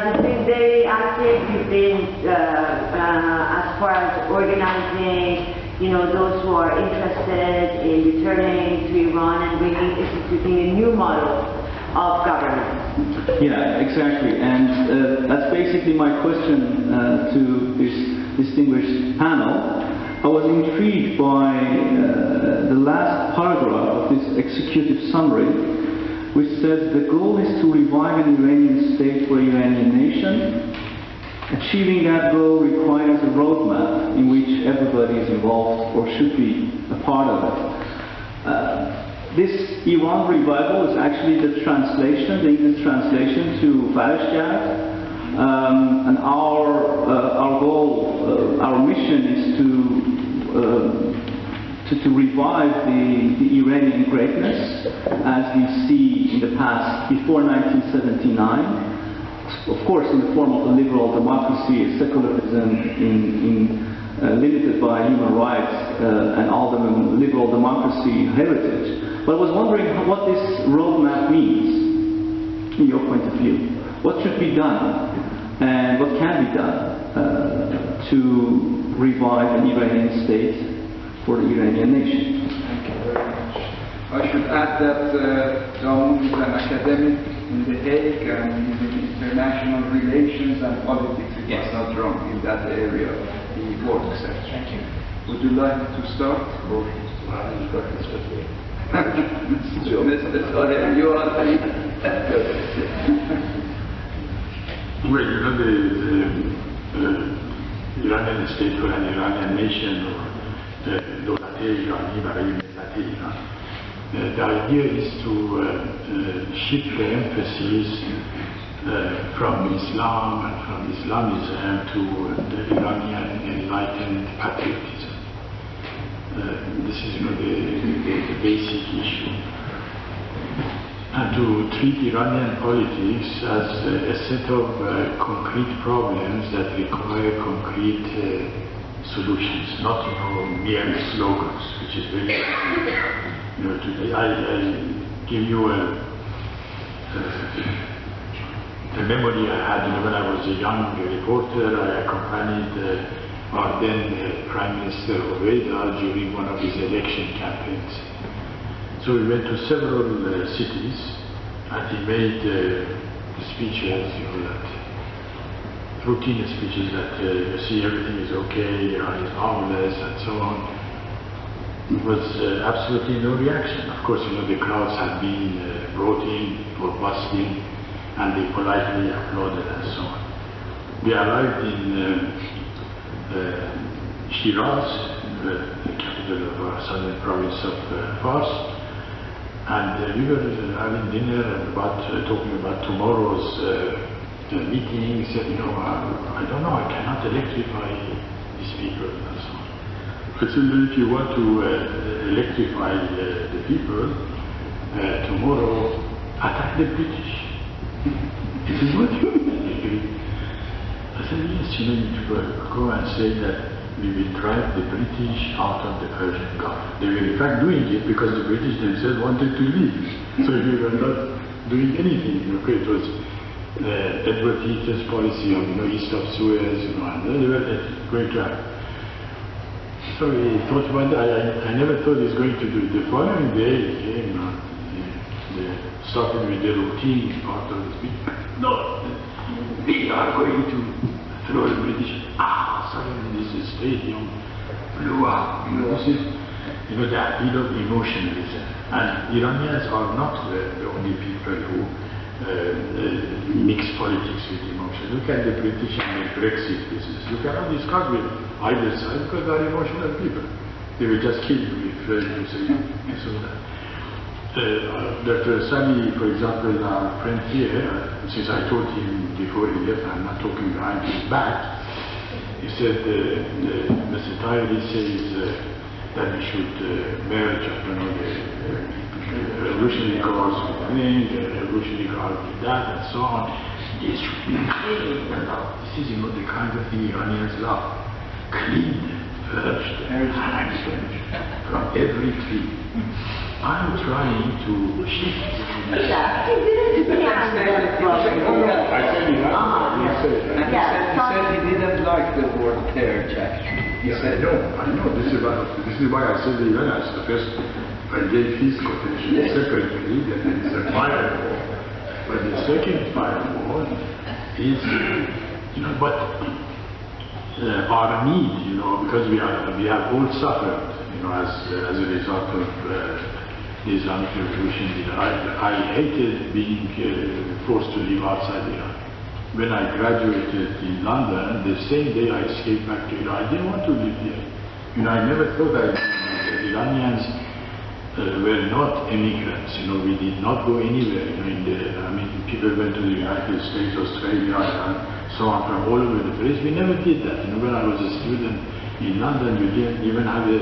S4: you've been very active, you've been as far as organizing, those who are interested in returning to Iran and instituting a new model of governance.
S10: Yeah, exactly. And that's basically my question to this distinguished panel. I was intrigued by the last paragraph of this executive summary, which says the goal is to revive an Iranian state for a Iranian nation. Achieving that goal requires a roadmap in which everybody is involved or should be a part of it. This Iran revival is actually the translation, the English translation to Farashgah, and our goal, our mission is to revive the Iranian greatness as we see in the past, before 1979. Of course, in the form of a liberal democracy, secularism limited by human rights and all the liberal democracy heritage. But I was wondering what this roadmap means, in your point of view. What should be done, and what can be done to revive an Iranian state for the Iranian nation?
S2: Thank you very much. I should add that Damun is an academic in The Hague and he's in international relations and politics, if I'm not wrong, in that area he works at. Thank you. Would you like to start? Mr. Taheri, you are
S3: Well, the Iranian state for an Iranian nation or دولت ایرانی برای ملت ایران The idea is to shift the emphasis from Islam and from Islamism to the Iranian enlightened patriotism. This is the basic issue. And to treat Iranian politics as a set of concrete problems that require concrete solutions, not mere slogans, which is very today. I give you a memory I had when I was a young reporter. I accompanied our then Prime Minister Obeda during one of his election campaigns. So we went to several cities, and he made speeches, that routine speeches that you see everything is okay, Iran is harmless, and so on. There was absolutely no reaction. Of course, the crowds had been brought in for busking, and they politely applauded and so on. We arrived in Shiraz, the capital of our southern province of Fars, and we were having dinner and talking about tomorrow's meeting. He said, I don't know, I cannot electrify these people and so on. But so if you want to electrify the people, tomorrow attack the British. This is what you mean. I said, yes, you need to go and say that we will drive the British out of the Persian Gulf. They were in fact doing it because the British themselves wanted to leave. So we were not doing anything. It was Edward Heath's policy of east of Suez, and they were going to happen. So we thought about that. I never thought he was going to do it. The following day he came, they started with the routine part of the speech. No, we are going to throw the British. Suddenly this stadium blew up. This is the appeal of emotionalism. And Iranians are not the only people who mix politics with emotion. Look at the British and the Brexit business. You cannot discuss with either side because they are emotional people. They will just kill you if you say so that. Dr. Sabi, for example, our friend here, since I told him before he left, I'm not talking behind his back, he said, Mr. Taheri says that we should merge, the revolutionary cause with the revolutionary cause with that, and so on. This should be clean. This is, the kind of thing Iranians love. Clean, purged, from every tree. I'm trying to shift.
S2: I said he didn't like the word terror, Jack. He said,
S3: I know. This is why I said the Iranians. The first, I gave his quotation separately, that it's a firewall. But the second firewall is, but our need, because we have all suffered, as a result of the Islamic Revolution. I hated being forced to live outside Iran. When I graduated in London, the same day I escaped back to Iran. I didn't want to live here. I never thought that Iranians were not immigrants. We did not go anywhere. People went to the United States, Australia, and so on, from all over the place. We never did that. When I was a student in London, you didn't even have a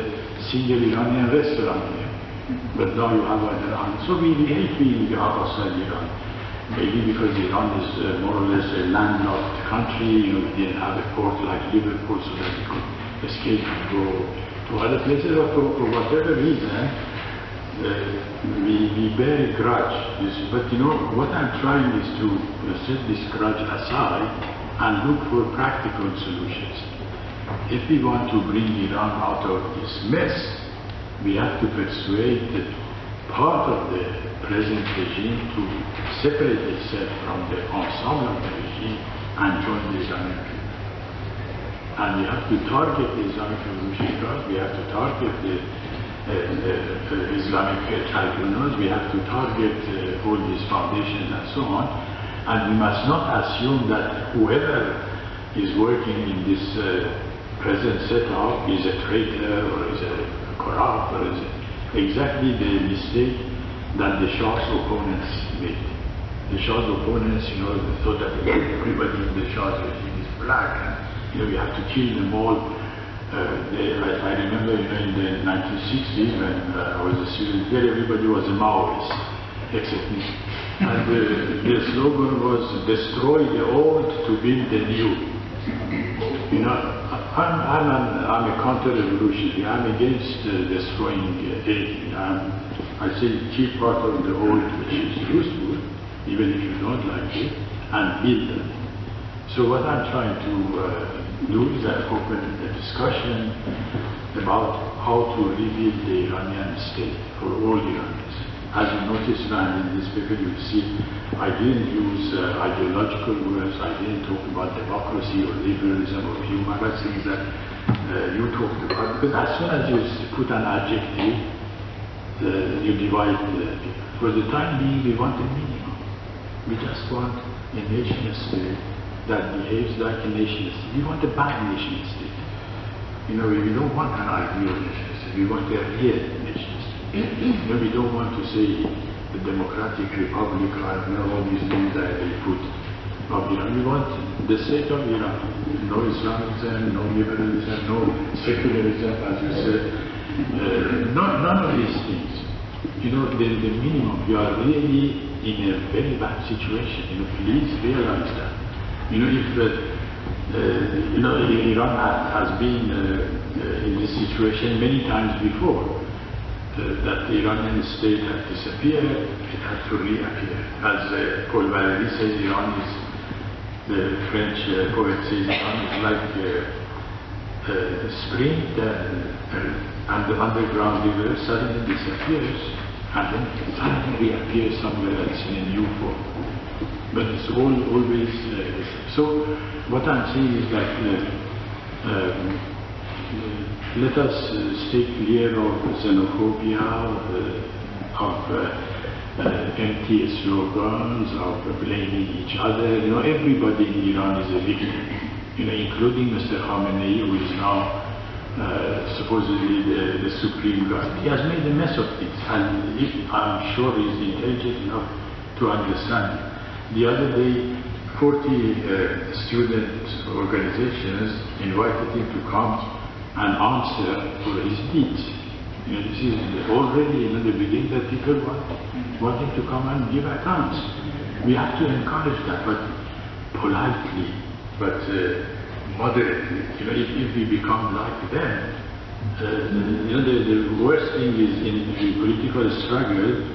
S3: single Iranian restaurant here. But now you have one around. So we hate being outside Iran. Maybe because Iran is more or less a landlocked country. We didn't have a port like Liverpool so that we could escape and go to other places. Or for whatever reason, we bear a grudge. But what I'm trying is to set this grudge aside and look for practical solutions. If we want to bring Iran out of this mess, we have to persuade part of the present regime to separate itself from the ensemble of the regime and join the Islamic people. And we have to target the Islamic Revolution Guard, we have to target the Islamic tribunals, we have to target all these foundations and so on. And we must not assume that whoever is working in this present setup is a traitor or is a corrupt or is exactly the mistake that the Shah's opponents made. The Shah's opponents, thought that everybody in the Shah's regime is black, and we have to kill them all. I remember, in the 1960s when I was a student here, everybody was a Maoist, except me. And the slogan was "Destroy the old to build the new." I'm a counter-revolutionary. I'm against destroying anything. I say keep part of the old which is useful, even if you don't like it, and build them. So what I'm trying to do is open a discussion about how to rebuild the Iranian state for all Iranians. As you notice now in this paper, you see I didn't use ideological words. I didn't talk about democracy or liberalism or human rights, things that you talked about. Because as soon as you put an adjective, you divide the people. For the time being, we want a minimum. We just want a nation state that behaves like a nation state. We want a bad nation state. We don't want an ideal nation state. We want a real nation state. We don't want to say the democratic republic or all these things that they put of Iran. We want the state of Iran. No Islamism, no liberalism, no secularism, as you said. None of these things. The minimum. You are really in a very bad situation. Please realize that. Iran has been in this situation many times before. That the Iranian state had disappeared, it had to reappear. As Paul Valéry says, Iran is, the French poet says, Iran is like spring, and the underground river suddenly disappears, and then suddenly reappears somewhere else in a new form. But it's always, so what I'm saying is that let us stay clear of xenophobia, of empty slogans, of blaming each other. Everybody in Iran is a victim, including Mr. Khamenei, who is now supposedly the supreme god. He has made a mess of things, and I'm sure he's intelligent enough to understand. The other day, 40 student organizations invited him to come and answer for his deeds. This is already the beginning that people want him to come and give accounts. We have to encourage that, but politely, but moderately. If we become like them, the worst thing is in the political struggle,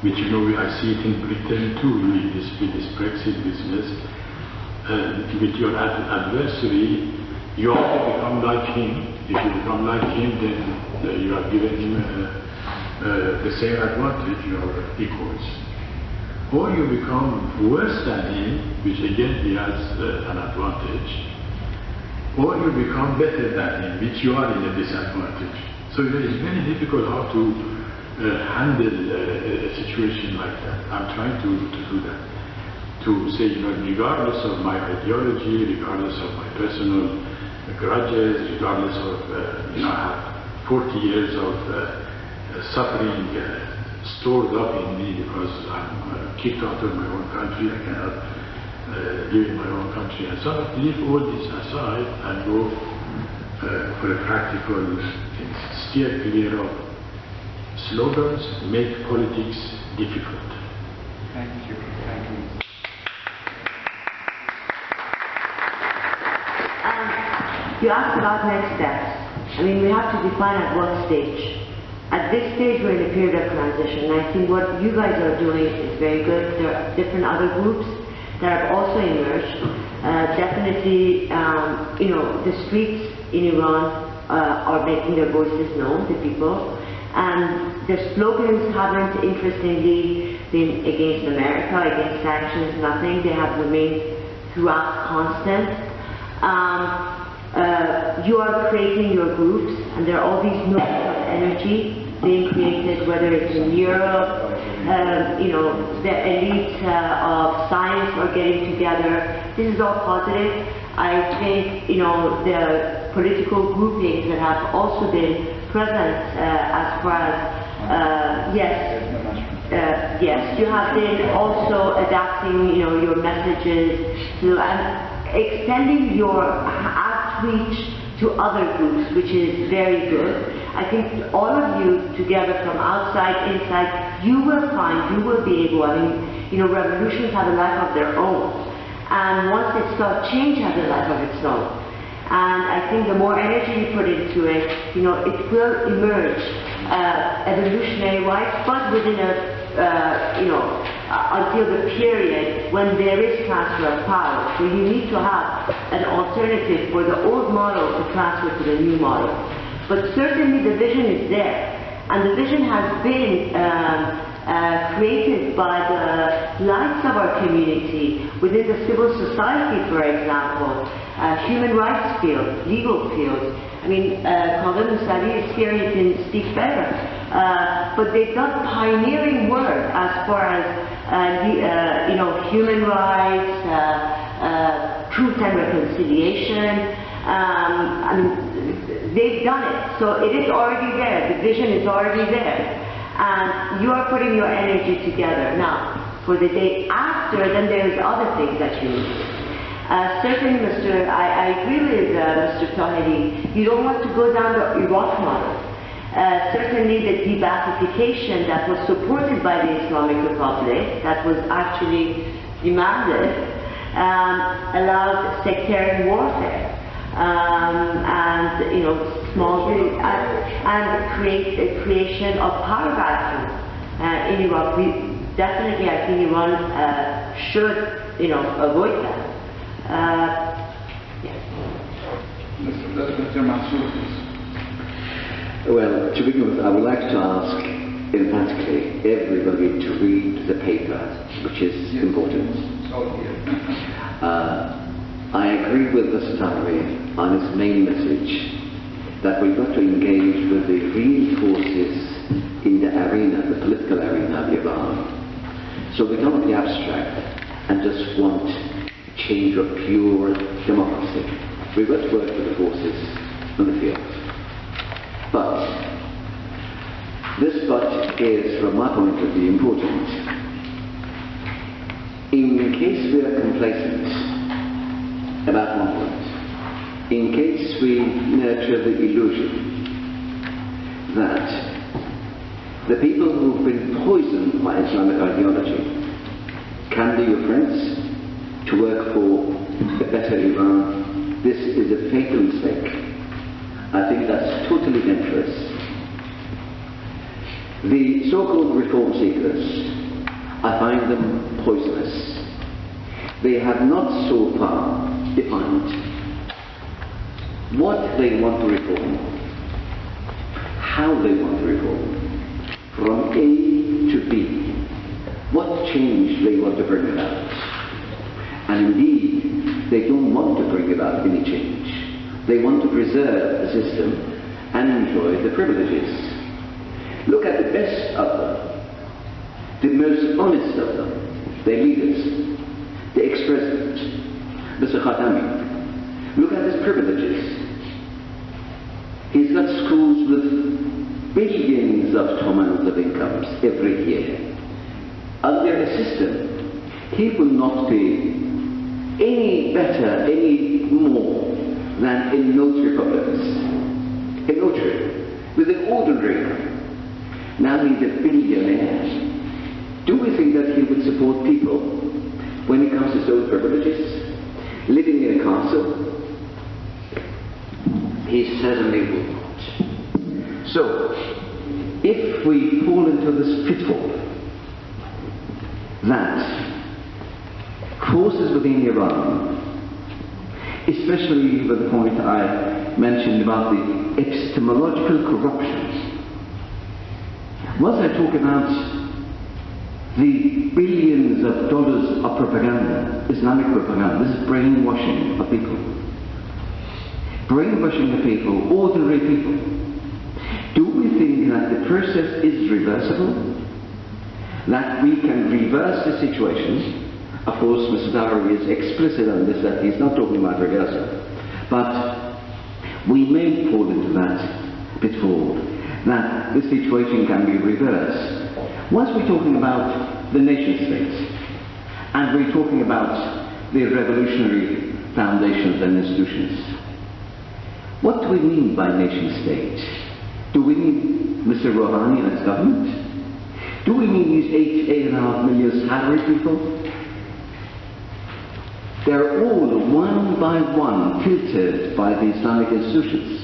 S3: which I see it in Britain too, with this Brexit business, with your adversary, you also become like him. If you become like him, then you are giving him the same advantage, you are equals. Or you become worse than him, which again he has an advantage. Or you become better than him, which you are in a disadvantage. So it is very difficult how to handle a situation like that. I'm trying to do that. To say, regardless of my ideology, regardless of my personal grudges, regardless of, I have 40 years of suffering stored up in me because I'm kicked out of my own country, I cannot live in my own country, and so I leave all this aside and go for a practical thing. Steer clear of slogans, make politics difficult.
S2: Thank you. Thank you.
S4: You asked about next steps. We have to define at what stage. At this stage, we're in a period of transition. And I think what you guys are doing is very good. There are different other groups that have also emerged. Definitely, the streets in Iran are making their voices known to people. And their slogans haven't, interestingly, been against America, against sanctions, nothing. They have remained throughout constant. You are creating your groups, and there are all these nodes of energy being created, whether it's in Europe, the elites of science are getting together. This is all positive. I think, the political groupings that have also been present as far as Yes. Yes, you have been also adapting, your messages to extending your outreach to other groups, which is very good. I think all of you together from outside, inside, you will find, you will be able, revolutions have a life of their own. And once they start, change has a life of its own. And I think the more energy you put into it, it will emerge evolutionary-wise, but within until the period when there is transfer of power. So you need to have an alternative for the old model to transfer to the new model. But certainly the vision is there, and the vision has been created by the lights of our community within the civil society, for example, human rights field, legal fields. Hamid Sabi is here, he can speak better. But they've done pioneering work as far as human rights, truth and reconciliation. They've done it, so it is already there. The vision is already there, and you are putting your energy together. Now, for the day after, then there's other things that you need. Certainly, I agree with Mr. Taheri. You don't want to go down the Iraq model. Certainly, the de-Baathification that was supported by the Islamic Republic, that was actually demanded, allowed sectarian warfare. Small groups, and creation of power vacuum in Iraq. Definitely, I think Iran should, avoid that. Yes.
S2: Mr. Mansoor, please.
S11: Well, to begin with, I would like to ask emphatically everybody to read the paper, which is important. I agree with Mr. Taheri on his main message that we've got to engage with the real forces in the arena, the political arena of Iran. So we don't be abstract and just want change of pure democracy. We've got to work with the forces on the field. But this but is, from my point of view, important. In case we are complacent about one point, in case we nurture the illusion that the people who've been poisoned by Islamic ideology can be your friends to work for a better Iran, this is a fatal mistake. I think that's totally dangerous. The so-called reform seekers, I find them poisonous. They have not so far defined what they want to reform, how they want to reform, from A to B, what change they want to bring about. And indeed, they don't want to bring about any change. They want to preserve the system and enjoy the privileges. Look at the best of them, the most honest of them, their leaders, the ex-president, Mr. Khatami. Look at his privileges. He's got schools with billions of tumans of incomes every year. Under a system, he will not be any better, any more than in notary publics. A notary with an ordinary income. Now he's a billionaire. Do we think that he would support people when it comes to those privileges? Living in a castle? He certainly would not. So, if we fall into this pitfall that forces within Iran, especially with the point I mentioned about the epistemological corruption, once I talk about the billions of dollars of propaganda, Islamic propaganda, this is brainwashing of people. Brainwashing the people, ordinary people. Do we think that the process is reversible? That we can reverse the situation? Of course, Mr. Taheri is explicit on this, that he's not talking about reversal. But we may fall into that pitfall that the situation can be reversed. Once we're talking about the nation state, and we're talking about the revolutionary foundations and institutions, what do we mean by nation state? Do we mean Mr. Rouhani and his government? Do we mean these 8.5 million salary people? They're all one by one filtered by the Islamic institutions,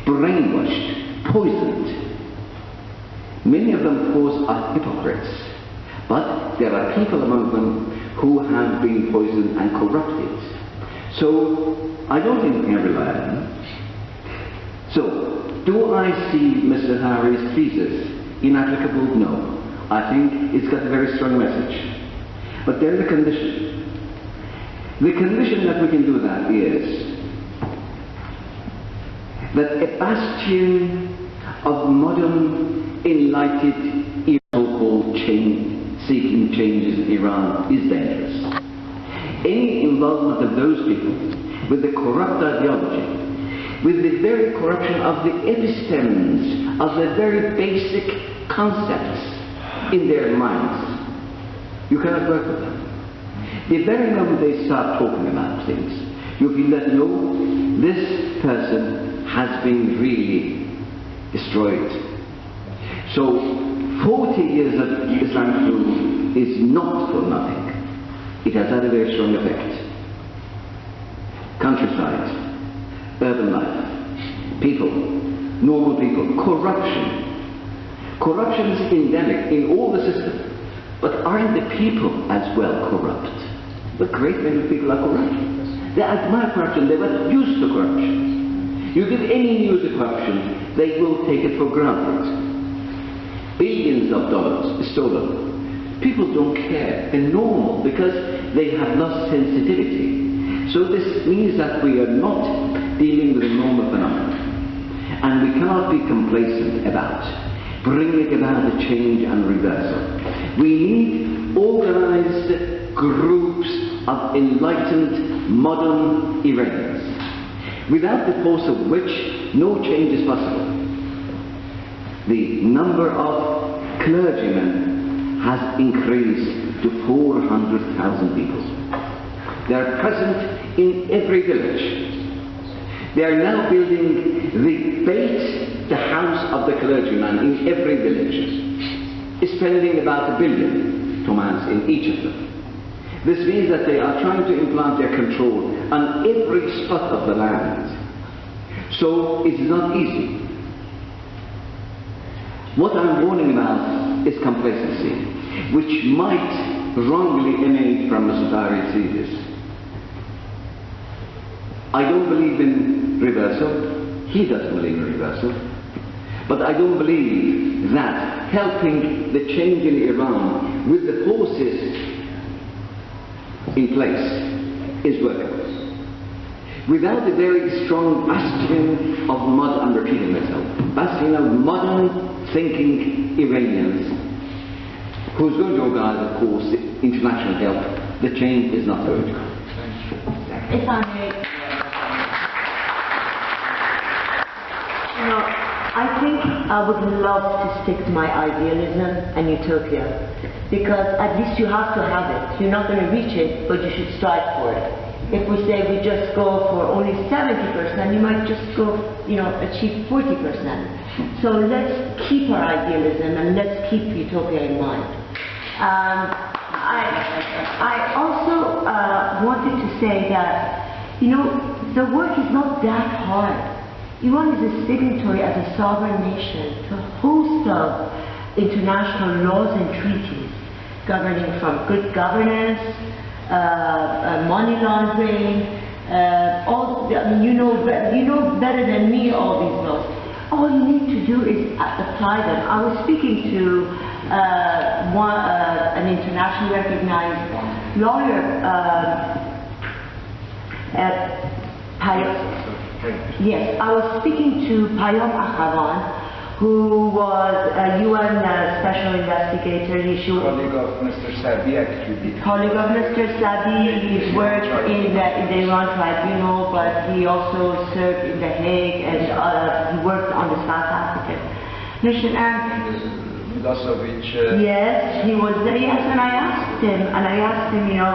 S11: brainwashed, poisoned. Many of them, of course, are hypocrites, but there are people among them who have been poisoned and corrupted. So I don't think we can rely on them. So, do I see Mr. Taheri's thesis inapplicable? No. I think it's got a very strong message. But there's a condition. The condition that we can do that is that a bastion of modern, enlightened, so-called seeking changes in Iran is dangerous. Any involvement of those people with the corrupt ideology, with the very corruption of the epistems, of the very basic concepts in their minds, you cannot work with them. The very moment they start talking about things, you feel that no, this person has been really destroyed. So 40 years of Islamic rule is not for nothing. It has had a very strong effect. Countryside, urban life, people, normal people, corruption. Corruption is endemic in all the system. But aren't the people as well corrupt? A great many people are corrupt. They admire corruption, they were used to corruption. You give any news of corruption, they will take it for granted. Billions of dollars stolen. People don't care. They're normal because they have lost sensitivity. So this means that we are not dealing with a normal phenomenon. And we cannot be complacent about bringing about a change and reversal. We need organized groups of enlightened, modern Iranians, without the force of which no change is possible. The number of clergymen has increased to 400,000 people. They are present in every village. They are now building the house of the clergyman in every village, spending about $1 billion in each of them. This means that they are trying to implant their control on every spot of the land. So it's not easy. What I'm warning about is complacency, which might wrongly emanate from Mr. Taheri's thesis. I don't believe in reversal. He doesn't believe in reversal. But I don't believe that helping the change in Iran with the forces in place is workable. Without a very strong bastion of modern, I'm repeating myself, bastion of modern thinking Iranians, who's going to organize, of course, international help, the change is not going to come.
S4: If I may, I think I would love to stick to my idealism and utopia, because at least you have to have it. You're not going to reach it, but you should strive for it. If we say we just go for only 70%, you might just go, achieve 40%. So let's keep our idealism and let's keep utopia in mind. I also wanted to say that, the work is not that hard. Iran is a signatory as a sovereign nation to a host of international laws and treaties governing from good governance, money laundering, you know better than me all these laws. All you need to do is apply them. I was speaking to an internationally recognized lawyer at Yes, I was speaking to Payam Akhavan, who was a UN special investigator.
S2: Colleague of Mr. Sabi, actually.
S4: Colleague of Mr. Sabi. He's worked in the Iran Tribunal, but he also served in The Hague and he worked on the South African. mission. And yes, he was there. Yes, and I asked him, you know,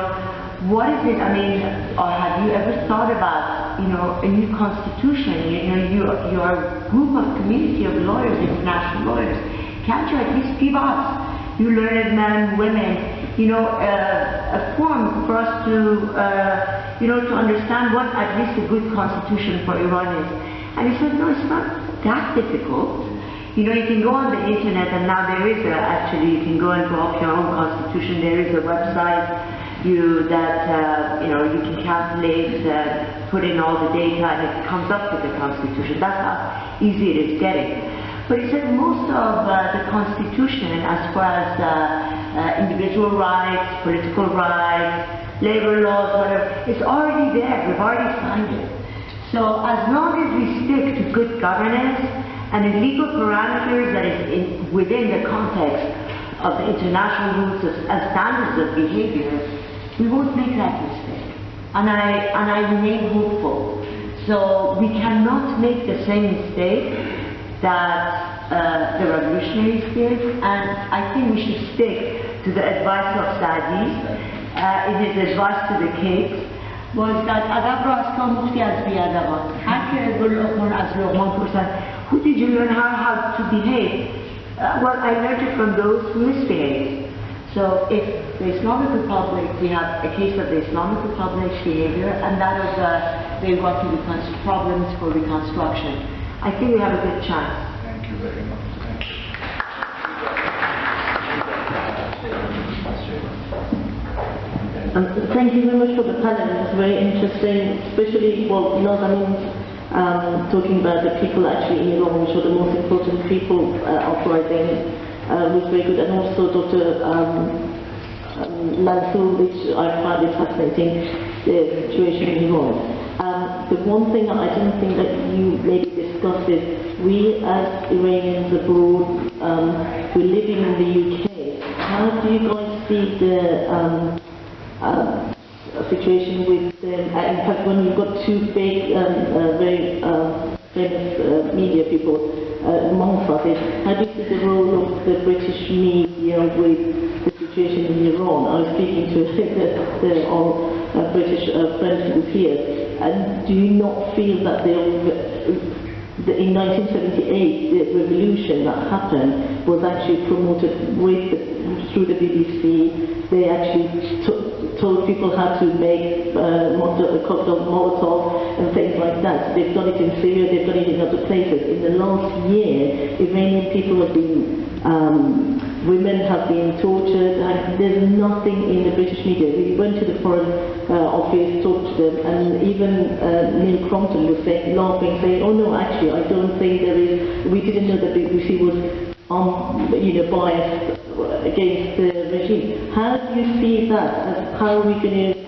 S4: what is it? I mean, or have you ever thought about, you know, a new constitution? You know, you are a group of community of lawyers, international lawyers. Can't you at least give us, you learned men, women, you know, a form for us to, you know, to understand what at least a good constitution for Iran is? And he said, no, it's not that difficult. You know, you can go on the internet, and now there is actually, you can go and draw up your own constitution. There is a website you can calculate, put in all the data, and it comes up with the constitution. That's how easy it is getting. But he said most of the constitution, as far as individual rights, political rights, labor laws, whatever, it's already there. We've already signed it. So as long as we stick to good governance and in legal parameters that is within the context of the international rules and standards of behavior, we won't make that mistake. And I remain hopeful. So we cannot make the same mistake that the revolutionaries did, and I think we should stick to the advice of Saadi. In his advice to the Cape was that who did you learn how to behave? Well, I learned it from those who misbehaved. So if the Islamic Republic, we have a case of the Islamic Republic's behavior, and that is they want to problems for reconstruction. I think we have a good chance.
S1: Thank you very much.
S12: Thank you very much for the panel. It was very interesting, especially, well, Nazenin talking about the people actually in Iran, which are the most important people uprising, was very good, and also Dr. Mansoor, which I found it fascinating, the situation in Iran. The one thing I don't think that you maybe discussed is, we as Iranians abroad, we're living in the UK. How do you guys see the situation with in fact, when you've got two big, very famous media people amongst us, how do you see the role of the British media with the situation in Iran? I was speaking to the British friend who was here, and do you not feel that in 1978, the revolution that happened was actually promoted through the BBC? They actually told people how to make cocktail Molotov and things like that. They've done it in Syria, they've done it in other places. In the last year, Iranian people have been, women have been tortured, and there's nothing in the British media. We went to the Foreign Office, talked to them, and even Neil Crompton was laughing, saying, oh no, actually, I don't think there is, we didn't know that the BBC was biased against the regime. How do you see that? How are we going to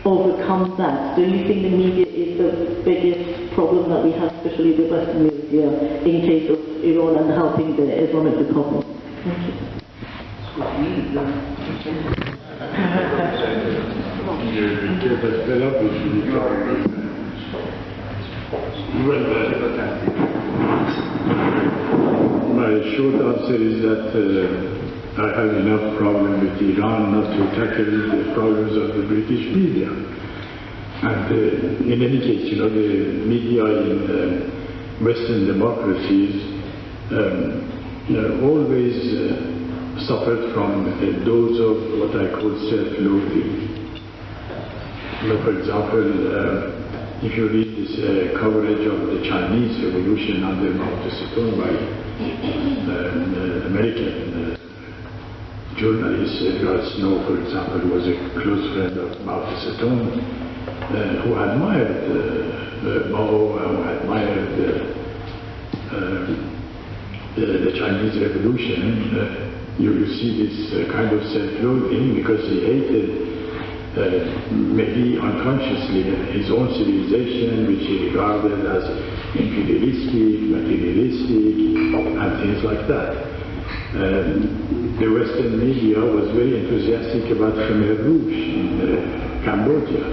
S12: overcome that? Do you think the media is the biggest problem that we have, especially the Western media, in case of Iran and helping the Islamic Republic? Thank you.
S3: My short answer is that I have enough problem with Iran not to tackle the problems of the British media. And in any case, the media in Western democracies always suffered from a dose of what I call self-loathing. For example, if you read this coverage of the Chinese Revolution under Mao Zedong by American journalist Edward Snow, for example, was a close friend of Mao Zedong, who admired Mao, who admired the Chinese Revolution. You see this kind of self-loathing because he hated maybe unconsciously his own civilization, which he regarded as imperialistic, materialistic, and things like that. The Western media was very enthusiastic about Khmer Rouge in Cambodia,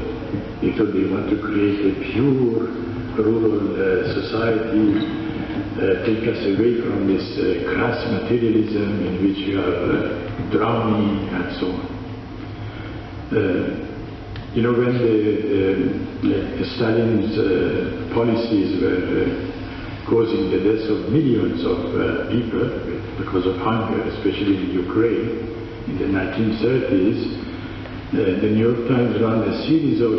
S3: because they want to create a pure rural society take us away from this crass materialism in which we are drowning and so on. You know, when Stalin's policies were causing the deaths of millions of people because of hunger, especially in Ukraine in the 1930s, the New York Times ran a series of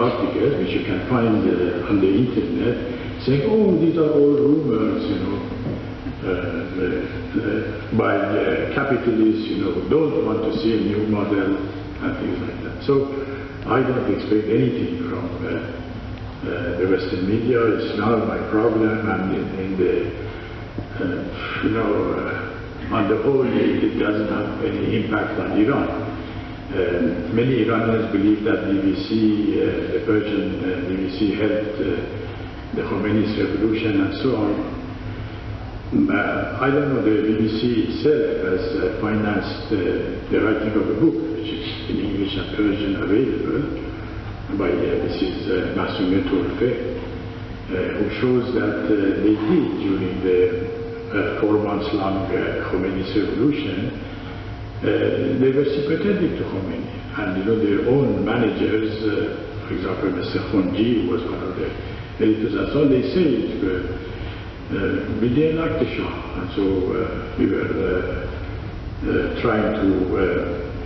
S3: articles, which you can find on the internet, saying, oh, these are all rumors, you know, by capitalists, you know, who don't want to see a new model and things like that. So I don't expect anything from the Western media. It's not my problem, and in the, you know, on the whole, it doesn't have any impact on Iran. Many Iranians believe that BBC, the Persian BBC, helped the Khomeini's revolution and so on. I don't know, the BBC itself has financed the writing of a book, which is in English and Persian available, by Mrs. Mahsoume Tourfe, who shows that they did, during the 4 months long Khomeini's revolution, they were sympathetic to Khomeini. And you know, their own managers, for example, Mr. Khonji, who was one of the editors, and so on, they said, we didn't like the Shah, and so we were trying to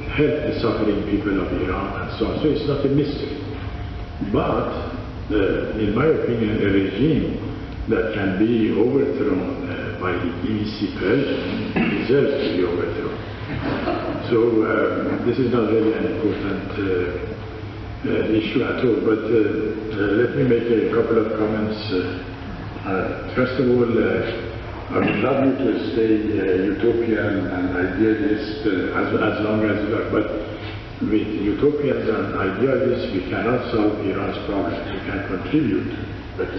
S3: help the suffering people of Iran and so on. So it's not a mystery. But in my opinion, a regime that can be overthrown by the BBC Persian deserves to be overthrown. So this is not really an important issue at all. But let me make a couple of comments. First of all, I would love you to stay utopian and idealist as long as you like, but with utopians and idealists, we cannot solve Iran's problem. You can contribute, but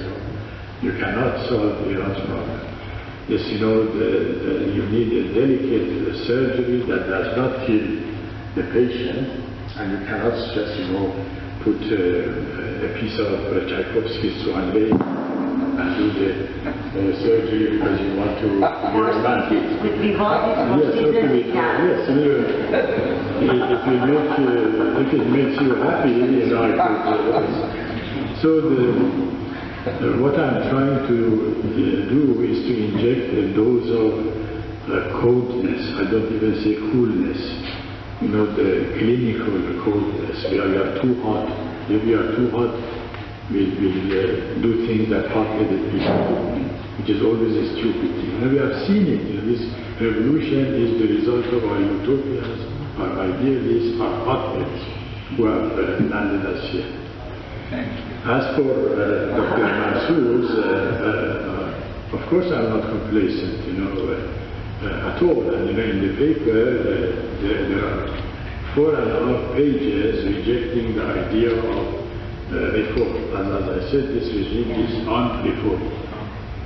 S3: you cannot solve Iran's problem. Yes, you know, you need a delicate surgery that does not kill the patient, and you cannot just, you know, put a piece of Tchaikovsky's Swan Lake and do the surgery because you want to be romantic. Yes, okay. Yes, if it makes you happy, you know, so what I'm trying to do is to inject a dose of coldness. I don't even say coolness. You know, the clinical coldness. We are too hot. If we are too hot, we'll do things that hot-headed people do, which is always a stupid thing. And we have seen it. You know, this revolution is the result of our utopians, our idealists, our hotheads who have landed us here. As for Dr. Mansoor's, of course I'm not complacent, you know, at all. And you know, in the paper, there are 4.5 pages rejecting the idea of reform. And as I said, this regime is unreformed.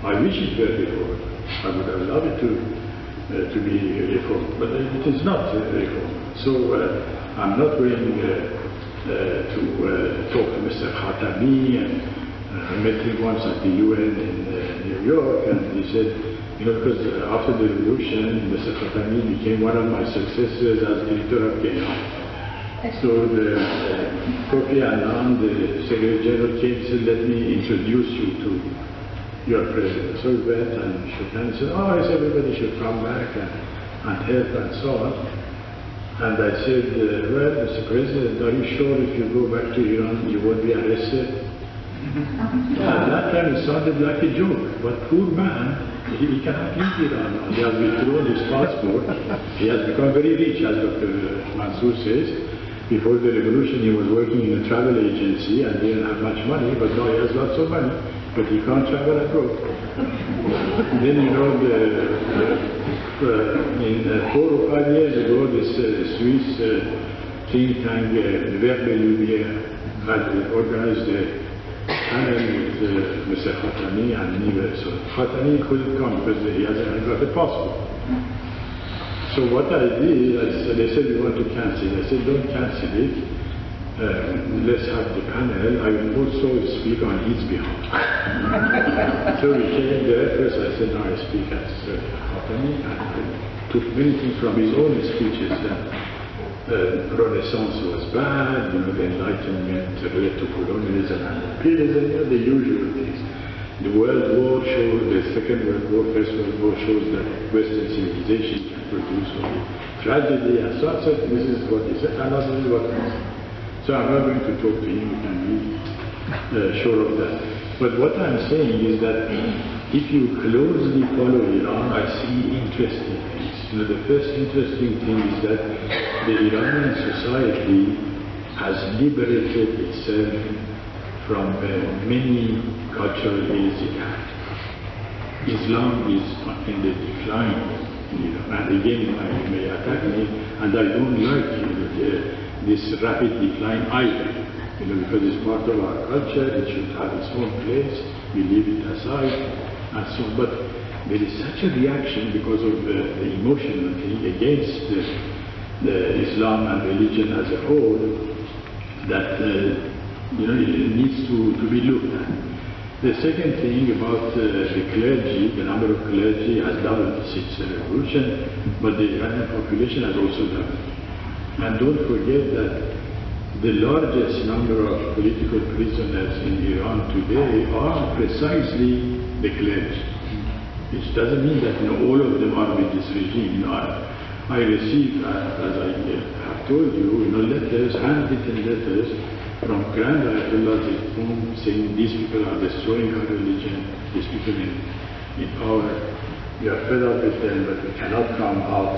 S3: I wish it were reformed. I would have loved it to be reformed, but it is not reformed. So I'm not going to talk to Mr. Khatami, and I met him once at the UN in New York, and he said, you know, because after the revolution, Mr. Khatami became one of my successors as editor of Kayhan. So the Kofi Annan, the Secretary General, came and said, let me introduce you to your president. So we went and shook hands and said, oh, yes, everybody should come back and help and so on. And I said, well, Mr. President, are you sure if you go back to Iran, you won't be arrested? At that time, it sounded like a joke. But poor man, he cannot leave Iran. He has withdrawn his passport. He has become very rich, as Dr. Mansoor says. Before the revolution, he was working in a travel agency and didn't have much money, but now he has lots of money. But he can't travel abroad. Then, you know, in 4 or 5 years ago, this Swiss think tank, Verbe Lumière, had organized a panel with Mr. Khatami and me. So Khatami couldn't come because he hasn't got a passport. So what I did, they said, we want to cancel it. I said, don't cancel it. Let's have the panel. I will also speak on his behalf. So he came there. First I said, no, I speak as Khatami, and I took many things from his own speeches. Renaissance was bad, the Enlightenment led to colonialism and imperialism, the usual things. The World War showed, the Second World War, First World War shows that Western civilization can produce only tragedy and so on. This is what he said, and this is what I said. So I'm not going to talk to him, you can be sure of that. But what I'm saying is that if you closely follow Iran, I see interesting things. The first interesting thing is that the Iranian society has liberated itself from many cultural ills it had. Islam is in the decline, and again you may attack me, and I don't like this rapid decline either, because it's part of our culture, it should have its own place, we leave it aside, and so on. But there is such a reaction because of the emotional thing against the Islam and religion as a whole that it needs to be looked at. The second thing about the clergy, the number of clergy has doubled since the revolution, but the Iranian population has also doubled. And don't forget that the largest number of political prisoners in Iran today are precisely the clergy. Which doesn't mean that all of them are with this regime. I receive, as I have told you, letters, handwritten letters from Grand Ayatollahs saying these people are destroying our religion, these people in power, we are fed up with them, but we cannot come out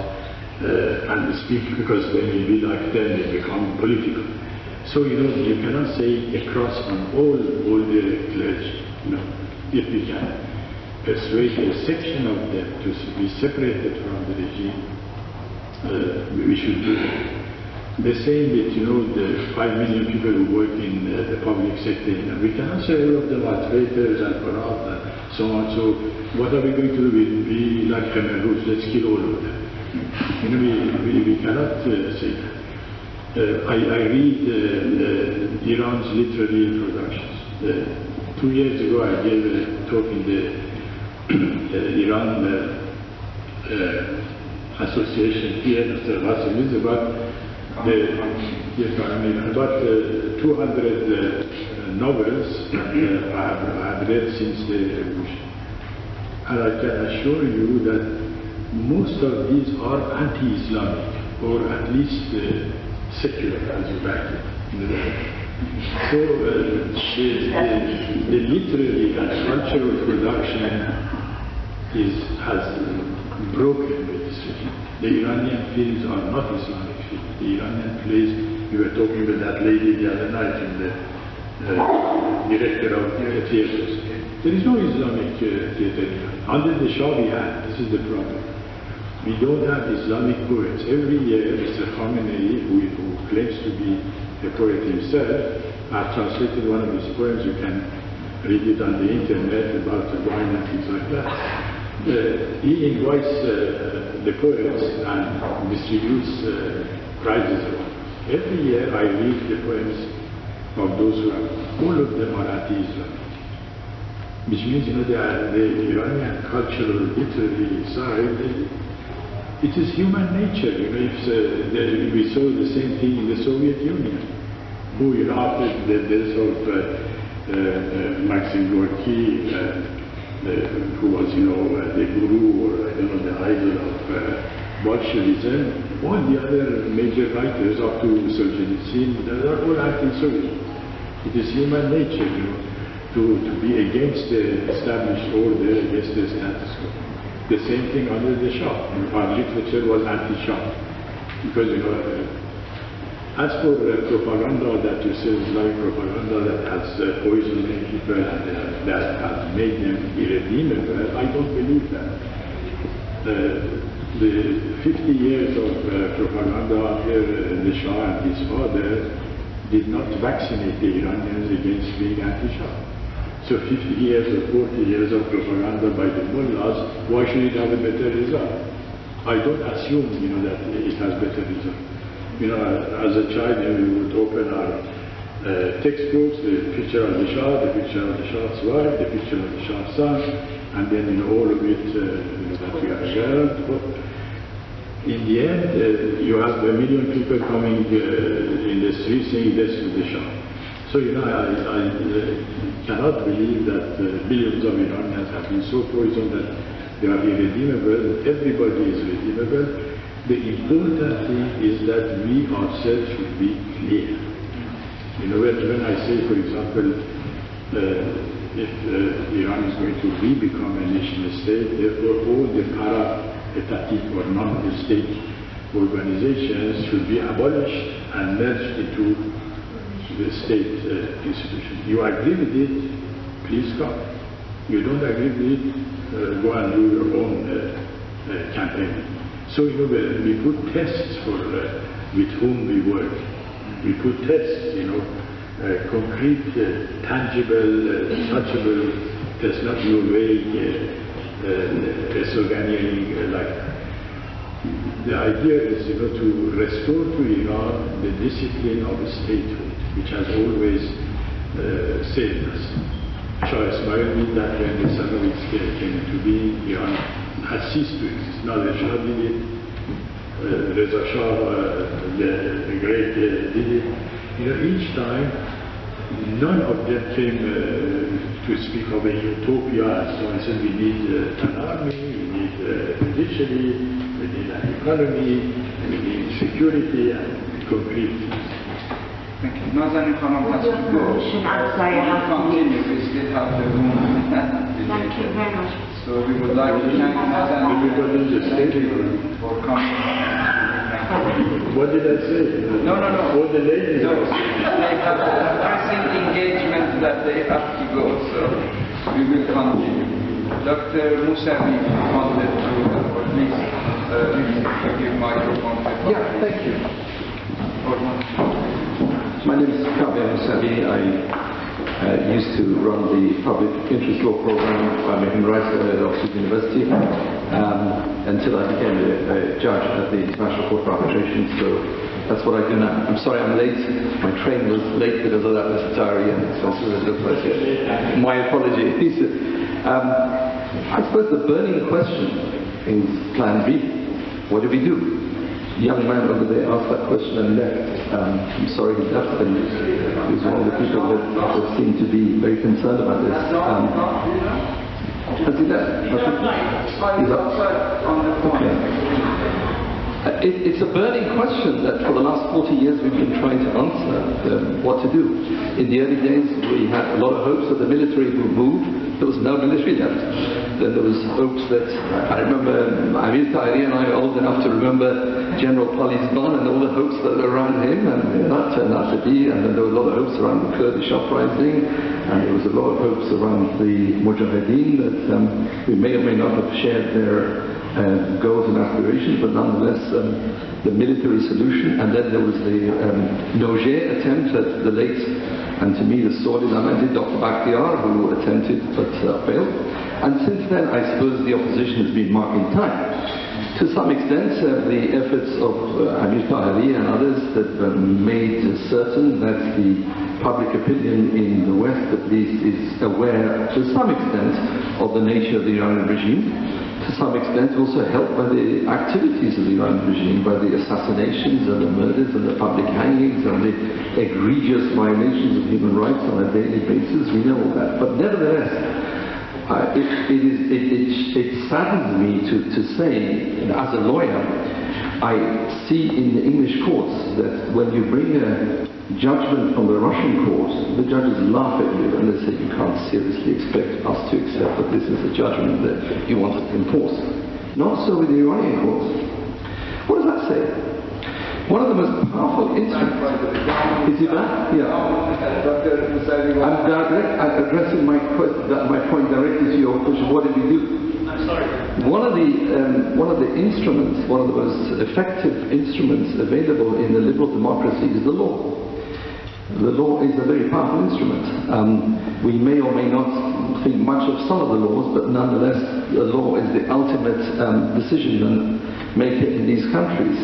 S3: and speak because when we be like them, they become political. So, you cannot say across on all the clergy, if we can persuade a section of them to be separated from the regime, we should do it. The same with, the 5 million people who work in the public sector. We cannot say all of them are traitors and corrupt and so on. So what are we going to do? We'll be like Cameroons, let's kill all of them. We cannot say that. I read Iran's literary productions. 2 years ago I gave a talk in the Iran Association here, Mr. Hassan is about 200 novels I have read since the revolution. And I can assure you that most of these are anti-Islamic, or at least secular, as you back it. So the literary and cultural production has broken with this regime. The Iranian films are not Islamic films. The Iranian plays, we were talking with that lady the other night, in the director of the theaters. There is no Islamic theater. Under the Shah we had, this is the problem. We don't have Islamic poets. Every year, Mr. Khamenei, who claims to be a poet himself, I've translated one of his poems. You can read it on the internet about the wine and things like that. He invites the poets and distributes prizes. Every year I read the poems of those who are, all of them are anti-Islamic. Which means, the Iranian cultural, literary side, it is human nature. We saw the same thing in the Soviet Union, who after the death of Maxim Gorky, who was, the guru, or I don't know, the idol of Bolshevism, all the other major writers up to Solzhenitsyn, they are all anti-Soviet. It is human nature, to be against the established order, against the status quo. The same thing under the Shah. Our literature was anti-Shah. Because, as for propaganda that you say is like propaganda that has poisoned many people and that has made them irredeemable, I don't believe that. The 50 years of propaganda under the Shah and his father did not vaccinate the Iranians against being anti-Shah. So 50 years or 40 years of propaganda by the mullahs, why should it have a better result? I don't assume, that it has better result. As a child, we would open our textbooks, the picture of the Shah, the picture of the Shah's wife, the picture of the Shah's son, and then all of it that we are aware of. In the end, you have 1 million people coming in the street saying this to the Shah. So, I cannot believe that billions of Iranians have been so poisoned that they are irredeemable. Everybody is redeemable. The important thing is that we ourselves should be clear. When I say, for example, if Iran is going to become a nation state, therefore all the para-etatic or non-state organizations should be abolished and merged into the state institution. You agree with it, please come. You don't agree with it, go and do your own campaign. So we put tests for with whom we work. We put tests, concrete, tangible, touchable tests, not your vague sloganeering like that. The idea is, to restore to Iran the discipline of statehood, which has always saved us. Shah Ismail did that when the Safavids came into being, Iran had ceased to exist. Now the Shah did it, Reza Shah, the great, did it. Each time, none of them came to speak of a utopia and so on. Said we need an army, we need judiciary, we need an economy, we need security and concrete things.
S2: Thank you. Nazenin has to go. Continue. We still have the room.
S4: Thank you very much.
S2: So we would like to thank Nazenin for coming.
S3: What did I say?
S2: No.
S3: All the ladies.
S2: No, they have a pressing engagement that they have to go, so we will continue. Dr. Musabi wanted to please give microphone to
S8: thank you. My name is Caspian Sea. I used to run the public interest law program by human rights at Oxford University until I became a judge at the International Court for Arbitration. So that's what I do now. I'm sorry I'm late. My train was late because of that, Mr. Taheri, and so it looks like it. My apologies. I suppose the burning question is Plan B. What do we do? The young man over there asked that question and left. I'm sorry he left, and he was one of the people that seemed to be very concerned about this. Has he left? He's outside on the corner. It's a burning question that for the last 40 years we've been trying to answer what to do. In the early days we had a lot of hopes that the military would move. There was no military left. Then there was hopes that, I remember Amir Taheri and I are old enough to remember General Palizban and all the hopes that were around him, and that turned out to be, and then there were a lot of hopes around the Kurdish uprising, and there was a lot of hopes around the Mujahideen that we may or may not have shared their goals and aspirations, but nonetheless the military solution. And then there was the Noger attempt at the late, and to me the sorely lamented Dr. Bakhtiar, who attempted but failed. And since then I suppose the opposition has been marking time. To some extent the efforts of Hamid Taheri and others that made certain that the public opinion in the West at least is aware to some extent of the nature of the Iranian regime. To some extent also helped by the activities of the Iranian regime, by the assassinations and the murders and the public hangings and the egregious violations of human rights on a daily basis. We know all that. But nevertheless, it saddens me to say, as a lawyer, I see in the English courts that when you bring a judgment from the Russian courts, the judges laugh at you and they say you can't seriously expect us to accept that this is a judgment that you want to enforce. Not so with the Iranian courts. What does that say? One of the most powerful instruments. Is he back? Yeah. I'm addressing my point directly to your question. What did we do? I'm sorry. One of the instruments, one of the most effective instruments available in a liberal democracy is the law. The law is a very powerful instrument. We may or may not not think much of some of the laws, but nonetheless, the law is the ultimate decision maker in these countries.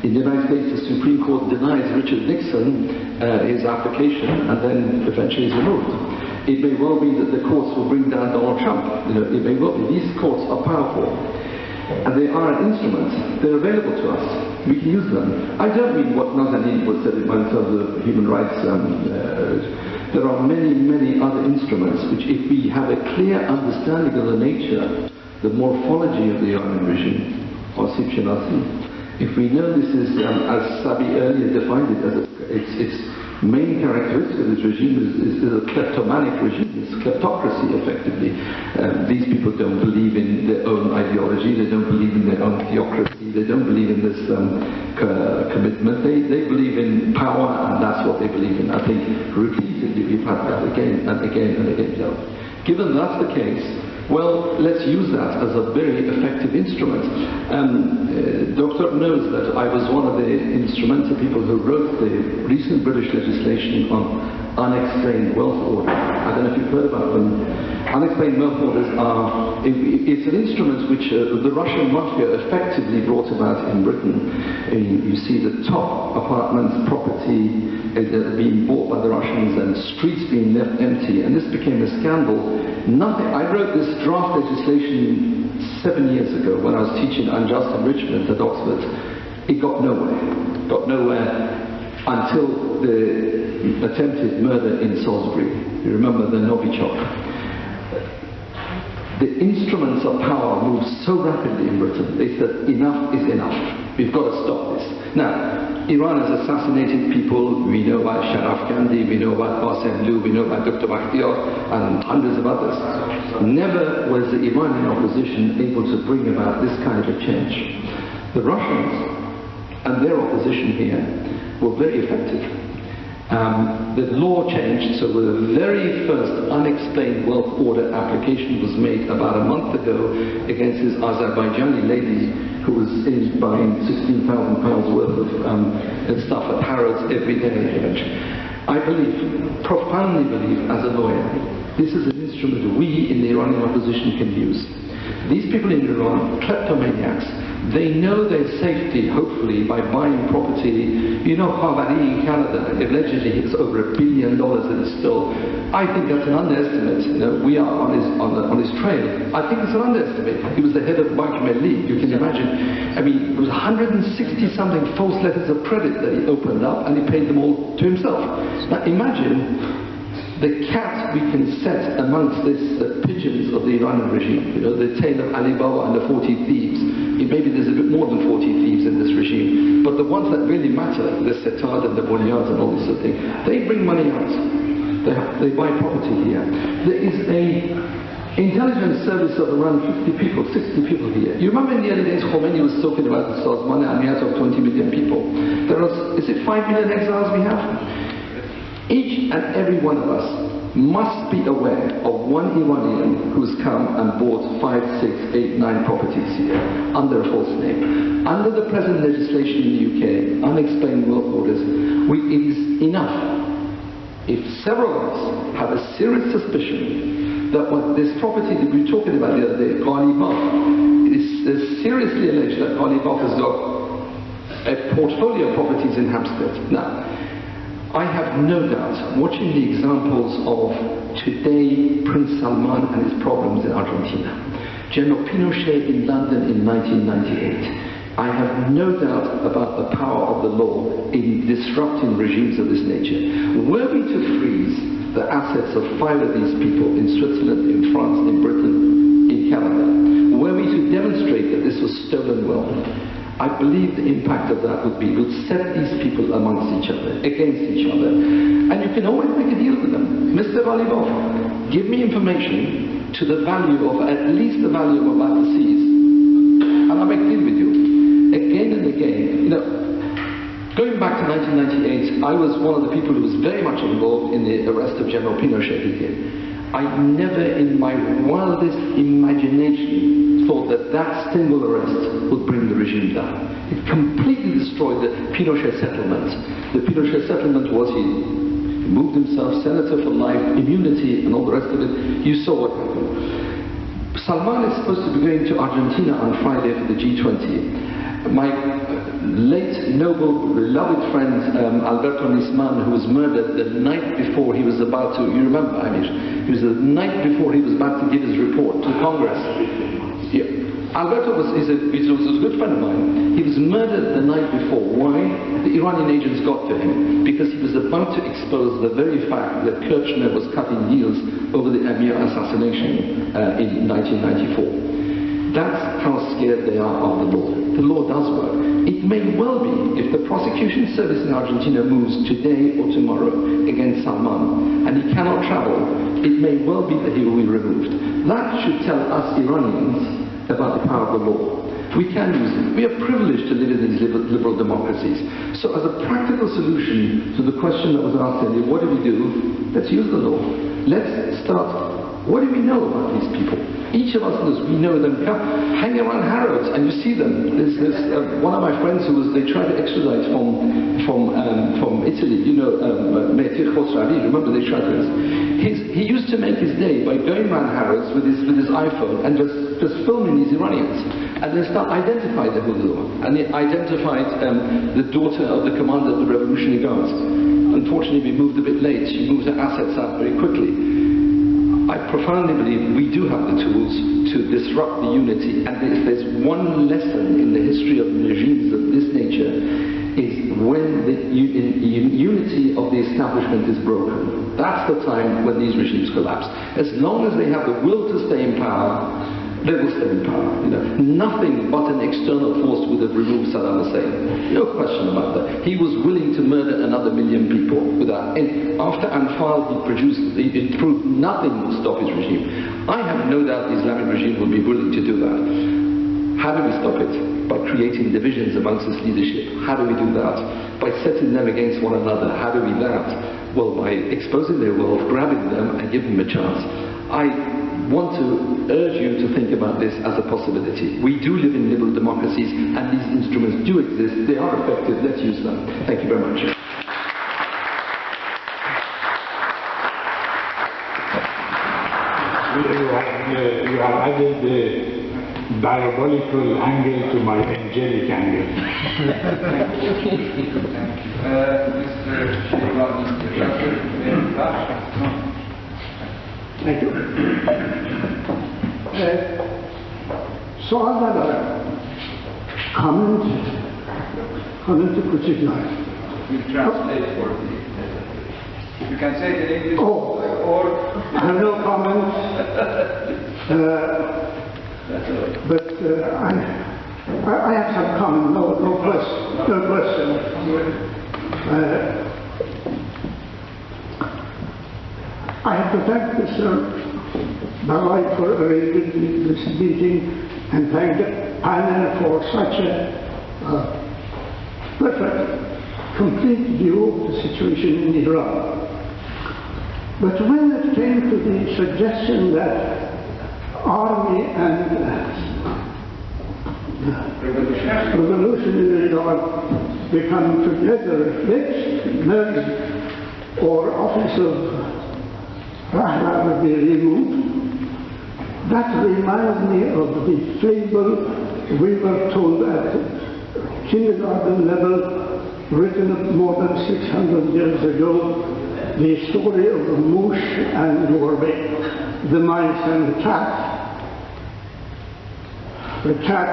S8: In the United States, the Supreme Court denies Richard Nixon his application and then eventually is removed. It may well be that the courts will bring down Donald Trump. It may well be. These courts are powerful. And they are an instrument. They're available to us. We can use them. I don't mean what Nazenin was said in terms of human rights. There are many, many other instruments which, if we have a clear understanding of the nature, the morphology of the Iranian regime, or if we know this is, as Sabi earlier defined it, as its main characteristic of this regime is a kleptomanic regime. It's kleptocracy, effectively. These people don't believe in their own ideology, they don't believe in their own theocracy, they don't believe in this commitment. They believe in power, and that's what they believe in. I think repeatedly we've had that again and again and again. Given that's the case, well, let's use that as a very effective instrument. Dr. knows that I was one of the instrumental people who wrote the recent British legislation on unexplained wealth orders. I don't know if you've heard about them. Unexplained wealth orders are, it's an instrument which the Russian mafia effectively brought about in Britain. You see the top apartments, property being bought by the Russians and streets being left empty, and this became a scandal. I wrote this draft legislation 7 years ago when I was teaching unjust enrichment at Oxford. It got nowhere until the attempted murder in Salisbury. You remember the Novichok. The instruments of power moved so rapidly in Britain. They said, enough is enough. We've got to stop this. Now, Iran has assassinated people. We know about Sharaf Gandhi, we know about Qasem Lu, we know about Dr. Bakhtiar, and hundreds of others. Never was the Iranian opposition able to bring about this kind of a change. The Russians and their opposition here were very effective. The law changed, so the very first unexplained wealth order application was made about a month ago against this Azerbaijani lady who was buying £16,000 worth of stuff at Harrods every day. I profoundly believe as a lawyer, this is an instrument we in the Iranian opposition can use. These people in Iran, kleptomaniacs, they know their safety, hopefully, by buying property. You know, Baghaei in Canada, allegedly has over $1 billion that is still. I think that's an underestimate. We are on his trail. I think it's an underestimate. He was the head of Bank Melli. You can imagine. I mean, it was 160-something false letters of credit that he opened up, and he paid them all to himself. Now, imagine the cat we can set amongst this pigeons of the Iranian regime, the tale of Ali Baba and the 40 thieves. Maybe there's a bit more than 40 thieves in this regime, but the ones that really matter, the Setad and the Bolyards and all this sort of thing, they bring money out. They buy property here. There is a intelligence service of around 50 people, 60 people here. You remember in the early days Khomeini was talking about the Sazman Amniyat of 20 million people. Is it 5 million exiles we have? Each and every one of us must be aware of one Iranian who's come and bought 5, 6, 8, 9 properties here under a false name. Under the present legislation in the UK, unexplained wealth orders, it is enough if several of us have a serious suspicion that what this property that we were talking about the other day, Ghalibaf, it is seriously alleged that Ghalibaf has got a portfolio of properties in Hampstead. Now, I have no doubt, watching the examples of today Prince Salman and his problems in Argentina, General Pinochet in London in 1998, I have no doubt about the power of the law in disrupting regimes of this nature. Were we to freeze the assets of 5 of these people in Switzerland, in France, in Britain, in Canada, were we to demonstrate that this was stolen wealth, I believe the impact of that would set these people amongst each other, against each other. And you can always make a deal with them. Mr. Ghalibaf, give me information to the value of, at least the value of about the seas, and I'll make a deal with you. Again and again, going back to 1998, I was one of the people who was very much involved in the arrest of General Pinochet here. I never in my wildest imagination thought that that single arrest would bring the regime down. It completely destroyed the Pinochet settlement. The Pinochet settlement was he moved himself, senator for life, immunity, and all the rest of it. You saw what happened. Salman is supposed to be going to Argentina on Friday for the G20. My late, noble, beloved friend Alberto Nisman, who was murdered the night before he was about to, you remember, Amir, it was the night before he was about to give his report to Congress. Yeah. Alberto was a good friend of mine. He was murdered the night before. Why? The Iranian agents got to him because he was about to expose the very fact that Kirchner was cutting deals over the Amir assassination in 1994. That's how scared they are of the law. The law does work. It may well be, if the prosecution service in Argentina moves today or tomorrow against Salman, and he cannot travel, it may well be that he will be removed. That should tell us Iranians about the power of the law. We can use it. We are privileged to live in these liberal democracies. So as a practical solution to the question that was asked earlier, what do we do? Let's use the law. Let's start. What do we know about these people? Each of us knows, we know them. Hang around Harrods and you see them. There's one of my friends they tried to extradite from Italy, you know, Metir Khosravi, remember they tried to. He used to make his day by going around Harrods with his iPhone and just filming these Iranians. And they identified the Huzur. And they identified the daughter of the commander of the Revolutionary Guards. Unfortunately, we moved a bit late. She moved her assets out very quickly. I profoundly believe we do have the tools to disrupt the unity, and if there's one lesson in the history of regimes of this nature, is when the unity of the establishment is broken. That's the time when these regimes collapse. As long as they have the will to stay in power, they will stay in power. You know, nothing but an external force would have removed Saddam Hussein. No question about that. He was willing to murder another million people without. And after Anfal, he proved nothing would stop his regime. I have no doubt the Islamic regime will be willing to do that. How do we stop it? By creating divisions amongst its leadership. How do we do that? By setting them against one another. How do we do that? Well, by exposing their wealth, grabbing them, and giving them a chance. I want to urge you to think about this as a possibility. We do live in liberal democracies, and these instruments do exist. They are effective. Let's use them. Thank you very much.
S13: You have added the diabolical angle to my angelic angle.
S14: Thank you. سوال ندارم. کامنت کوچیک
S2: You translate for me. You can say it in English or
S14: I have no comment. But I have some comment. No question. I have to thank Mr. Baghaei for arranging this meeting and thank the panel for such a perfect, complete view of the situation in Iran. But when it came to the suggestion that army and revolution in Iran become together merged, or office of Rahman would be removed, that reminds me of the fable we were told at kindergarten level, written more than 600 years ago, the story of Moosh and Norway, the mice and the cat. The cat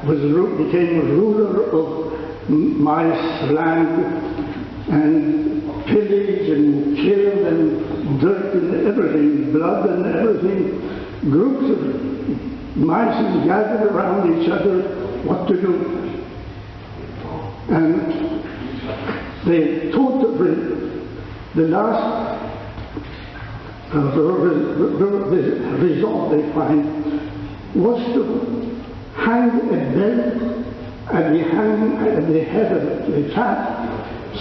S14: became a ruler of mice land and pillaged and killed and dirt and everything, blood and everything. Groups of mice gathered around each other what to do. And they thought the last result they find was to hang a bell at the head of the cat,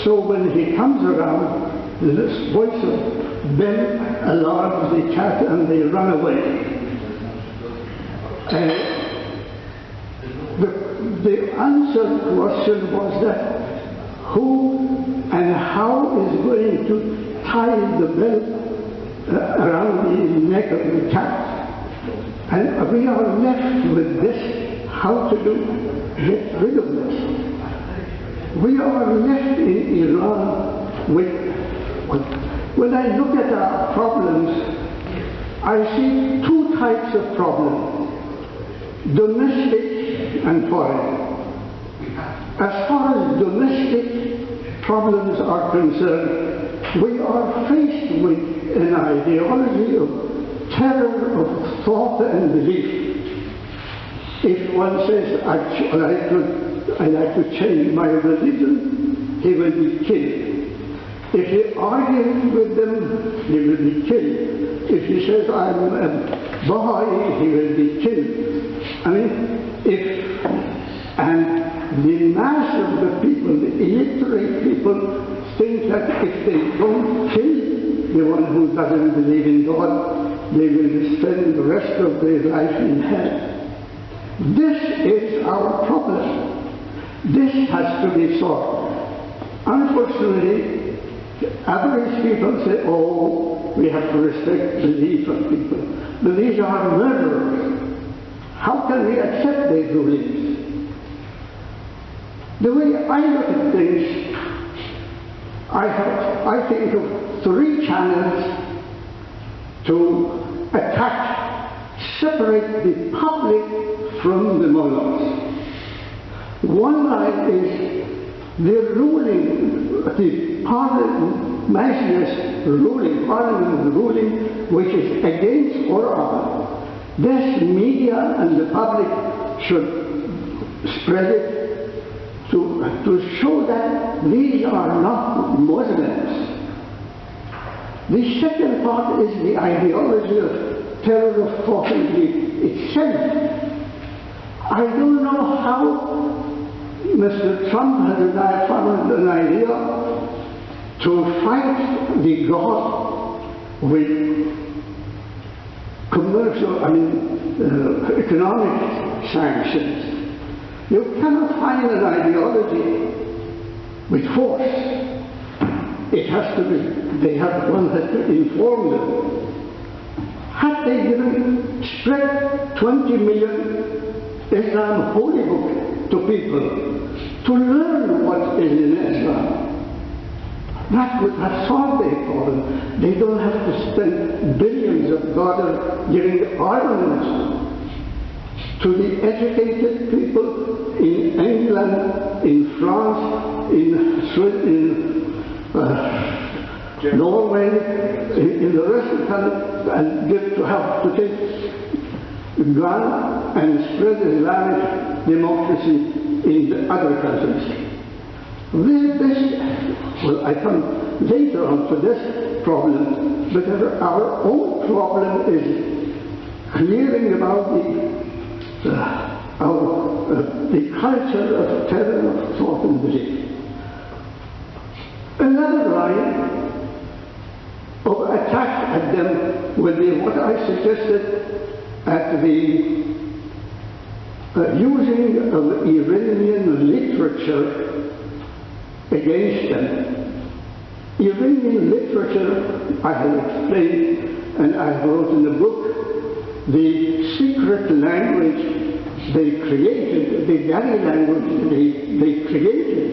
S14: so when he comes around, the voice of bell alarms the cat and they run away. The answered question was that who and how is going to tie the belt around the neck of the cat. And we are left with this, how to get rid of this. We are left in Iran with, when I look at our problems, I see two types of problems, domestic and foreign. As far as domestic problems are concerned, we are faced with an ideology of terror of thought and belief. If one says, I like to change my religion, he will be killed. If he argues with them, he will be killed. If he says, I'm a Baghaei, he will be killed. I mean, and the mass of the people, the illiterate people, think that if they don't kill the one who doesn't believe in God, they will spend the rest of their life in hell. This is our problem. This has to be solved. Unfortunately, average people say, oh, we have to respect the belief of people. But these are murderers. How can we accept their beliefs? The way I look at things, I think of three channels to attack, separate the public from the mullahs. One line is the ruling, the parliament, Majlis ruling, parliament ruling, which is against Quran. This media and the public should spread it to show that these are not Muslims. The second part is the ideology of terror of thought and belief itself. I don't know how Mr. Trump has found an idea to fight the God with commercial, economic sanctions. You cannot find an ideology with force. It has to be, one has to inform them. Had they spread 20 million Islam holy book to people to learn what is in Islam, that would have solved their problem. They don't have to spend billions of dollars giving armaments to the educated people in England, in France, in Sweden, in Norway, in the rest of the country, and have to take a gun and spread Islamic democracy in the other countries. I come later on to this problem, but our own problem is clearing about the culture of terror of thought and belief. Another line of attack at them will be what I suggested at the using of Iranian literature against them. Iranian literature, I have explained, and I wrote in the book, the secret language they created, the Baghaei language they created,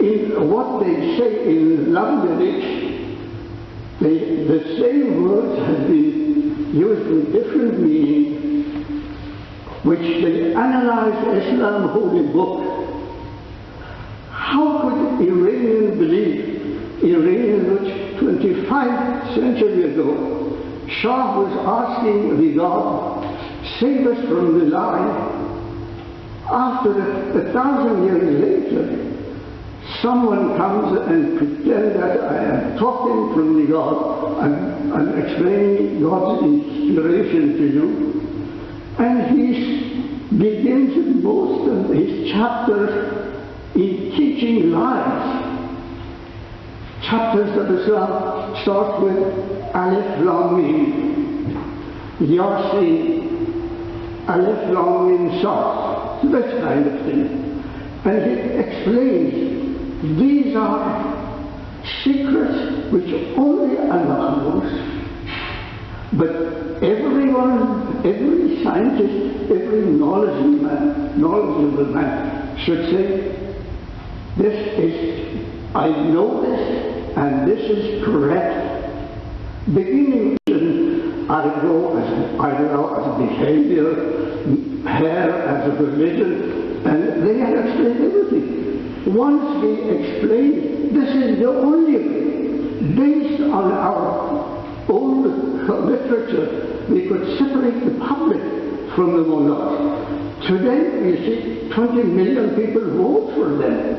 S14: in what they say in language, the same words have been used with different meanings, which they analyze Islam holy book. How could Iranian believe, Iranian which 25 centuries ago, Shah was asking the God, save us from the lie. After 1,000 years later, someone comes and pretends that I am talking from the God, I'm explaining God's inspiration to you, and he begins most of his chapters in teaching lies. Chapters of Islam start with Alif Lam Mim, Yasin, Alif Lam Mim Sad, this kind of thing. And he explains these are secrets which only Allah knows. But everyone, every scientist, every knowledgeable man should say, this is, I know this, and this is correct. Beginning with allow as a behavior, hair as a religion, and they have explained everything. Once we explain, this is the only way, based on our old literature, we could separate the public from the mullahs. Today, we see 20 million people vote for them.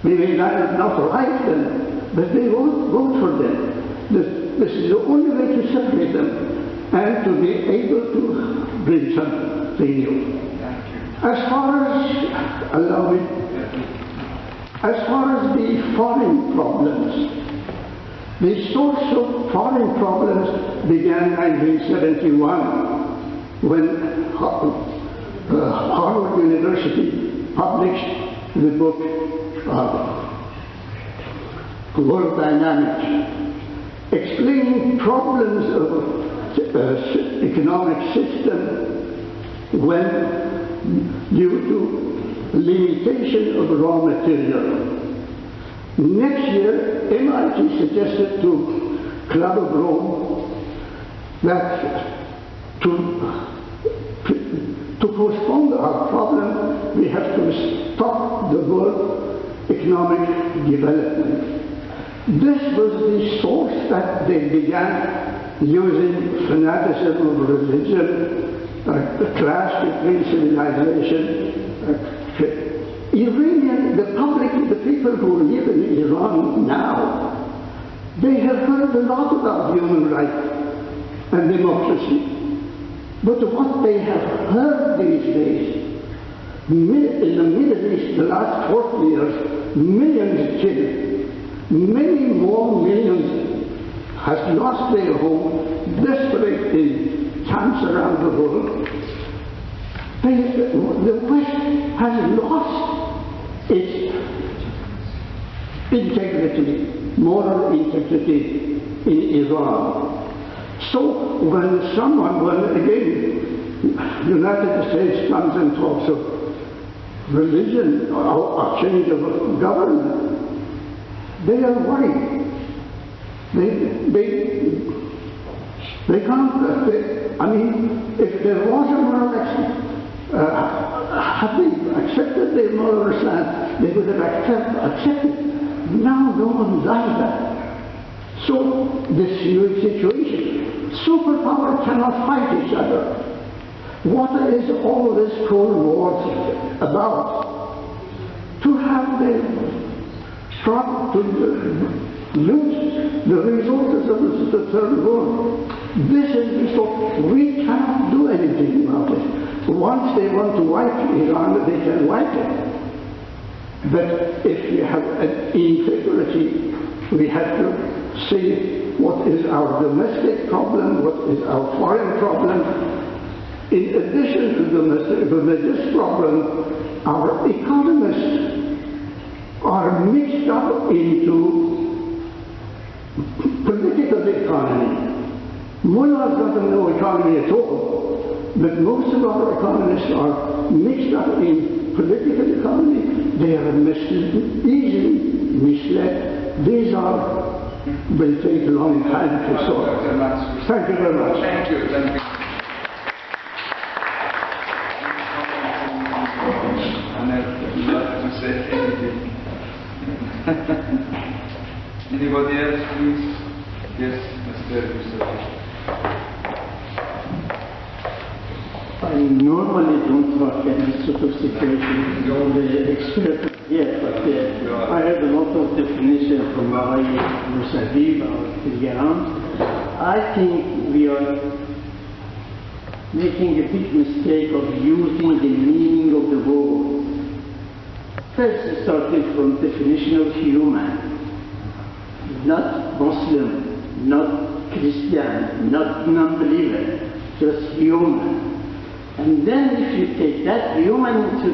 S14: We may not like them, but they won't vote for them. This is the only way to separate them and to be able to bring something new. As far as the foreign problems, the source of foreign problems began in 1971 when Harvard University published the book World Dynamics, explaining problems of economic system when due to limitation of raw material. Next year, MIT suggested to Club of Rome that to postpone our problem, we have to stop the world economic development. This was the source that they began using fanaticism of religion, the clash between civilization. Iranian, the public, the people who live in Iran now, they have heard a lot about human rights and democracy. But what they have heard these days, in the Middle East, the last 40 years, millions killed, many more millions has lost their home, desperate in camps around the world. The West has lost its integrity, moral integrity in Iran. So when again, United States comes and talks of religion or change of government, they are worried. They can't, I mean, if there was a moral action, had they accepted their moral stand, they would have accepted. Now no one does that. So this new situation, superpower cannot fight each other. What is all this Cold War about? To have them start to lose the resources of the third world. This is the sort, we cannot do anything about it. Once they want to wipe Iran, they can wipe it. But if you have an integrity, we have to see what is our domestic problem, what is our foreign problem. In addition to the religious problem, our economists are mixed up into political economy. Mullahs doesn't know economy at all, but most of our economists are mixed up in political economy. They are easily misled. These will take a long time to solve. Thank you very much.
S2: Thank you. Thank you. And I'd like to say anything. Anybody else, please? Yes, Mr. Yusuf.
S15: I normally don't talk in this sort of situation, you're the expert here, but I heard a lot of definition from Baghaei-Yazdi about Kayhan. I think we are making a big mistake of using the meaning of the word. First, starting from definition of human, not Muslim, not Christian, not non-believer, just human. And then if you take that human into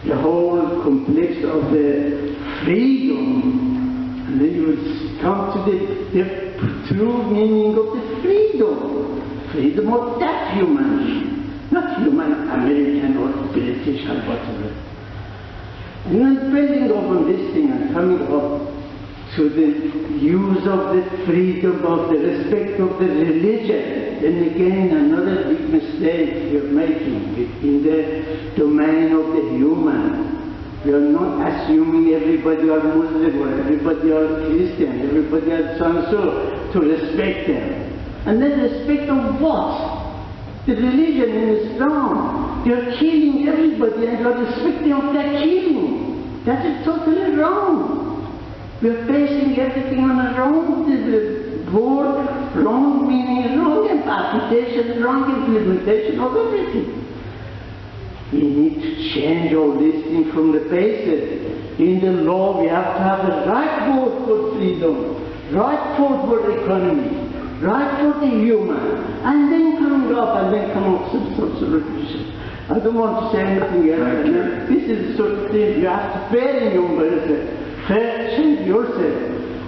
S15: the whole complex of the freedom And then you will come to the true meaning of the freedom. Freedom of that human, not human American or British or whatever. And then building up on this thing and coming up to the use of the freedom of the respect of the religion, then again another big mistake you're making in the domain of the human. We are not assuming everybody are Muslim or everybody are Christian, everybody are so to respect them. And then respect of what? The religion in Islam. They are killing everybody and you are respecting of that killing. That is totally wrong. We are basing everything on a wrong word, wrong meaning, wrong application, wrong implementation of everything. We need to change all these things from the basis. In the law, we have to have the right word for freedom, right word for economy, right for the human, and then coming up and then come up with some solution. I don't want to say anything else. This is the sort of thing you have to bear in your mind. First, change yourself.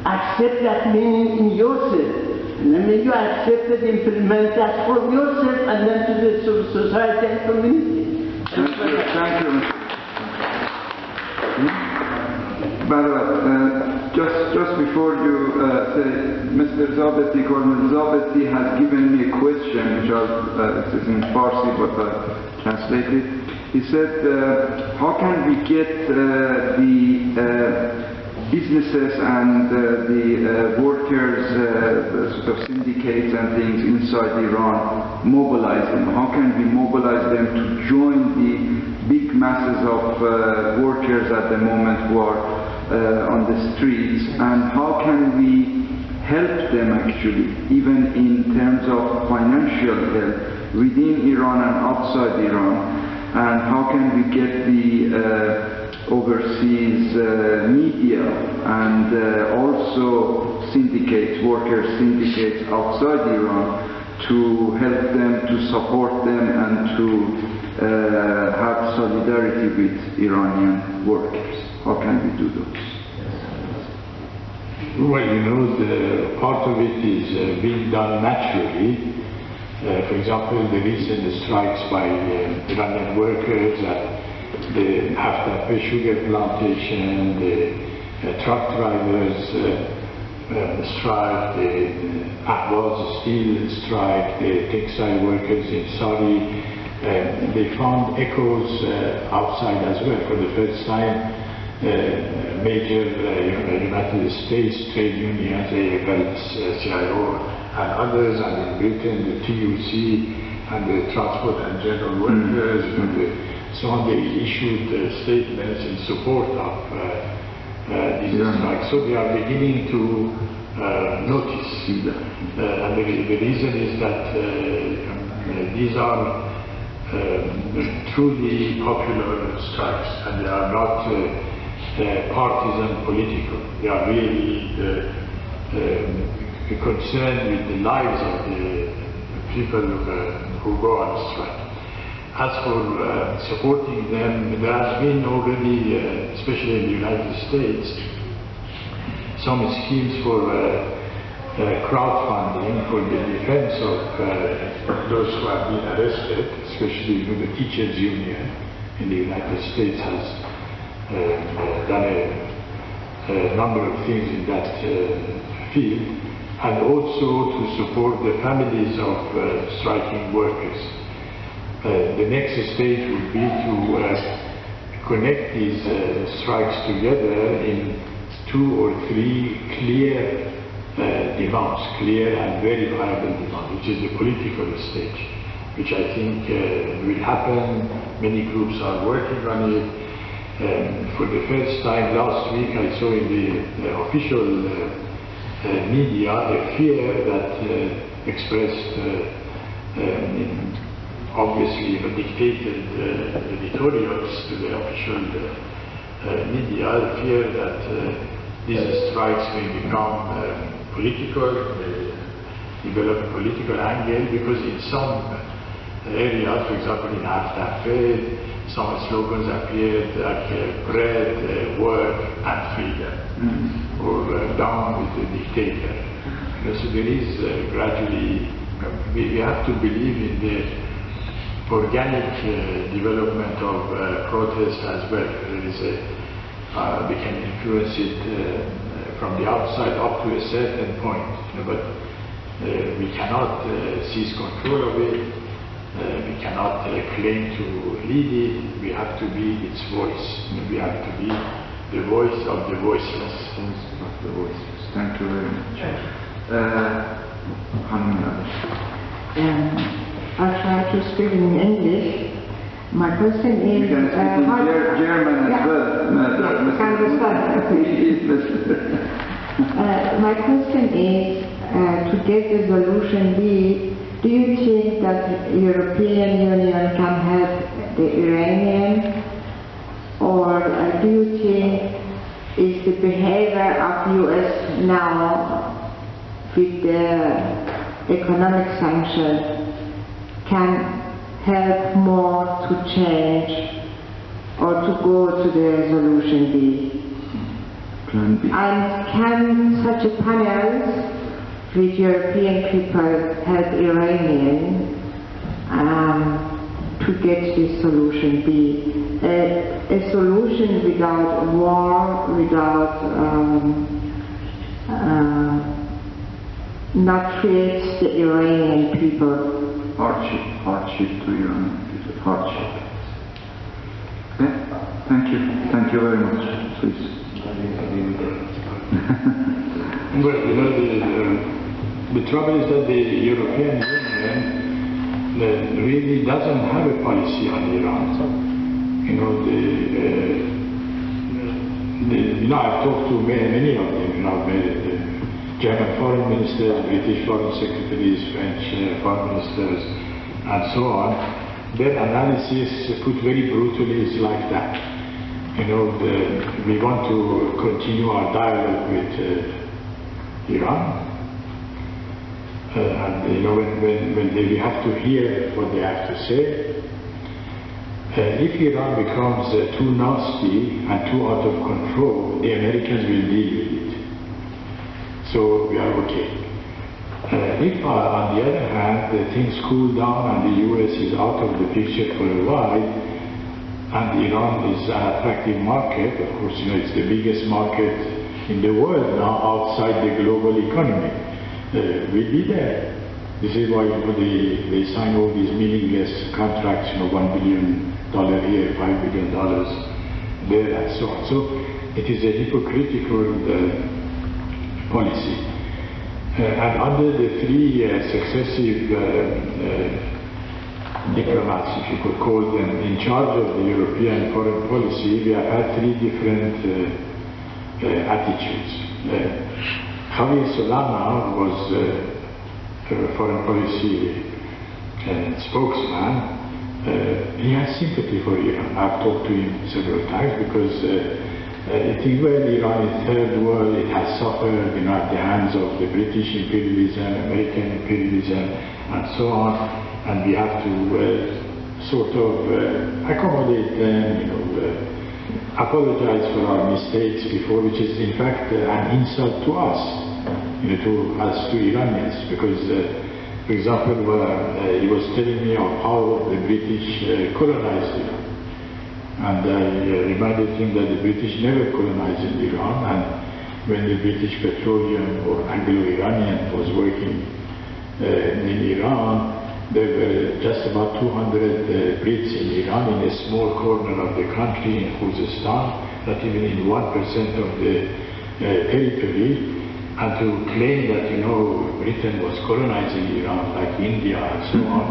S15: Accept that meaning in yourself. And then when you accept it, implement that from yourself and then to the society and community.
S9: Thank you. By the way, just before you say, Mr. Zabeti, Colonel Zabeti has given me a question, which it is in Farsi, but I translated. He said, how can we get the businesses and the workers, sort of syndicates and things inside Iran, mobilize them? How can we mobilize them to join the big masses of workers at the moment who are on the streets? And how can we help them actually, even in terms of financial help within Iran and outside Iran? And how can we get the overseas media and also syndicates, workers syndicates outside Iran to help them, to support them and to have solidarity with Iranian workers? How can we do those?
S13: Well, you know, the part of it is being done naturally. For example, the recent strikes by Iranian workers at the Haftar sugar plantation, the truck drivers strike, the Ahvaz steel strike, the textile workers in Saudi, they found echoes outside as well. For the first time, major United States trade unions, AFL, CIO, and others, and in Britain, the TUC, and the Transport and General Workers, so on, they issued statements in support of these strikes. So they are beginning to notice. And the reason is that these are truly popular strikes, and they are not partisan political. They are really concerned with the lives of the people who go on strike. As for supporting them, there has been already, especially in the United States, some schemes for crowdfunding for the defense of those who have been arrested, especially the teachers' union in the United States has done a number of things in that field, and also to support the families of striking workers. The next stage would be to connect these strikes together in 2 or 3 clear demands, clear and verifiable demands, which is the political stage, which I think will happen. Many groups are working on it. For the first time last week, I saw in the official media a fear that expressed obviously dictated editorials to the official media, the fear that these strikes may become political, develop a political angle, because in some areas, for example in Haftar, some slogans appeared like bread, work and freedom. down with the dictator. So there is gradually, we have to believe in the organic development of protest as well. There is we can influence it from the outside up to a certain point, but we cannot seize control of it. We cannot claim to lead it. We have to be its voice. We have to be the voice of the voiceless.
S9: The voiceless. Thank you very much.
S16: I'll try to speak in English. My question is...
S9: You can speak in German as well.
S16: I understand. My question is, to get the solution B, do you think that the European Union can help the Iranian, or do you think is the behavior of US now with the economic sanctions can help more to change or to go to the solution B?
S9: Plan B.
S16: And can such a panel with European people help Iranian to get this solution B? A solution without war, without not create the Iranian people.
S9: Hardship to Iran. Hardship. Okay? Thank you very much. Please.
S13: Well, the trouble is that the European Union really doesn't have a policy on Iran. I've talked to many of them. I've met the German foreign ministers, British foreign secretaries, French foreign ministers, and so on. Their analysis, put very brutally, is like that. We want to continue our dialogue with Iran. And when we have to hear what they have to say, if Iran becomes too nasty and too out of control, the Americans will deal with it. So we are okay. If, on the other hand, things cool down and the US is out of the picture for a while, and Iran is an attractive market, of course, it's the biggest market in the world now outside the global economy, we'll be there. This is why they sign all these meaningless contracts, $1 billion here, $5 billion there, and so on. So it is a hypocritical policy. And under the three successive diplomats, if you could call them, in charge of the European foreign policy, we have had three different attitudes. Javier Solana was foreign policy spokesman. He has sympathy for Iran. I've talked to him several times because it is well, Iran is third world, it has suffered at the hands of the British imperialism, American imperialism, and so on, and we have to sort of accommodate them, apologize for our mistakes before, which is in fact an insult to us, to Iranians, because for example, he was telling me of how the British colonized Iran. And I reminded him that the British never colonized Iran, and when the British Petroleum or Anglo-Iranian was working in Iran, there were just about 200 Brits in Iran in a small corner of the country in Khuzestan, not even in 1% of the territory. And to claim that, Britain was colonizing Iran like India and so on,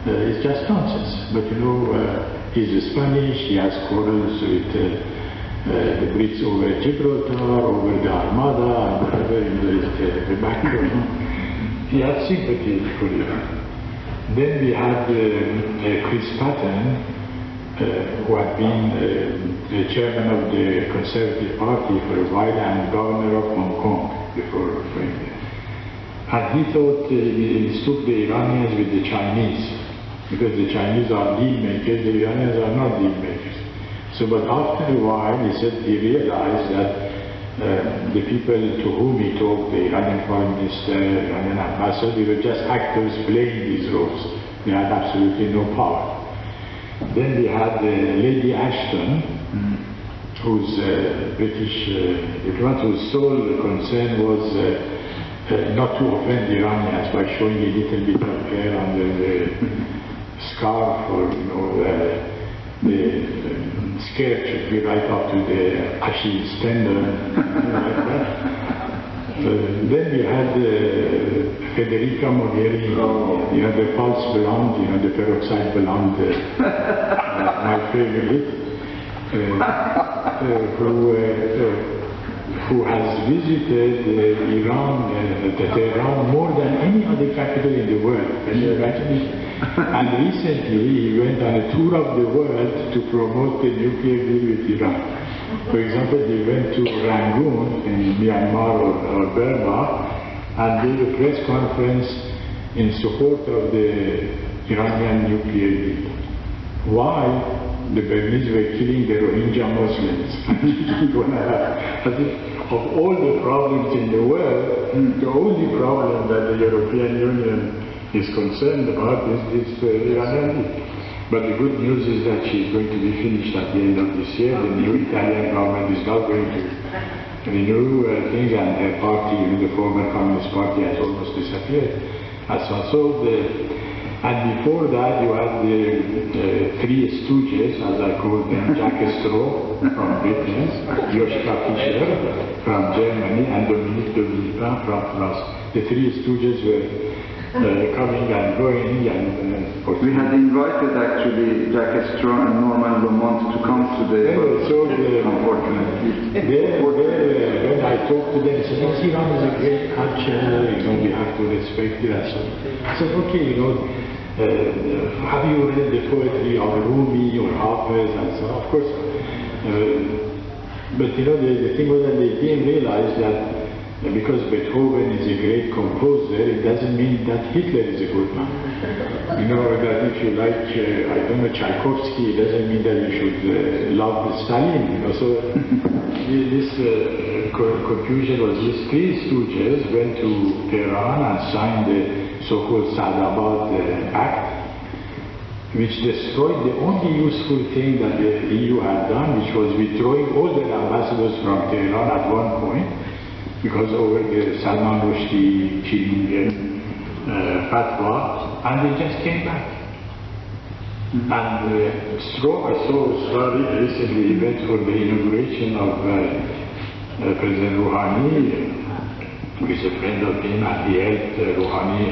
S13: is just nonsense. But, he's Spanish, he has quarrels with the Brits over Gibraltar, over the Armada, and whatever, the background. He had sympathy for Iran. Then we had Chris Patton, who had been the chairman of the Conservative Party for a while and governor of Hong Kong before going there. And he thought he took the Iranians with the Chinese, because the Chinese are deal makers, the Iranians are not deal makers. So, but after a while, he said he realized that the people to whom he talked, the Iranian foreign minister, Iranian ambassador, they were just actors playing these roles. They had absolutely no power. Then we had Lady Ashton, whose British diplomat, whose sole concern was not to offend the Iranians by showing a little bit of hair under the scarf, or the skirt should be right up to the Achilles tendon, like that. Then we had Federica Mogherini, the false blonde, the peroxide blonde, my favorite, who has visited Iran, Tehran, more than any other capital in the world. Can you imagine it? And recently he went on a tour of the world to promote the nuclear deal with Iran. For example, he went to Rangoon in Myanmar or Burma and gave a press conference in support of the Iranian nuclear deal. Why? The Burmese were killing the Rohingya Muslims. Of all the problems in the world, the only problem that the European Union is concerned about is this Iranian deal. But the good news is that she's going to be finished at the end of this year. The new Italian government is not going to renew things, and her party, even the former Communist Party, has almost disappeared. And before that, you had the three stooges, as I call them, Jack Straw from Britain, Joschka Fischer from Germany, and Dominique de Villepin from France. The three stooges were coming and going, and
S9: we had invited actually Jacques Straw and Norman Lamont to come to the unfortunately.
S13: When I talked to them, they said, yes, Iran is a great culture, we have to respect it. And so I said, okay, have you read the poetry of Rumi or Hafiz and so on? Of course. But the thing was that they didn't realize that because Beethoven is a great composer, it doesn't mean that Hitler is a good man. That if you like, I don't know, Tchaikovsky, it doesn't mean that you should love Stalin. So this confusion was these three stooges went to Tehran and signed the so-called Sadabad Pact, which destroyed the only useful thing that the EU had done, which was withdrawing all their ambassadors from Tehran at one point, because over the Salman Rushdie killing fatwa, and they just came back. And I saw recently he went for the inauguration of President Rouhani, who is a friend of him, and he helped Rouhani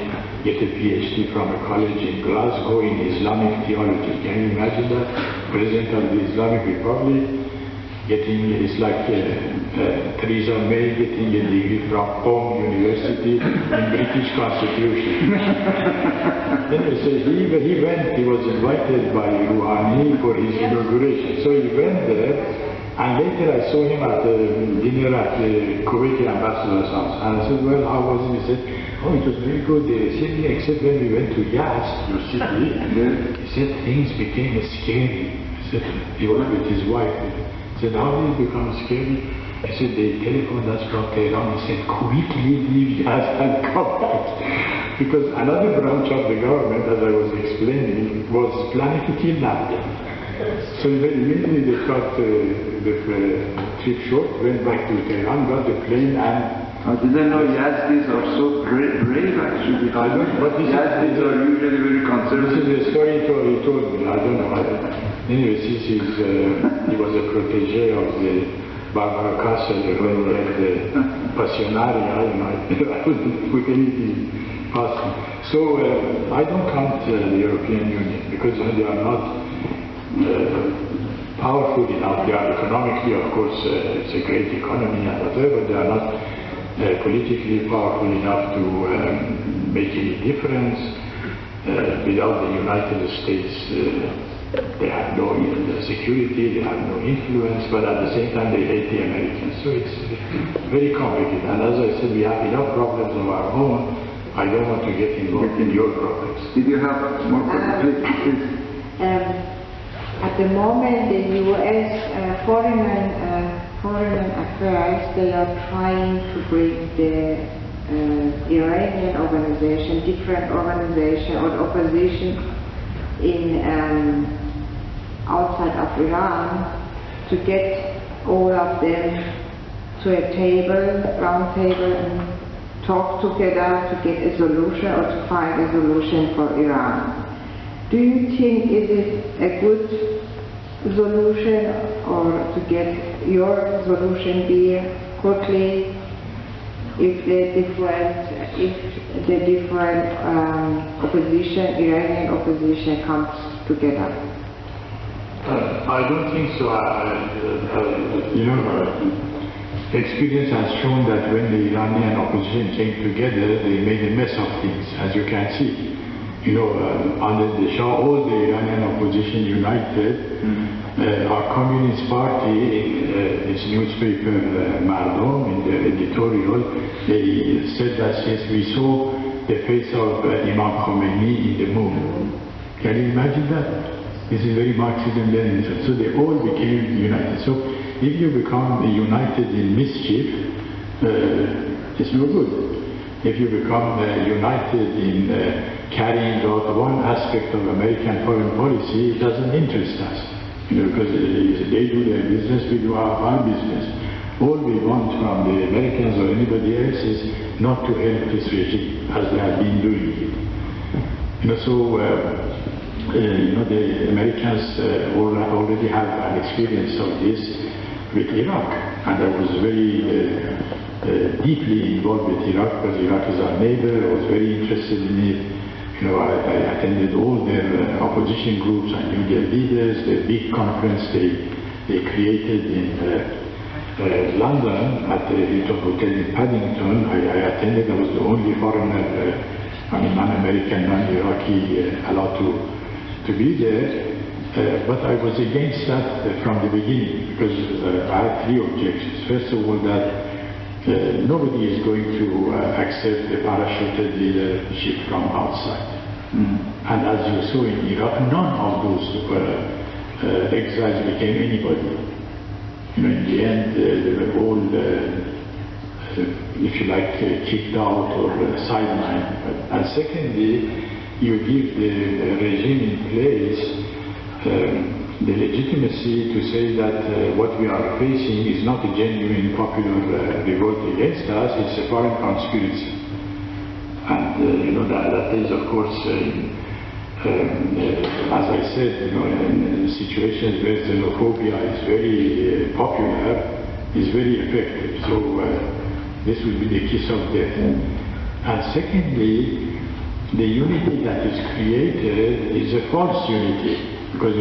S13: get a PhD from a college in Glasgow in Islamic theology. Can you imagine that? President of the Islamic Republic it's like Theresa May getting a degree from Home University in British Constitution. Anyway, so he was invited by Rouhani for his inauguration. So he went there, and later I saw him at dinner at the Kuwaiti ambassador's house. And I said, well, how was it? He said, oh, it was very good. They received me, except when we went to Yazd, your city. He said, things became scary. He said, he was with his wife. He said, how did it become scary? He said, they telephoned us from Tehran. He said, quickly leave Yazd and come back. Because another branch of the government, as I was explaining, was planning to kidnap them. So immediately they cut the trip short, went back to Tehran, got the plane, and
S9: I didn't know Yazdis are so brave actually. Yazdis are usually very conservative.
S13: This is the story he told me. I don't know. Anyway, since he was a protege of the Barbara Castle when we had the Passionaria, I wouldn't put anything past him. So I don't count the European Union because they are not powerful enough. They are economically, of course, it's a great economy and whatever, but they are not politically powerful enough to make any difference. Without the United States, they have no security, they have no influence, but at the same time they hate the Americans. So it's very complicated. And as I said, we have enough problems of our own. I don't want to get involved in your problems.
S9: Did you have more questions? Please.
S16: At the moment, the U.S. foreign Foreign Affairs, they are trying to bring the Iranian organization, different organization or opposition in outside of Iran, to get all of them to a table, round table, and talk together to get a solution or to find a solution for Iran. Do you think it is a good solution, or to get your solution be quickly if the different opposition, Iranian opposition comes together?
S13: I don't think so. Experience has shown that when the Iranian opposition came together, they made a mess of things, as you can see. Under the Shah, all the Iranian opposition united. Our Communist Party, in its newspaper Mardom, in their editorial, they said that since we saw the face of Imam Khomeini in the moon. Can you imagine that? This is very Marxism-Leninism. So they all became united. So if you become united in mischief, it's no good. If you become united in carrying out one aspect of American foreign policy, it doesn't interest us. Because they do their business, we do our business. All we want from the Americans or anybody else is not to help this regime, as they have been doing it. The Americans already have an experience of this with Iraq, and I was very deeply involved with Iraq, because Iraq is our neighbor. I was very interested in it. I attended all their opposition groups. I knew their leaders. The big conference they created in London at the Hilton Hotel in Paddington. I attended. I was the only foreigner, non-American, non-Iraqi allowed to be there. But I was against that from the beginning, because I had three objections. First of all, that nobody is going to accept the parachuted leadership from outside. And as you saw in Iraq, none of those exiles became anybody. In the end, they were all, if you like, kicked out or sidelined. And secondly, you give the regime in place the legitimacy to say that what we are facing is not a genuine popular revolt against us, it's a foreign conspiracy. And that is, of course, as I said, in situations where xenophobia is very popular, is very effective. So this will be the kiss of death. And secondly, the unity that is created is a false unity. Because I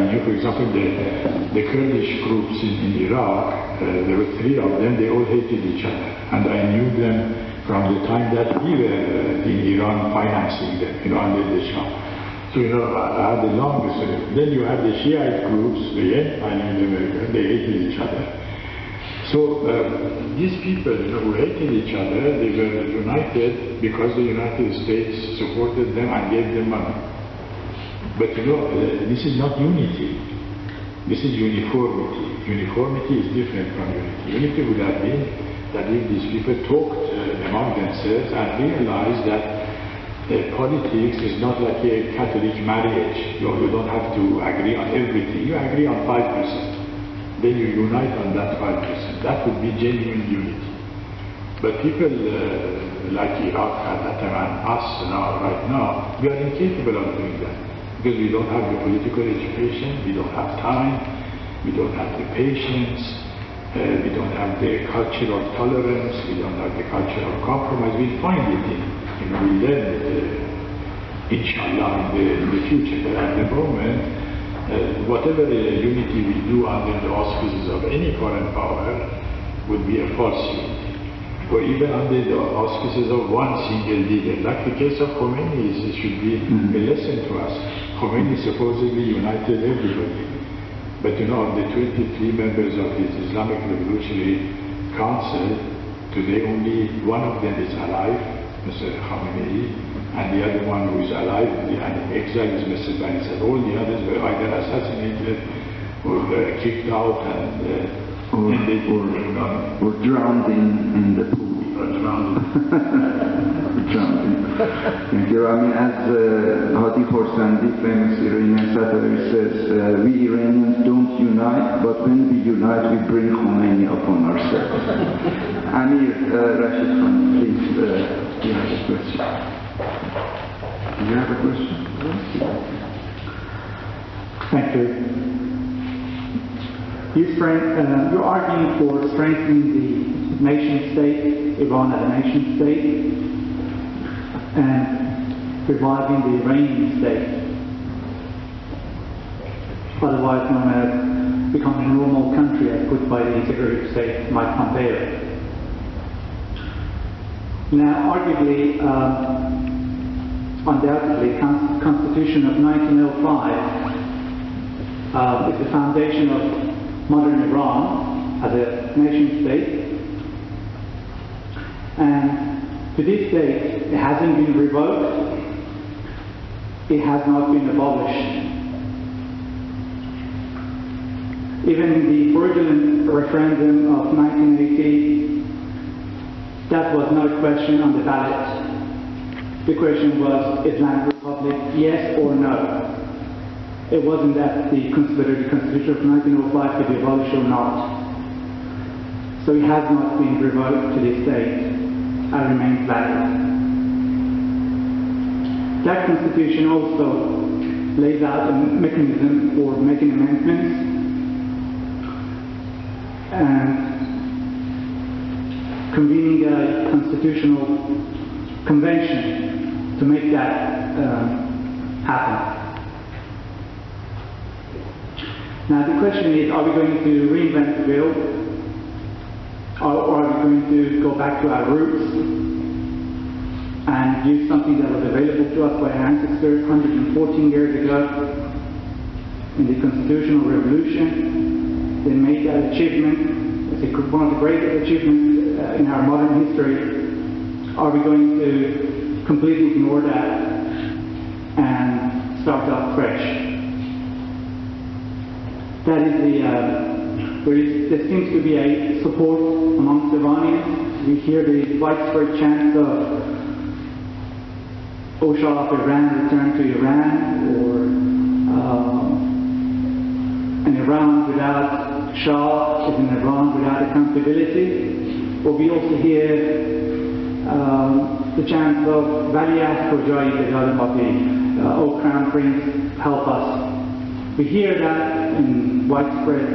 S13: knew, for example, the Kurdish groups in Iraq, there were three of them, they all hated each other. And I knew them from the time that we were in Iran financing them, under the Shah. So, I had the longest. Then you have the Shiite groups, I knew them, they hated each other. So, these people who hated each other, they were united because the United States supported them and gave them money. But this is not unity. This is uniformity. Uniformity is different from unity. Unity would have been that if these people talked among themselves and realized that politics is not like a Catholic marriage. You don't have to agree on everything. You agree on 5%. Then you unite on that 5%. That would be genuine unity. But people like Iraq at that time and us right now, we are incapable of doing that. Because we don't have the political education, we don't have time, we don't have the patience, we don't have the cultural tolerance, we don't have the cultural compromise. We'll find it we'll learn it, inshallah, in the future. But at the moment, whatever unity we do under the auspices of any foreign power would be a false unity. Or even under the auspices of one single leader. Like the case of Khomeini, it should be a lesson to us. Khomeini supposedly united everybody. But the 23 members of his Islamic Revolutionary Council, today only one of them is alive, Mr. Khamenei, and the other one who is alive and in exile is Mr. Banisad. All the others were either assassinated kicked out and ended
S9: or drowned in the pool. Thank you. I mean, as Hadi Khorsandi, famous Iranian satirist, says, we Iranians don't unite, but when we unite, we bring Khomeini upon ourselves. Amir, Rashid Khan, please, you have a question. Do you have a question?
S17: Thank you. You're arguing for strengthening the nation state, Iran as a nation state, and reviving the Iranian state, otherwise known as becoming a normal country as put by the Secretary of State Mike Pompeo. Now, arguably, undoubtedly, the Constitution of 1905 is the foundation of modern Iran as a nation state, and to this date it hasn't been revoked, it has not been abolished. Even the fraudulent referendum of 1980, that was not a question on the ballot. The question was, Islamic Republic, yes or no? It wasn't that the Constitution of 1905 could be abolished or not. So it has not been revoked to this date and remains valid. That Constitution also lays out a mechanism for making amendments and convening a constitutional convention to make that happen. Now the question is, are we going to reinvent the wheel, or are we going to go back to our roots and use something that was available to us by our ancestors 114 years ago in the Constitutional Revolution? They made that achievement. It's one of the greatest achievements in our modern history. Are we going to completely ignore that and start off fresh? That is there seems to be a support amongst Iranians. We hear the widespread chants of O Shah of Iran, return to Iran, or an Iran without Shah is an Iran without accountability. But we also hear the chants of Valiat Khojai Bedal O Crown Prince, help us. We hear that in widespread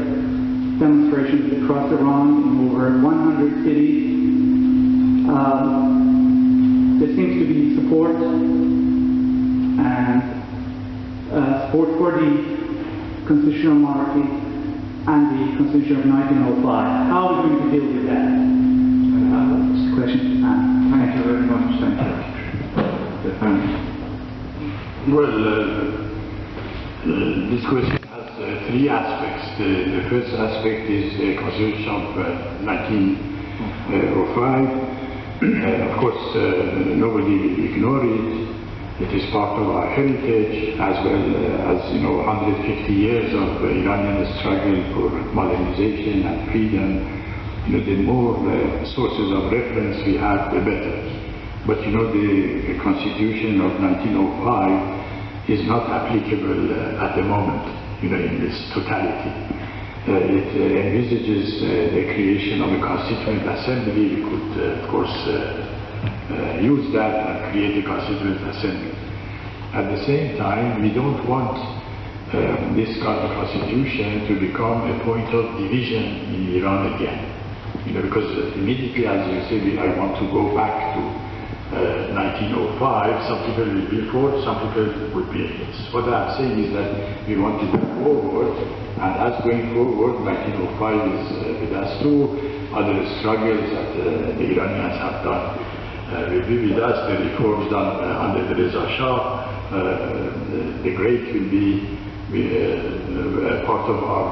S17: demonstrations across Iran in over 100 cities. There seems to be support and support for the constitutional monarchy and the Constitution of 1905. How are we going to deal with that? That's the question.
S9: Thank you very much. Thank you.
S13: Well, this question has three aspects. The first aspect is the Constitution of 1905. Of course, nobody will ignore it. It is part of our heritage, as well as 150 years of Iranian struggle for modernization and freedom. The more sources of reference we have, the better. But the Constitution of 1905 is not applicable at the moment, in this totality. It envisages the creation of a constituent assembly. We could, of course, use that and create a constituent assembly. At the same time, we don't want this kind of constitution to become a point of division in Iran again. Because immediately, as you say, I want to go back to 1905, some people will be for, some people would be against. What I'm saying is that we want to go forward, and as going forward, 1905 is with us too. Other struggles that the Iranians have done will be with us. The reforms done under the Reza Shah, the great will be part of our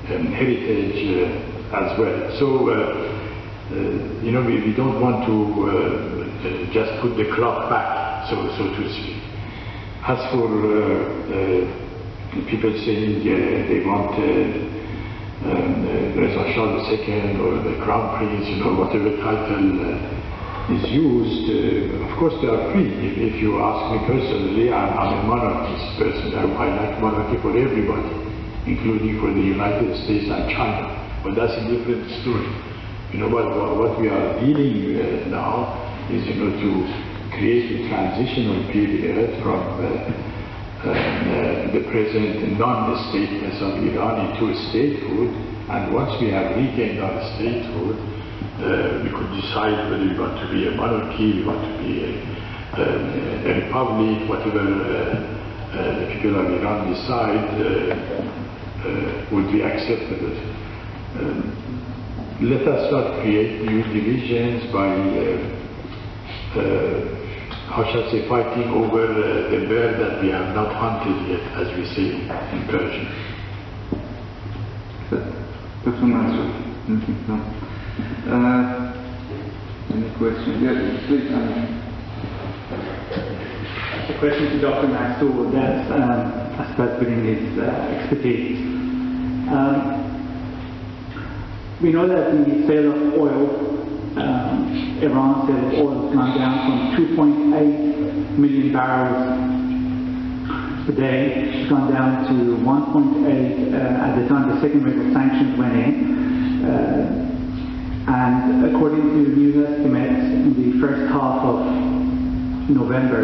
S13: heritage as well. So, we don't want to just put the clock back, so to speak. As for people saying they want Reza Shah II or the Crown Prince, whatever title is used. Of course they are free. If you ask me personally, I'm a monarchist person. I like monarchy for everybody, including for the United States and China. But that's a different story. What we are dealing with now is to create a transitional period from the present non-stateless of Iran into statehood, and once we have regained our statehood, we could decide whether we want to be a monarchy, we want to be a republic, whatever the people of Iran decide would be acceptable. Let us not create new divisions by how shall I say, fighting over the bird that we have not hunted yet, as we say in Persian.
S9: Dr. Mansoor, no? Any questions? Yes, please.
S17: A question to Dr. Mansoor, that's I suppose within his expertise. We know that the sale of oil, Iran's sale of oil has gone down from 2.8 million barrels per day. It's gone down to 1.8 at the time the second wave of sanctions went in. And according to new estimates, in the first half of November,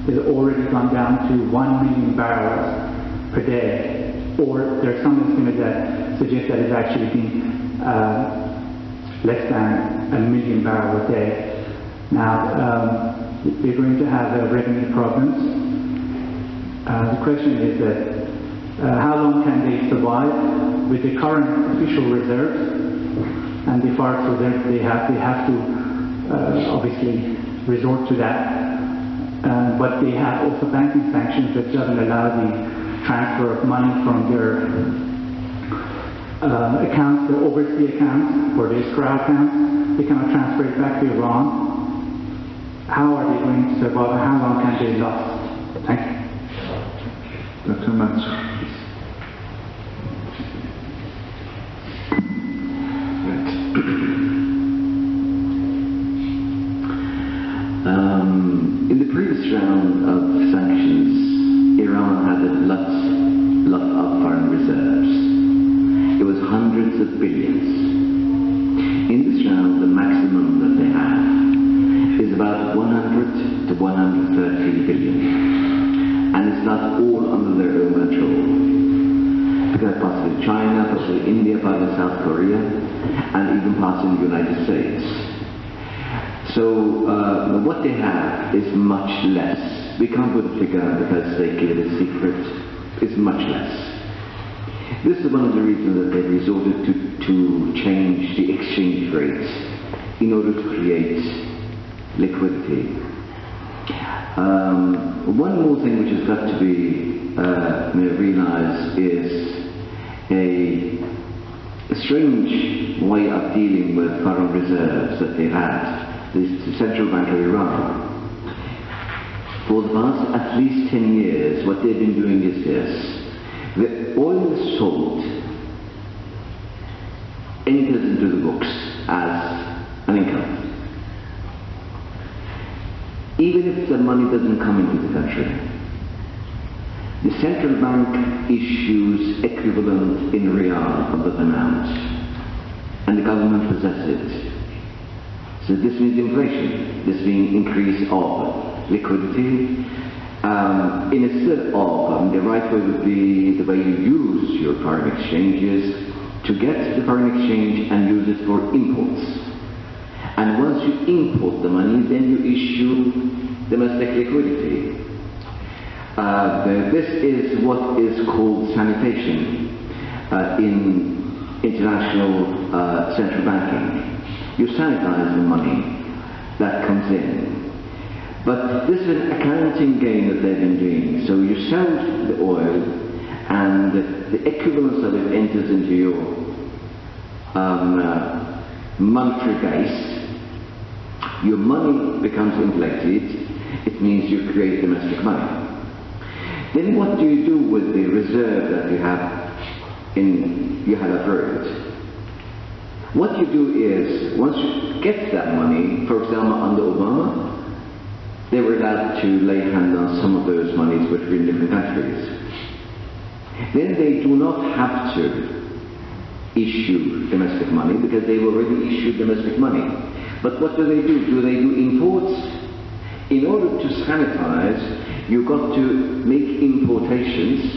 S17: it's already gone down to 1 million barrels per day. Or there's some estimates that suggest that it's actually been less than 1 million barrels a day. Now, they're going to have revenue problems. The question is that how long can they survive with the current official reserves and the forex reserves they have to obviously resort to that. But they have also banking sanctions that doesn't allow the transfer of money from their accounts, their overseas accounts or their escrow accounts. They cannot transfer it back to Iran. How are they going to survive and how long can they last? Thank you.
S9: Dr. Mansoor.
S11: In the previous round of sanctions, Iran had a lot of foreign reserves. It was hundreds of billions. In this round, the maximum that they have is about 100 to 130 billion. And it's not all under their own control. Because possibly China, possibly India, possibly South Korea, and even possibly the United States. So what they have is much less. We can't put a figure because they keep it a secret. It's much less. This is one of the reasons that they've resorted to change the exchange rates in order to create liquidity. One more thing which has got to be realized is a strange way of dealing with foreign reserves that they've had. The Central Bank of Iran. For the past at least 10 years, what they've been doing is this. The oil sold enters into the books as an income. Even if the money doesn't come into the country, the central bank issues equivalent in riyal of the amount, and the government possesses it. So this means inflation, this means increase of liquidity. Instead of, the right way would be the way you use your foreign exchanges to get the foreign exchange and use it for imports. And once you import the money, then you issue domestic liquidity. This is what is called sanitation in international central banking. You sanitize the money that comes in. But this is an accounting game that they've been doing. So you sell the oil and the equivalence of it enters into your monetary base. Your money becomes inflated. It means you create domestic money. then what do you do with the reserve that you have accrued? What you do is, once you get that money, for example, under Obama, they were allowed to lay hand on some of those monies which were in different countries. Then they do not have to issue domestic money because they've already issued domestic money. But what do? Do they do imports? In order to sanitize, you've got to make importations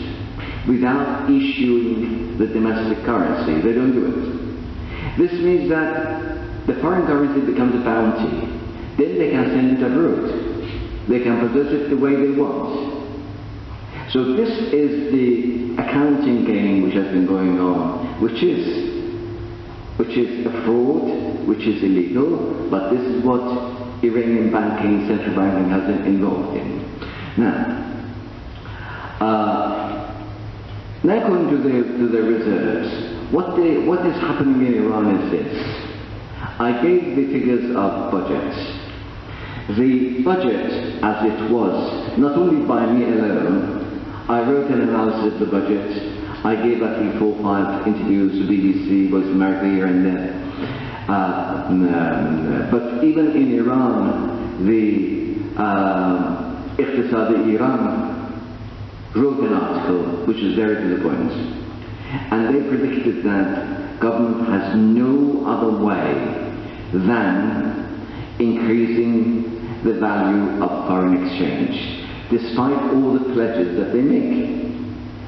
S11: without issuing the domestic currency. They don't do it. This means that the foreign currency becomes a bounty. Then they can send it abroad. They can possess it the way they want. So this is the accounting game which has been going on, which is a fraud, which is illegal, but this is what Iranian banking, central banking has been involved in. Now going to the reserves. What is happening in Iran is this. I gave the figures of budgets. The budget as it was, not only by me alone, I wrote an analysis of the budget. I gave I think 4 or 5 interviews to BBC, Voice of America here and there. But even in Iran, the Iqtisadi Iran wrote an article which is very to the point. And they predicted that government has no other way than increasing the value of foreign exchange, despite all the pledges that they make.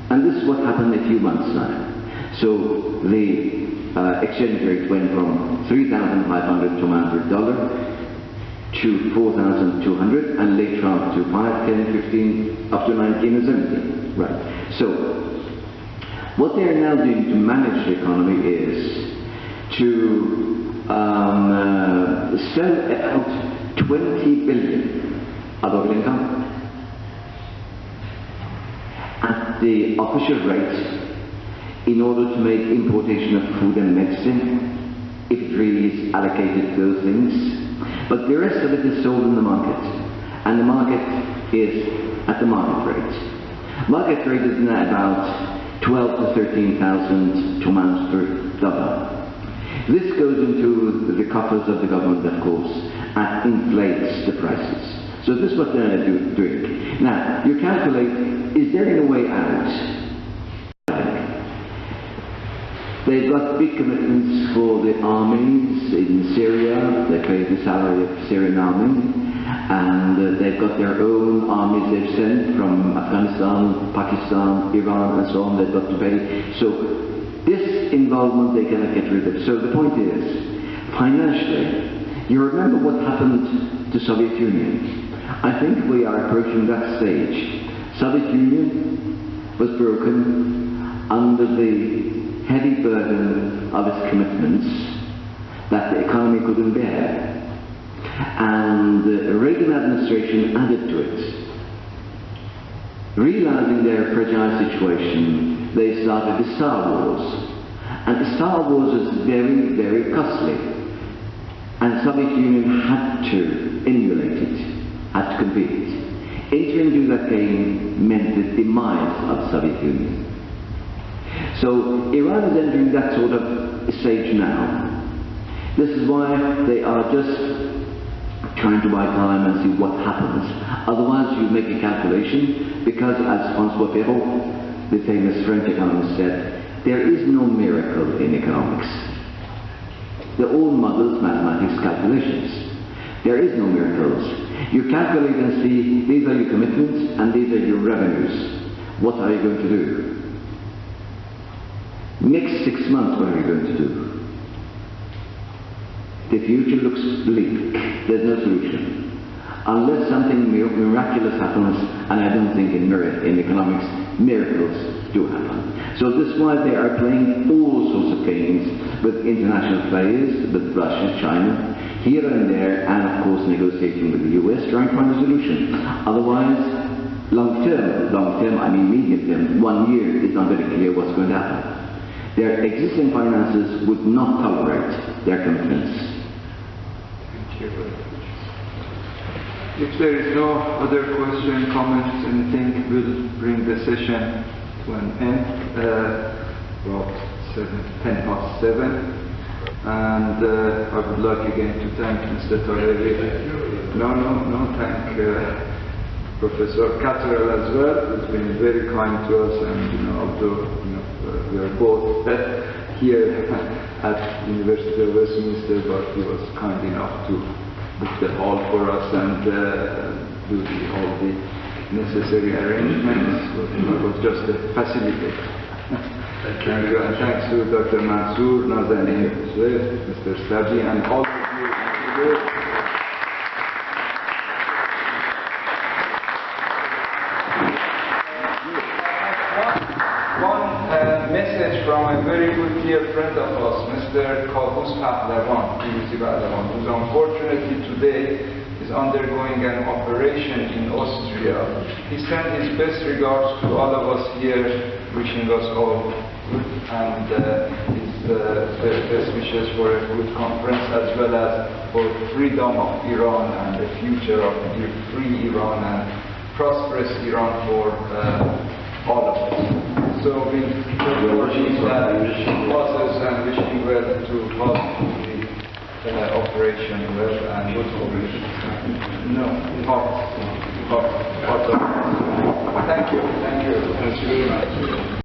S11: And this is what happened a few months now. So the exchange rate went from $3,500 to $100 to 4,200, and later on to 5, 10, 15, up to 19 and 17. Right. So what they are now doing to manage the economy is to sell about 20 billion of oil income at the official rate in order to make importation of food and medicine, if it really is allocated to those things. But the rest of it is sold in the market, and the market is at the market rate. Market rate is now about 12 to 13,000 pounds per dollar. This goes into the coffers of the government, of course, and inflates the prices. So this is what they're doing. Now, you calculate, is there any way out? They've got big commitments for the armies in Syria. They pay the salary of the Syrian army. And they've got their own armies they've sent from Afghanistan, Pakistan, Iran, and so on. They've got to pay. So this involvement they cannot get rid of. So the point is, financially, you remember what happened to Soviet Union. I think we are approaching that stage. Soviet Union was broken under the heavy burden of its commitments that the economy couldn't bear. And the Reagan administration added to it. Realizing their fragile situation, they started the Star Wars. And the Star Wars was very, very costly. And Soviet Union had to emulate it, had to compete. Entering into that game meant the demise of the Soviet Union. So Iran is entering that sort of stage now. This is why they are just trying to buy time and see what happens. Otherwise you make a calculation, because as François Perrault, the famous French economist, said, there is no miracle in economics. They're all models, mathematics, calculations. There is no miracles. You calculate and see, these are your commitments and these are your revenues. What are you going to do? Next 6 months, what are you going to do? The future looks bleak. There's no solution. Unless something miraculous happens, and I don't think in economics miracles do happen. So this is why they are playing all sorts of games with international players, with Russia, China, here and there, and of course negotiating with the US, trying to find a solution. Otherwise, long term, I mean medium term, 1 year is not very clear what's going to happen. Their existing finances would not tolerate their commitments.
S1: Thank you very much.
S9: If there is no other question, comments, anything, we'll bring the session to an end. About 7:10 and I would like again to thank Mr. Taheri. Thank Professor Catterall as well, who's been very kind to us, and although we are both here at University of Westminster, but he was kind enough to book the hall for us and do all the necessary arrangements. It was just a facilitator. Thank you, and thanks to Dr. Mansoor, Nazenin Ansari, Mr. Sabi, and all of you. One message from a very good dear friend of us, Mr. Pahlavan, who's unfortunately today is undergoing an operation in Austria. He sent his best regards to all of us here, wishing us all good, and his best wishes for a good conference, as well as for freedom of Iran and the future of free Iran and prosperous Iran for all of us. So we look that process and wishing well to all the operation well and good operation. Thank you. Thank you very much.